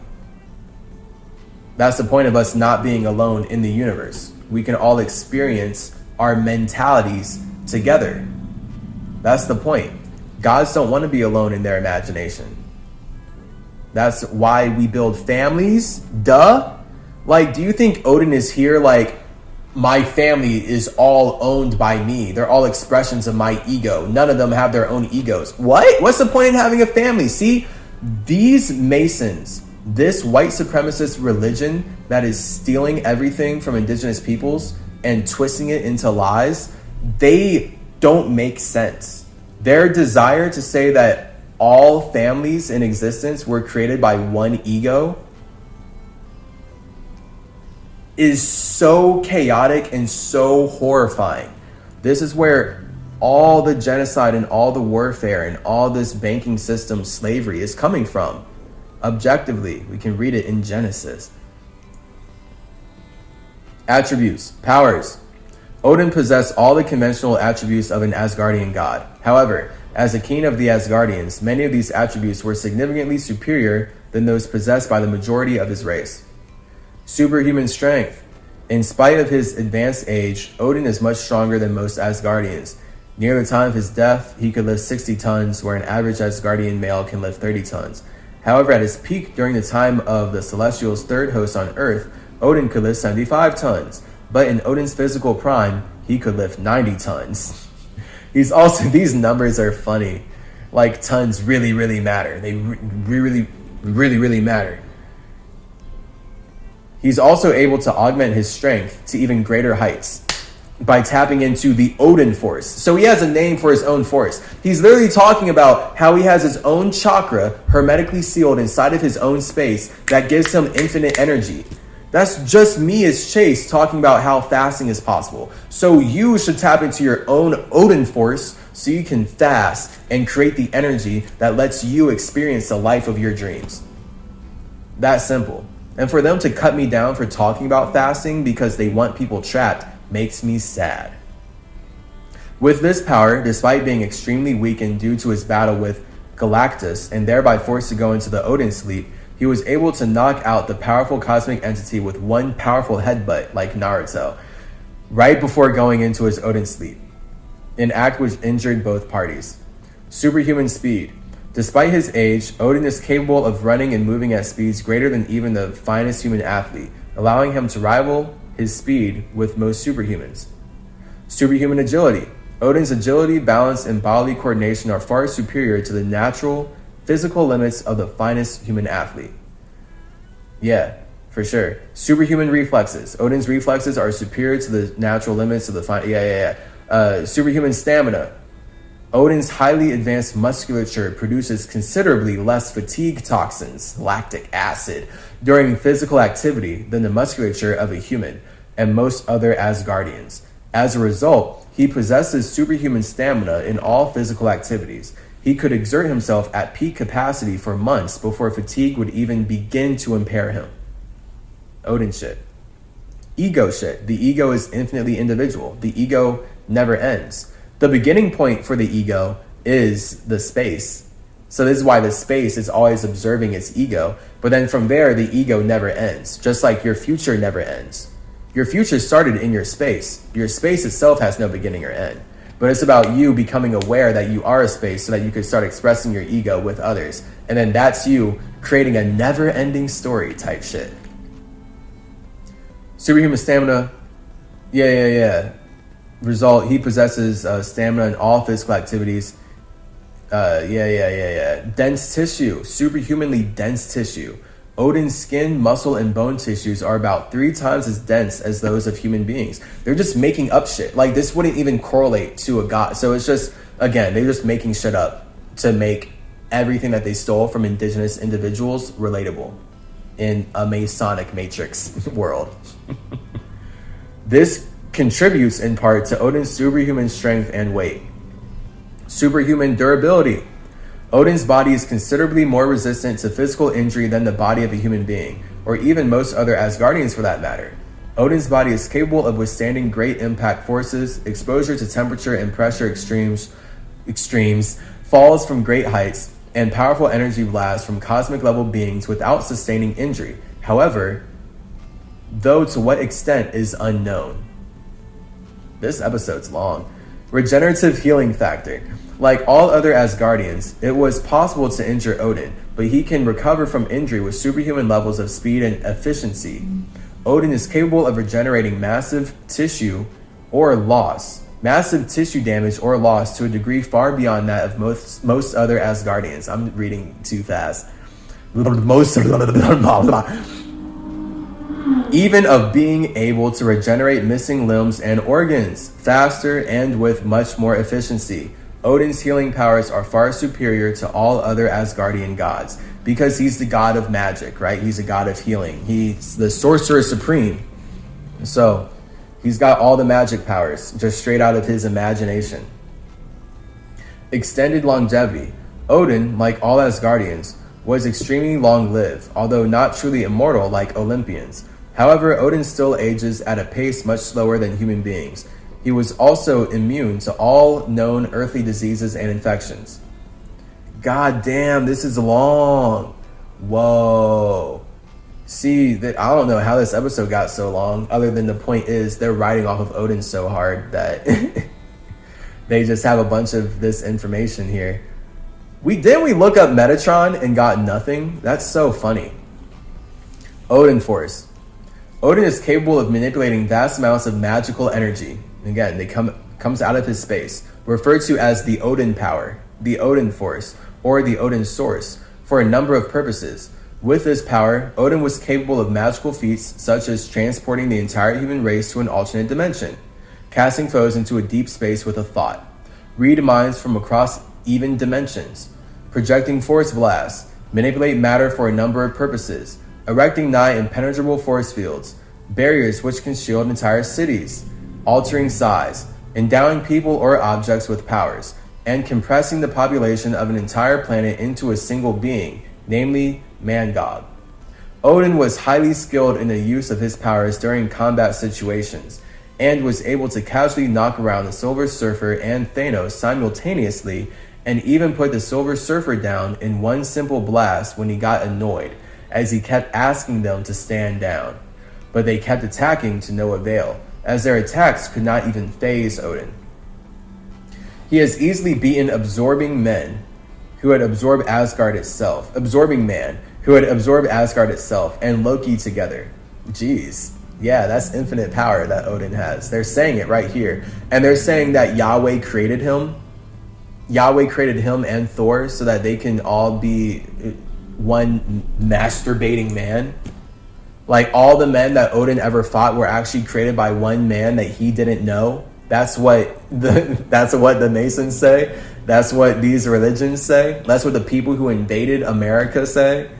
That's the point of us not being alone in the universe. We can all experience our mentalities together. That's the point. Gods don't want to be alone in their imagination. That's why we build families. Duh. Like, do you think Odin is here like, my family is all owned by me? They're all expressions of my ego. None of them have their own egos. What? What's the point in having a family? See, these Masons, this white supremacist religion that is stealing everything from indigenous peoples and twisting it into lies, they don't make sense. Their desire to say that all families in existence were created by one ego is so chaotic and so horrifying. This is where all the genocide and all the warfare and all this banking system slavery is coming from. objectively. We can read it in Genesis. Attributes, powers. Odin possessed all the conventional attributes of an Asgardian god. However, as the king of the Asgardians, many of these attributes were significantly superior than those possessed by the majority of his race. Superhuman strength. In spite of his advanced age, Odin is much stronger than most Asgardians. Near the time of his death, he could lift 60 tons, where an average Asgardian male can lift 30 tons. However, at his peak during the time of the Celestials' third host on Earth, Odin could lift 75 tons. But in Odin's physical prime, he could lift 90 tons. These numbers are funny. Like, tons really, really matter. They really matter. He's also able to augment his strength to even greater heights by tapping into the Odin force. So he has a name for his own force. He's literally talking about how he has his own chakra hermetically sealed inside of his own space that gives him infinite energy. That's just me as Chase talking about how fasting is possible. So you should tap into your own Odin force so you can fast and create the energy that lets you experience the life of your dreams. That simple. And for them to cut me down for talking about fasting because they want people trapped makes me sad. With this power, despite being extremely weakened due to his battle with Galactus and thereby forced to go into the Odin sleep, he was able to knock out the powerful cosmic entity with one powerful headbutt like Naruto, right before going into his Odin sleep, an act which injured both parties. Superhuman speed. Despite his age, Odin is capable of running and moving at speeds greater than even the finest human athlete, allowing him to rival his speed with most superhumans. Superhuman agility. Odin's agility, balance, and bodily coordination are far superior to the natural physical limits of the finest human athlete. Yeah, for sure. Superhuman reflexes. Odin's reflexes are superior to the natural limits of the superhuman stamina. Odin's highly advanced musculature produces considerably less fatigue toxins, lactic acid, during physical activity than the musculature of a human and most other Asgardians. As a result, he possesses superhuman stamina in all physical activities. He could exert himself at peak capacity for months before fatigue would even begin to impair him. Odin shit. Ego shit. The ego is infinitely individual. The ego never ends. The beginning point for the ego is the space. So this is why the space is always observing its ego. But then from there, the ego never ends. Just like your future never ends. Your future started in your space. Your space itself has no beginning or end. But it's about you becoming aware that you are a space so that you can start expressing your ego with others. And then that's you creating a never-ending story type shit. Superhuman stamina. Yeah. Result, he possesses stamina in all physical activities. Dense tissue, superhumanly dense tissue. Odin's skin, muscle, and bone tissues are about 3 times as dense as those of human beings. They're just making up shit. Like, this wouldn't even correlate to a god. So it's just, again, they're just making shit up to make everything that they stole from indigenous individuals relatable in a Masonic matrix world. This contributes in part to Odin's superhuman strength and weight. Superhuman durability. Odin's body is considerably more resistant to physical injury than the body of a human being, or even most other Asgardians for that matter. Odin's body is capable of withstanding great impact forces, exposure to temperature and pressure extremes, falls from great heights, and powerful energy blasts from cosmic level beings without sustaining injury. However, though to what extent is unknown. This episode's long. Regenerative healing factor. Like all other Asgardians, it was possible to injure Odin, but he can recover from injury with superhuman levels of speed and efficiency. Odin is capable of regenerating massive tissue damage or loss to a degree far beyond that of most other Asgardians. I'm reading too fast. Even of being able to regenerate missing limbs and organs faster and with much more efficiency. Odin's healing powers are far superior to all other Asgardian gods because he's the god of magic, right? He's a god of healing. He's the sorcerer supreme. So he's got all the magic powers just straight out of his imagination. Extended longevity. Odin, like all Asgardians, was extremely long-lived, although not truly immortal like Olympians. However, Odin still ages at a pace much slower than human beings. He was also immune to all known earthly diseases and infections. God damn, this is long. Whoa. See, I don't know how this episode got so long, other than the point is they're riding off of Odin so hard that they just have a bunch of this information here. We look up Metatron and got nothing? That's so funny. Odin Force. Odin is capable of manipulating vast amounts of magical energy. Again, comes out of his space, referred to as the Odin power, the Odin Force, or the Odin Source, for a number of purposes. With this power, Odin was capable of magical feats such as transporting the entire human race to an alternate dimension, casting foes into a deep space with a thought, read minds from across even dimensions, projecting force blasts, manipulate matter for a number of purposes, erecting nigh impenetrable force fields, barriers which can shield entire cities, altering size, endowing people or objects with powers, and compressing the population of an entire planet into a single being, namely man-god. Odin was highly skilled in the use of his powers during combat situations, and was able to casually knock around the Silver Surfer and Thanos simultaneously, and even put the Silver Surfer down in one simple blast when he got annoyed, as he kept asking them to stand down. But they kept attacking to no avail, as their attacks could not even faze Odin. He has easily beaten Absorbing Man, who had absorbed Asgard itself, and Loki together. Jeez. Yeah, that's infinite power that Odin has. They're saying it right here. And they're saying that Yahweh created him. Yahweh created him and Thor so that they can all be one masturbating man. Like, all the men that Odin ever fought were actually created by one man that he didn't know. That's what the Masons say. That's what these religions say. That's what the people who invaded America say.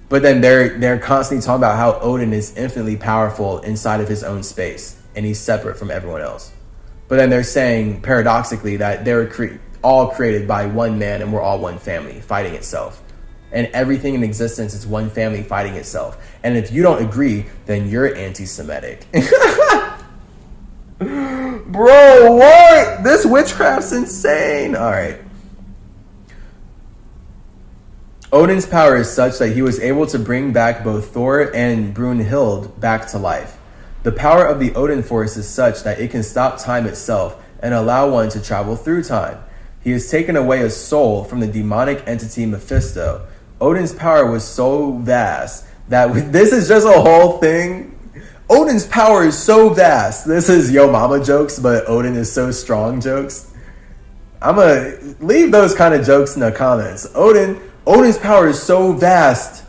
But then they're constantly talking about how Odin is infinitely powerful inside of his own space, and he's separate from everyone else. But then they're saying, paradoxically, that they're all created by one man, and we're all one family fighting itself. And everything in existence is one family fighting itself. And if you don't agree, then you're anti-Semitic. Bro, what? This witchcraft's insane. All right. Odin's power is such that he was able to bring back both Thor and Brunhild back to life. The power of the Odin force is such that it can stop time itself and allow one to travel through time. He has taken away a soul from the demonic entity Mephisto. Odin's power was so vast that this is just a whole thing. Odin's power is so vast. This is Yo Mama jokes, but Odin is so strong jokes. I'm gonna leave those kind of jokes in the comments. Odin's power is so vast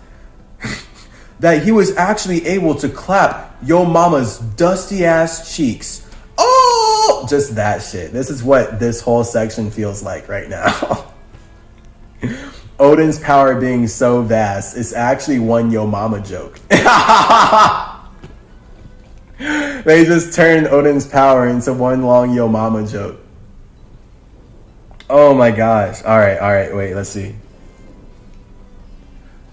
that he was actually able to clap Yo Mama's dusty ass cheeks. Oh, just that shit. This is what this whole section feels like right now. Odin's power being so vast is actually one Yo Mama joke. They just turned Odin's power into one long Yo Mama joke. Oh my gosh. All right, wait, let's see.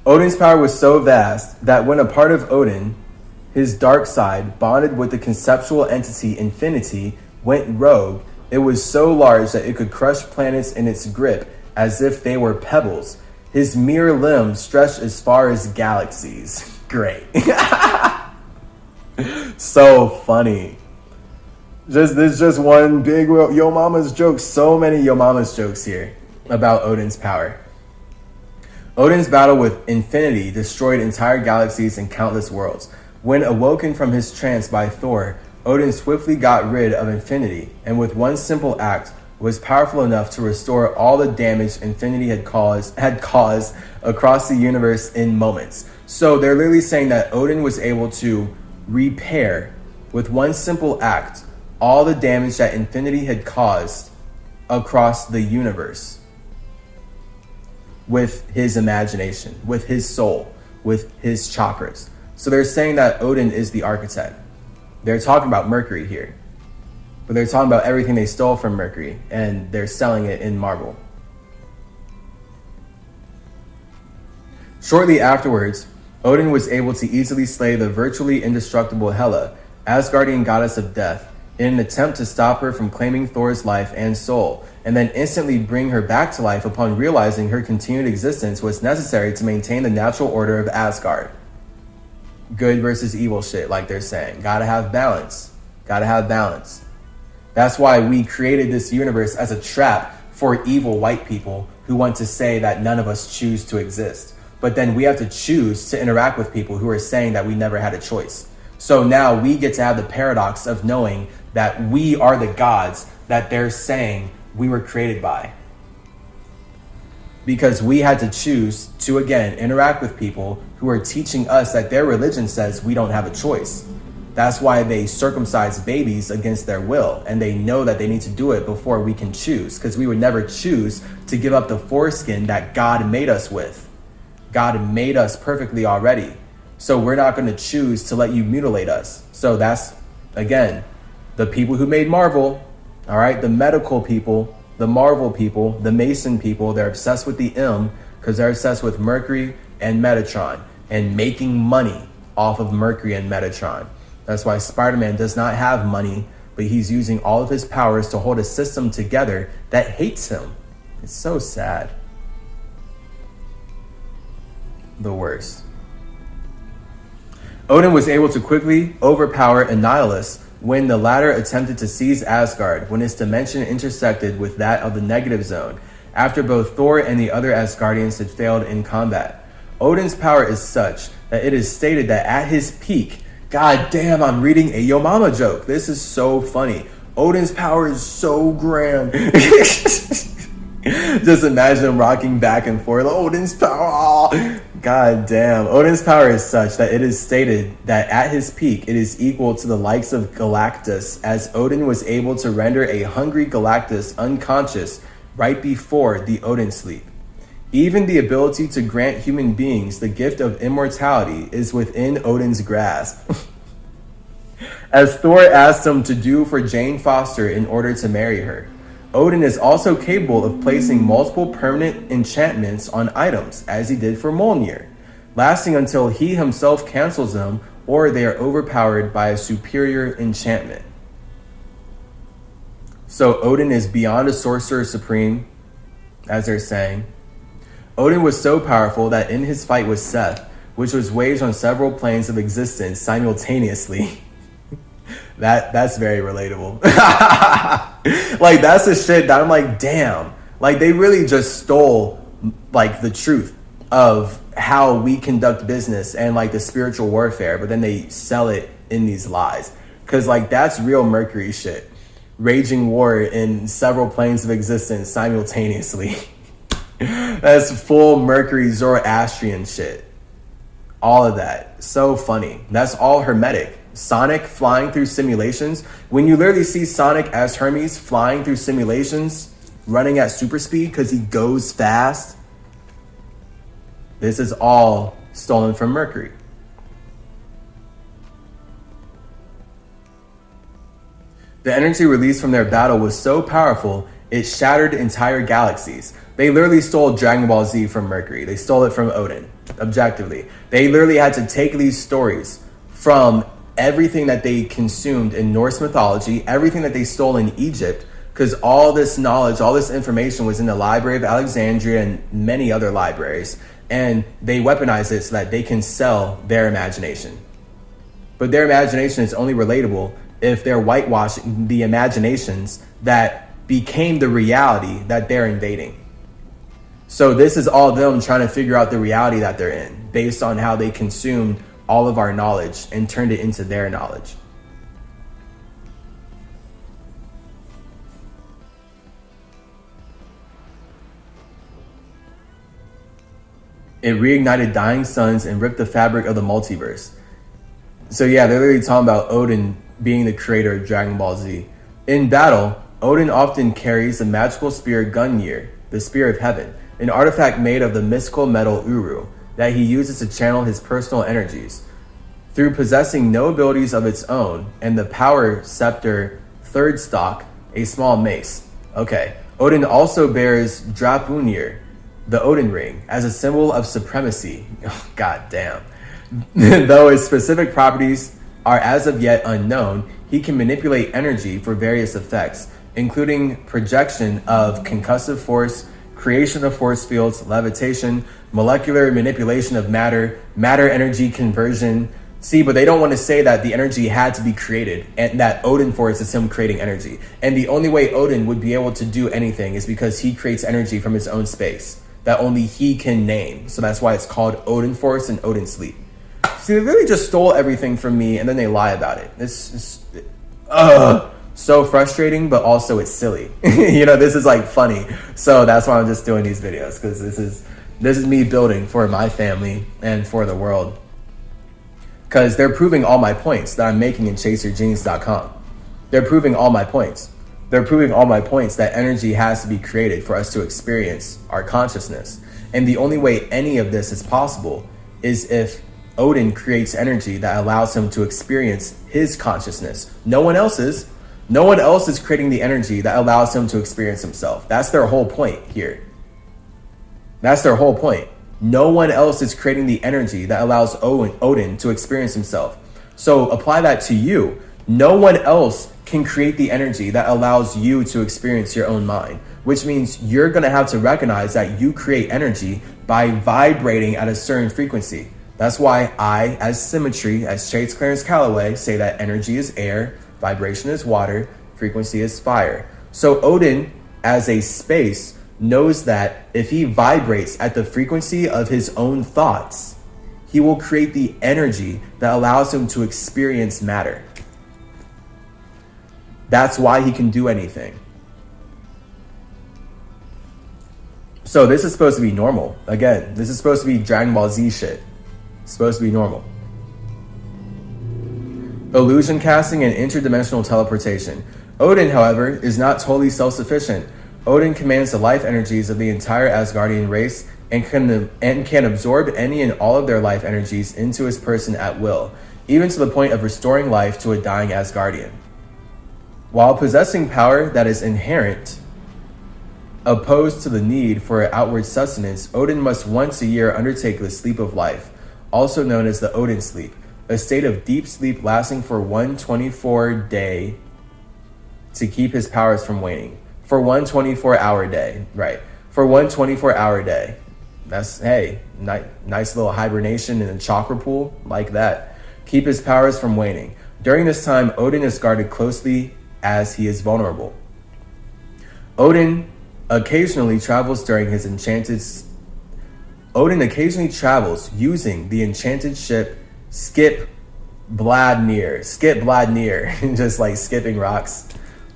Odin's power was so vast that when a part of Odin, his dark side, bonded with the conceptual entity Infinity, went rogue, it was so large that it could crush planets in its grip as if they were pebbles. His mere limbs stretched as far as galaxies. Great. So funny. This just one big Yo Mama's joke. So many Yo Mama's jokes here about Odin's power. Odin's battle with Infinity destroyed entire galaxies and countless worlds. When awoken from his trance by Thor, Odin swiftly got rid of Infinity, and with one simple act was powerful enough to restore all the damage Infinity had caused across the universe in moments. So they're literally saying that Odin was able to repair, with one simple act, all the damage that Infinity had caused across the universe. With his imagination, with his soul, with his chakras. So they're saying that Odin is the architect. They're talking about Mercury here. But they're talking about everything they stole from Mercury, and they're selling it in marble. Shortly afterwards, Odin was able to easily slay the virtually indestructible Hela, Asgardian goddess of death, in an attempt to stop her from claiming Thor's life and soul, and then instantly bring her back to life upon realizing her continued existence was necessary to maintain the natural order of Asgard. Good versus evil shit, like they're saying. Gotta have balance. Gotta have balance. That's why we created this universe as a trap for evil white people who want to say that none of us choose to exist. But then we have to choose to interact with people who are saying that we never had a choice. So now we get to have the paradox of knowing that we are the gods that they're saying we were created by. Because we had to choose to, again, interact with people who are teaching us that their religion says we don't have a choice. That's why they circumcise babies against their will, and they know that they need to do it before we can choose, because we would never choose to give up the foreskin that God made us with. God made us perfectly already. So we're not going to choose to let you mutilate us. So that's, again, the people who made Marvel, all right, the medical people, the Marvel people, the Mason people, they're obsessed with the M because they're obsessed with Mercury and Metatron and making money off of Mercury and Metatron. That's why Spider-Man does not have money, but he's using all of his powers to hold a system together that hates him. It's so sad. The worst. Odin was able to quickly overpower Annihilus when the latter attempted to seize Asgard when its dimension intersected with that of the negative zone, after both Thor and the other Asgardians had failed in combat. Odin's power is such that it is stated that at his peak, god damn, I'm reading a Yo Mama joke. This is so funny. Odin's power is so grand. Just imagine him rocking back and forth. Odin's power. Oh, god damn. Odin's power is such that it is stated that at his peak, it is equal to the likes of Galactus, as Odin was able to render a hungry Galactus unconscious right before the Odin sleep. Even the ability to grant human beings the gift of immortality is within Odin's grasp. As Thor asked him to do for Jane Foster in order to marry her. Odin is also capable of placing multiple permanent enchantments on items, as he did for Mjolnir, lasting until he himself cancels them or they are overpowered by a superior enchantment. So Odin is beyond a sorcerer supreme, as they're saying. Odin was so powerful that in his fight with Seth, which was waged on several planes of existence simultaneously, that's very relatable. Like, that's the shit that I'm like, damn. Like, they really just stole, like, the truth of how we conduct business and, like, the spiritual warfare, but then they sell it in these lies. Because, like, that's real Mercury shit. Raging war in several planes of existence simultaneously. That's full Mercury Zoroastrian shit. All of that. So funny. That's all Hermetic. Sonic flying through simulations. When you literally see Sonic as Hermes flying through simulations, running at super speed because he goes fast, this is all stolen from Mercury. The energy released from their battle was so powerful, it shattered entire galaxies. They literally stole Dragon Ball Z from Mercury. They stole it from Odin, objectively. They literally had to take these stories from everything that they consumed in Norse mythology, everything that they stole in Egypt, because all this knowledge, all this information was in the Library of Alexandria and many other libraries, and they weaponize it so that they can sell their imagination. But their imagination is only relatable if they're whitewashing the imaginations that became the reality that they're invading. So this is all them trying to figure out the reality that they're in based on how they consumed all of our knowledge and turned it into their knowledge. It reignited dying suns and ripped the fabric of the multiverse. So yeah, they're literally talking about Odin being the creator of Dragon Ball Z. In battle, Odin often carries the magical spear Gungnir, the spear of heaven, an artifact made of the mystical metal Uru that he uses to channel his personal energies. Through possessing no abilities of its own and the power scepter third stock, a small mace. Okay. Odin also bears Draupnir, the Odin ring, as a symbol of supremacy. Oh, God damn. Though his specific properties are as of yet unknown, he can manipulate energy for various effects, including projection of concussive force, creation of force fields, levitation, molecular manipulation of matter, matter energy conversion. See, but they don't want to say that the energy had to be created and that Odin force is him creating energy. And the only way Odin would be able to do anything is because he creates energy from his own space that only he can name. So that's why it's called Odin force and Odin sleep. See, they really just stole everything from me and then they lie about it. It's so frustrating, but also it's silly. You know, this is like funny. So that's why I'm just doing these videos, because this is me building for my family and for the world. Because they're proving all my points that I'm making in chasergenius.com. They're proving all my points. They're proving all my points that energy has to be created for us to experience our consciousness. And the only way any of this is possible is if Odin creates energy that allows him to experience his consciousness. No one else is. No one else is creating the energy that allows him to experience himself. That's their whole point here. That's their whole point. No one else is creating the energy that allows Odin to experience himself. So apply that to you. No one else can create the energy that allows you to experience your own mind, which means you're going to have to recognize that you create energy by vibrating at a certain frequency. That's why I, as CymaTree, as Clarence Calloway, say that energy is air, vibration is water, frequency is fire. So Odin, as a space, knows that if he vibrates at the frequency of his own thoughts, he will create the energy that allows him to experience matter. That's why he can do anything. So this is supposed to be normal. Again, this is supposed to be Dragon Ball Z shit. It's supposed to be normal. Illusion casting and interdimensional teleportation. Odin, however, is not totally self-sufficient. Odin commands the life energies of the entire Asgardian race and can absorb any and all of their life energies into his person at will, even to the point of restoring life to a dying Asgardian. While possessing power that is inherent, opposed to the need for outward sustenance, Odin must once a year undertake the sleep of life, also known as the Odin sleep, a state of deep sleep lasting for 124 day to keep his powers from waning. For 124-hour day, right? For 124-hour day. That's, hey, nice little hibernation in a chakra pool, like that. Keep his powers from waning. During this time, Odin is guarded closely as he is vulnerable. Odin occasionally travels using the enchanted ship Skip-Bladnir, just like skipping rocks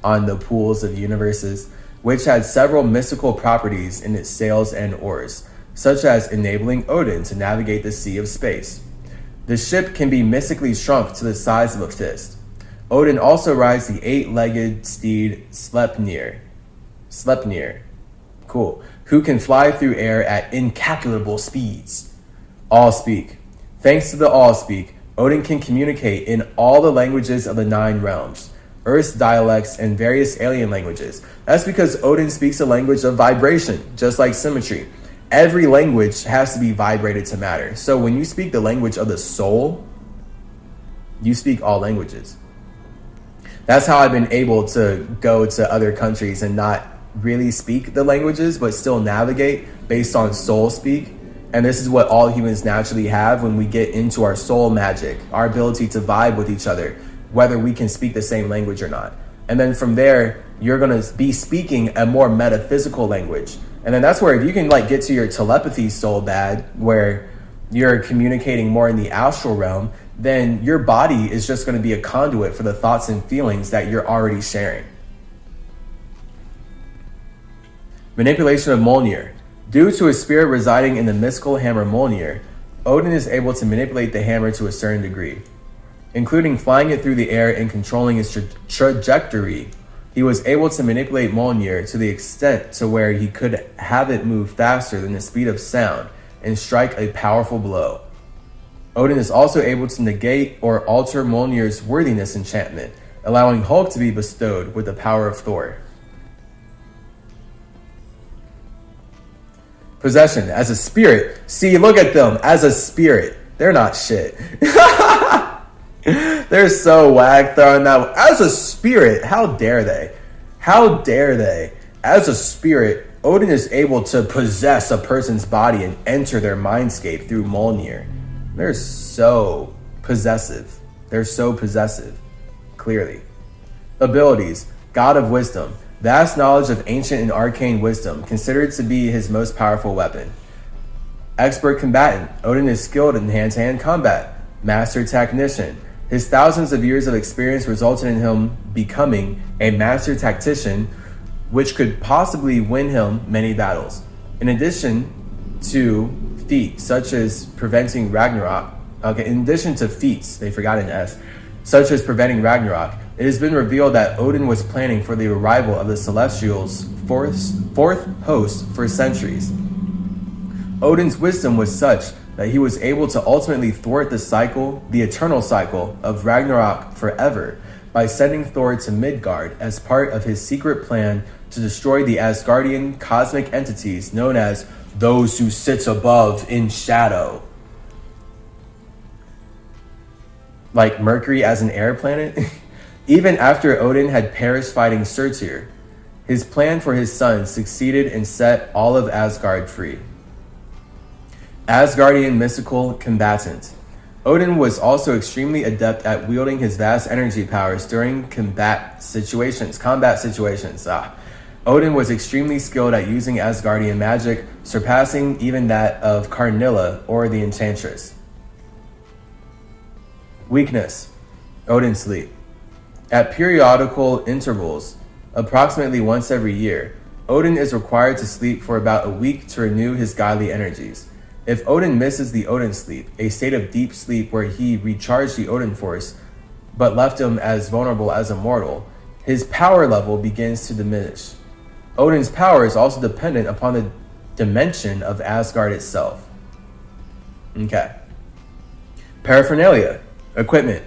on the pools of universes, which had several mystical properties in its sails and oars, such as enabling Odin to navigate the sea of space. The ship can be mystically shrunk to the size of a fist. Odin also rides the 8-legged steed Sleipnir, cool, who can fly through air at incalculable speeds. Allspeak. Thanks to the Allspeak, Odin can communicate in all the languages of the 9 realms, Earth's dialects, and various alien languages. That's because Odin speaks a language of vibration, just like CymaTree. Every language has to be vibrated to matter. So when you speak the language of the soul, you speak all languages. That's how I've been able to go to other countries and not really speak the languages, but still navigate based on soul speak. And this is what all humans naturally have when we get into our soul magic, our ability to vibe with each other, whether we can speak the same language or not. And then from there, you're going to be speaking a more metaphysical language. And then that's where if you can like get to your telepathy so bad, where you're communicating more in the astral realm, then your body is just going to be a conduit for the thoughts and feelings that you're already sharing. Manipulation of Mjolnir. Due to his spirit residing in the mystical hammer Mjolnir, Odin is able to manipulate the hammer to a certain degree, including flying it through the air and controlling its trajectory. He was able to manipulate Mjolnir to the extent to where he could have it move faster than the speed of sound and strike a powerful blow. Odin is also able to negate or alter Mjolnir's worthiness enchantment, allowing Hulk to be bestowed with the power of Thor. Possession, as a spirit. See, look at them, as a spirit. They're not shit. They're so whack throwing that. As a spirit, how dare they? How dare they? As a spirit, Odin is able to possess a person's body and enter their mindscape through Mjolnir. They're so possessive. They're so possessive, clearly. Abilities, God of wisdom. Vast knowledge of ancient and arcane wisdom, considered to be his most powerful weapon. Expert combatant. Odin is skilled in hand-to-hand combat. Master technician. His thousands of years of experience resulted in him becoming a master tactician, which could possibly win him many battles. In addition to feats such as preventing Ragnarok, in addition to feats, they forgot an S, such as preventing Ragnarok, it has been revealed that Odin was planning for the arrival of the Celestials' fourth host for centuries. Odin's wisdom was such that he was able to ultimately thwart the eternal cycle of Ragnarok forever by sending Thor to Midgard as part of his secret plan to destroy the Asgardian cosmic entities known as those who sit above in shadow. Like Mercury as an air planet? Even after Odin had perished fighting Surtur, his plan for his son succeeded and set all of Asgard free. Asgardian mystical combatant. Odin was also extremely adept at wielding his vast energy powers during combat situations. Odin was extremely skilled at using Asgardian magic, surpassing even that of Karnilla or the Enchantress. Weakness. Odin's sleep. At periodical intervals, approximately once every year, Odin is required to sleep for about a week to renew his godly energies. If Odin misses the Odin sleep, a state of deep sleep where he recharged the Odin force, but left him as vulnerable as a mortal, his power level begins to diminish. Odin's power is also dependent upon the dimension of Asgard itself. Okay. Paraphernalia. Equipment.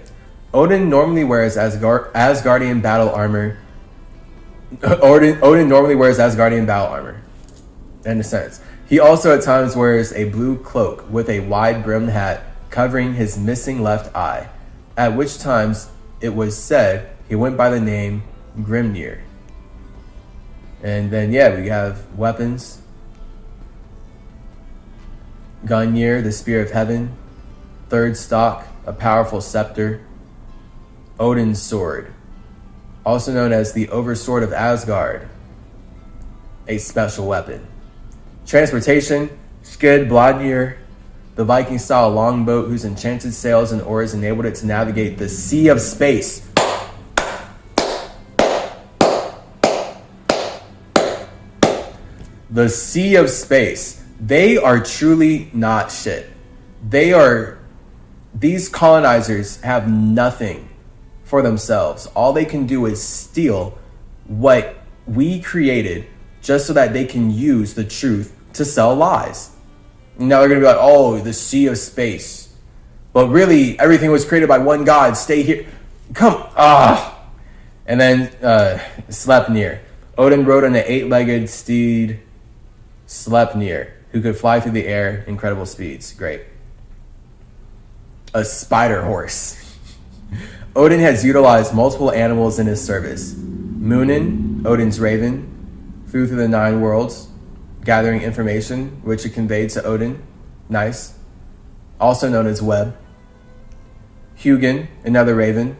Odin normally wears Asgardian battle armor. Odin normally wears Asgardian battle armor. In a sense. He also at times wears a blue cloak with a wide-brimmed hat covering his missing left eye, at which times it was said he went by the name Grimnir. And then, we have weapons. Gungnir, the Spear of Heaven. Third Stalk, a powerful scepter. Odin's Sword, also known as the Oversword of Asgard, a special weapon. Transportation, Skidbladnir, the Viking-style longboat whose enchanted sails and oars enabled it to navigate the Sea of Space. The Sea of Space. They are truly not shit. These colonizers have nothing for themselves. All they can do is steal what we created just so that they can use the truth to sell lies. Now they're going to be like, oh, the Sea of Space. But really, everything was created by one God. Stay here. And then Sleipnir. Odin rode on an 8-legged steed, Sleipnir, who could fly through the air incredible speeds. Great. A spider horse. Odin has utilized multiple animals in his service. Munin, Odin's raven, flew through the 9 worlds, gathering information which it conveyed to Odin. Nice. Also known as Web. Hugin, another raven,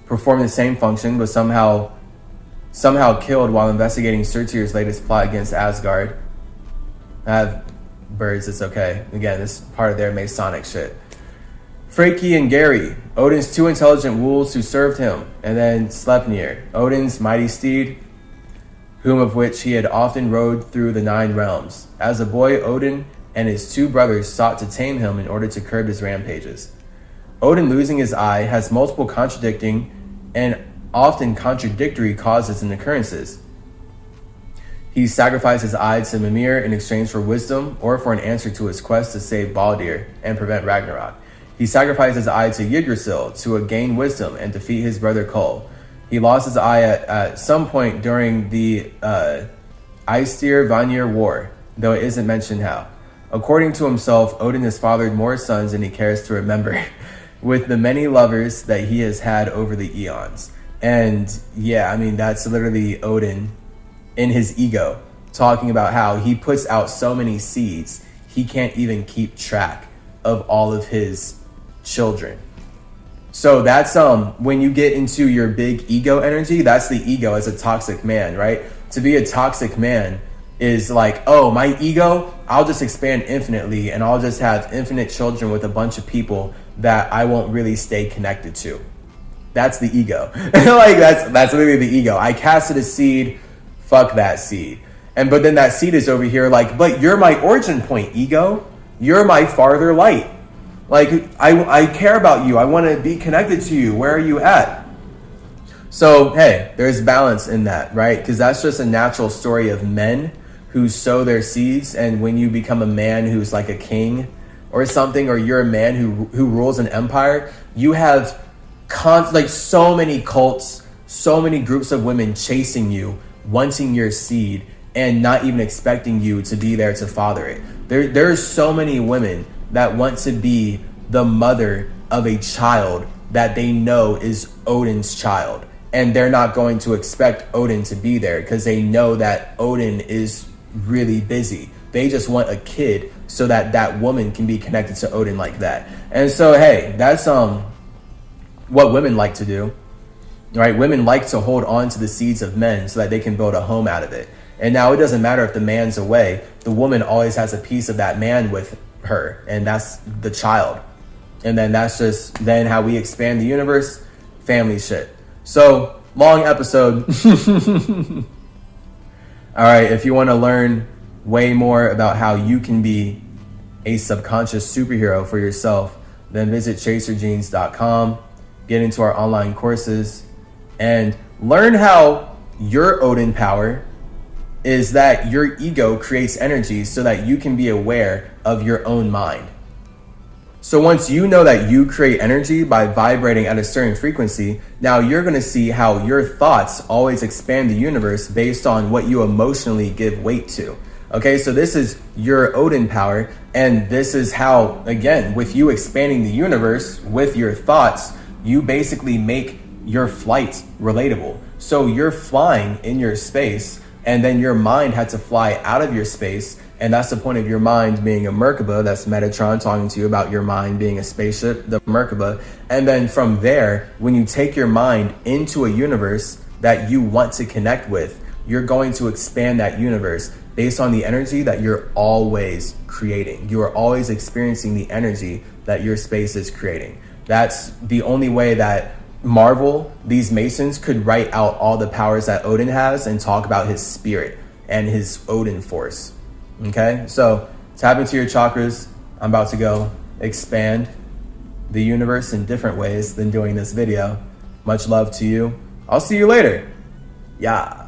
performed the same function, but somehow killed while investigating Surtur's latest plot against Asgard. I have birds, it's okay. Again, this is part of their Masonic shit. Freki and Gary, Odin's 2 intelligent wolves who served him, and then Sleipnir, Odin's mighty steed, whom of which he had often rode through the 9 realms. As a boy, Odin and his 2 brothers sought to tame him in order to curb his rampages. Odin losing his eye has multiple contradicting and often contradictory causes and occurrences. He sacrificed his eye to Mimir in exchange for wisdom or for an answer to his quest to save Baldur and prevent Ragnarok. He sacrificed his eye to Yggdrasil to gain wisdom and defeat his brother Kull. He lost his eye at some point during the Aesir-Vanir War. though it isn't mentioned how. According to himself, Odin has fathered more sons than he cares to remember, with the many lovers that he has had over the eons. And yeah, I mean, that's literally Odin in his ego, talking about how he puts out so many seeds, he can't even keep track of all of his children. So that's when you get into your big ego energy, that's the ego as a toxic man, right? To be a toxic man is like, oh, my ego, I'll just expand infinitely and I'll just have infinite children with a bunch of people that I won't really stay connected to. That's the ego. Like that's literally the ego. I casted a seed, fuck that seed. But then that seed is over here like, but you're my origin point, ego. You're my farther light. Like, I care about you. I want to be connected to you. Where are you at? So, hey, there's balance in that, right? Because that's just a natural story of men who sow their seeds. And when you become a man who's like a king or something, or you're a man who rules an empire, you have like so many cults, so many groups of women chasing you, wanting your seed, and not even expecting you to be there to father it. There's so many women that want to be the mother of a child that they know is Odin's child. And they're not going to expect Odin to be there because they know that Odin is really busy. They just want a kid so that that woman can be connected to Odin like that. And so, hey, that's what women like to do, right? Women like to hold on to the seeds of men so that they can build a home out of it. And now it doesn't matter if the man's away, the woman always has a piece of that man with her, and that's the child. And then that's just then how we expand the universe, family shit. So, long episode. All right, if you want to learn way more about how you can be a subconscious superhero for yourself, then visit chasergenes.com, get into our online courses, and learn how your Odin power is that your ego creates energy so that you can be aware of your own mind. So once you know that you create energy by vibrating at a certain frequency, now you're going to see how your thoughts always expand the universe based on what you emotionally give weight to. Okay, so this is your Odin power, and this is how, again, with you expanding the universe with your thoughts, you basically make your flight relatable. So you're flying in your space, and then your mind had to fly out of your space. And that's the point of your mind being a Merkaba. That's Metatron talking to you about your mind being a spaceship, the Merkaba. And then from there, when you take your mind into a universe that you want to connect with, you're going to expand that universe based on the energy that you're always creating. You are always experiencing the energy that your space is creating. That's the only way that Marvel, these Masons, could write out all the powers that Odin has and talk about his spirit and his Odin force. Okay, so tap into your chakras. I'm about to go expand the universe in different ways than doing this video. Much love to you. I'll see you later. Yeah.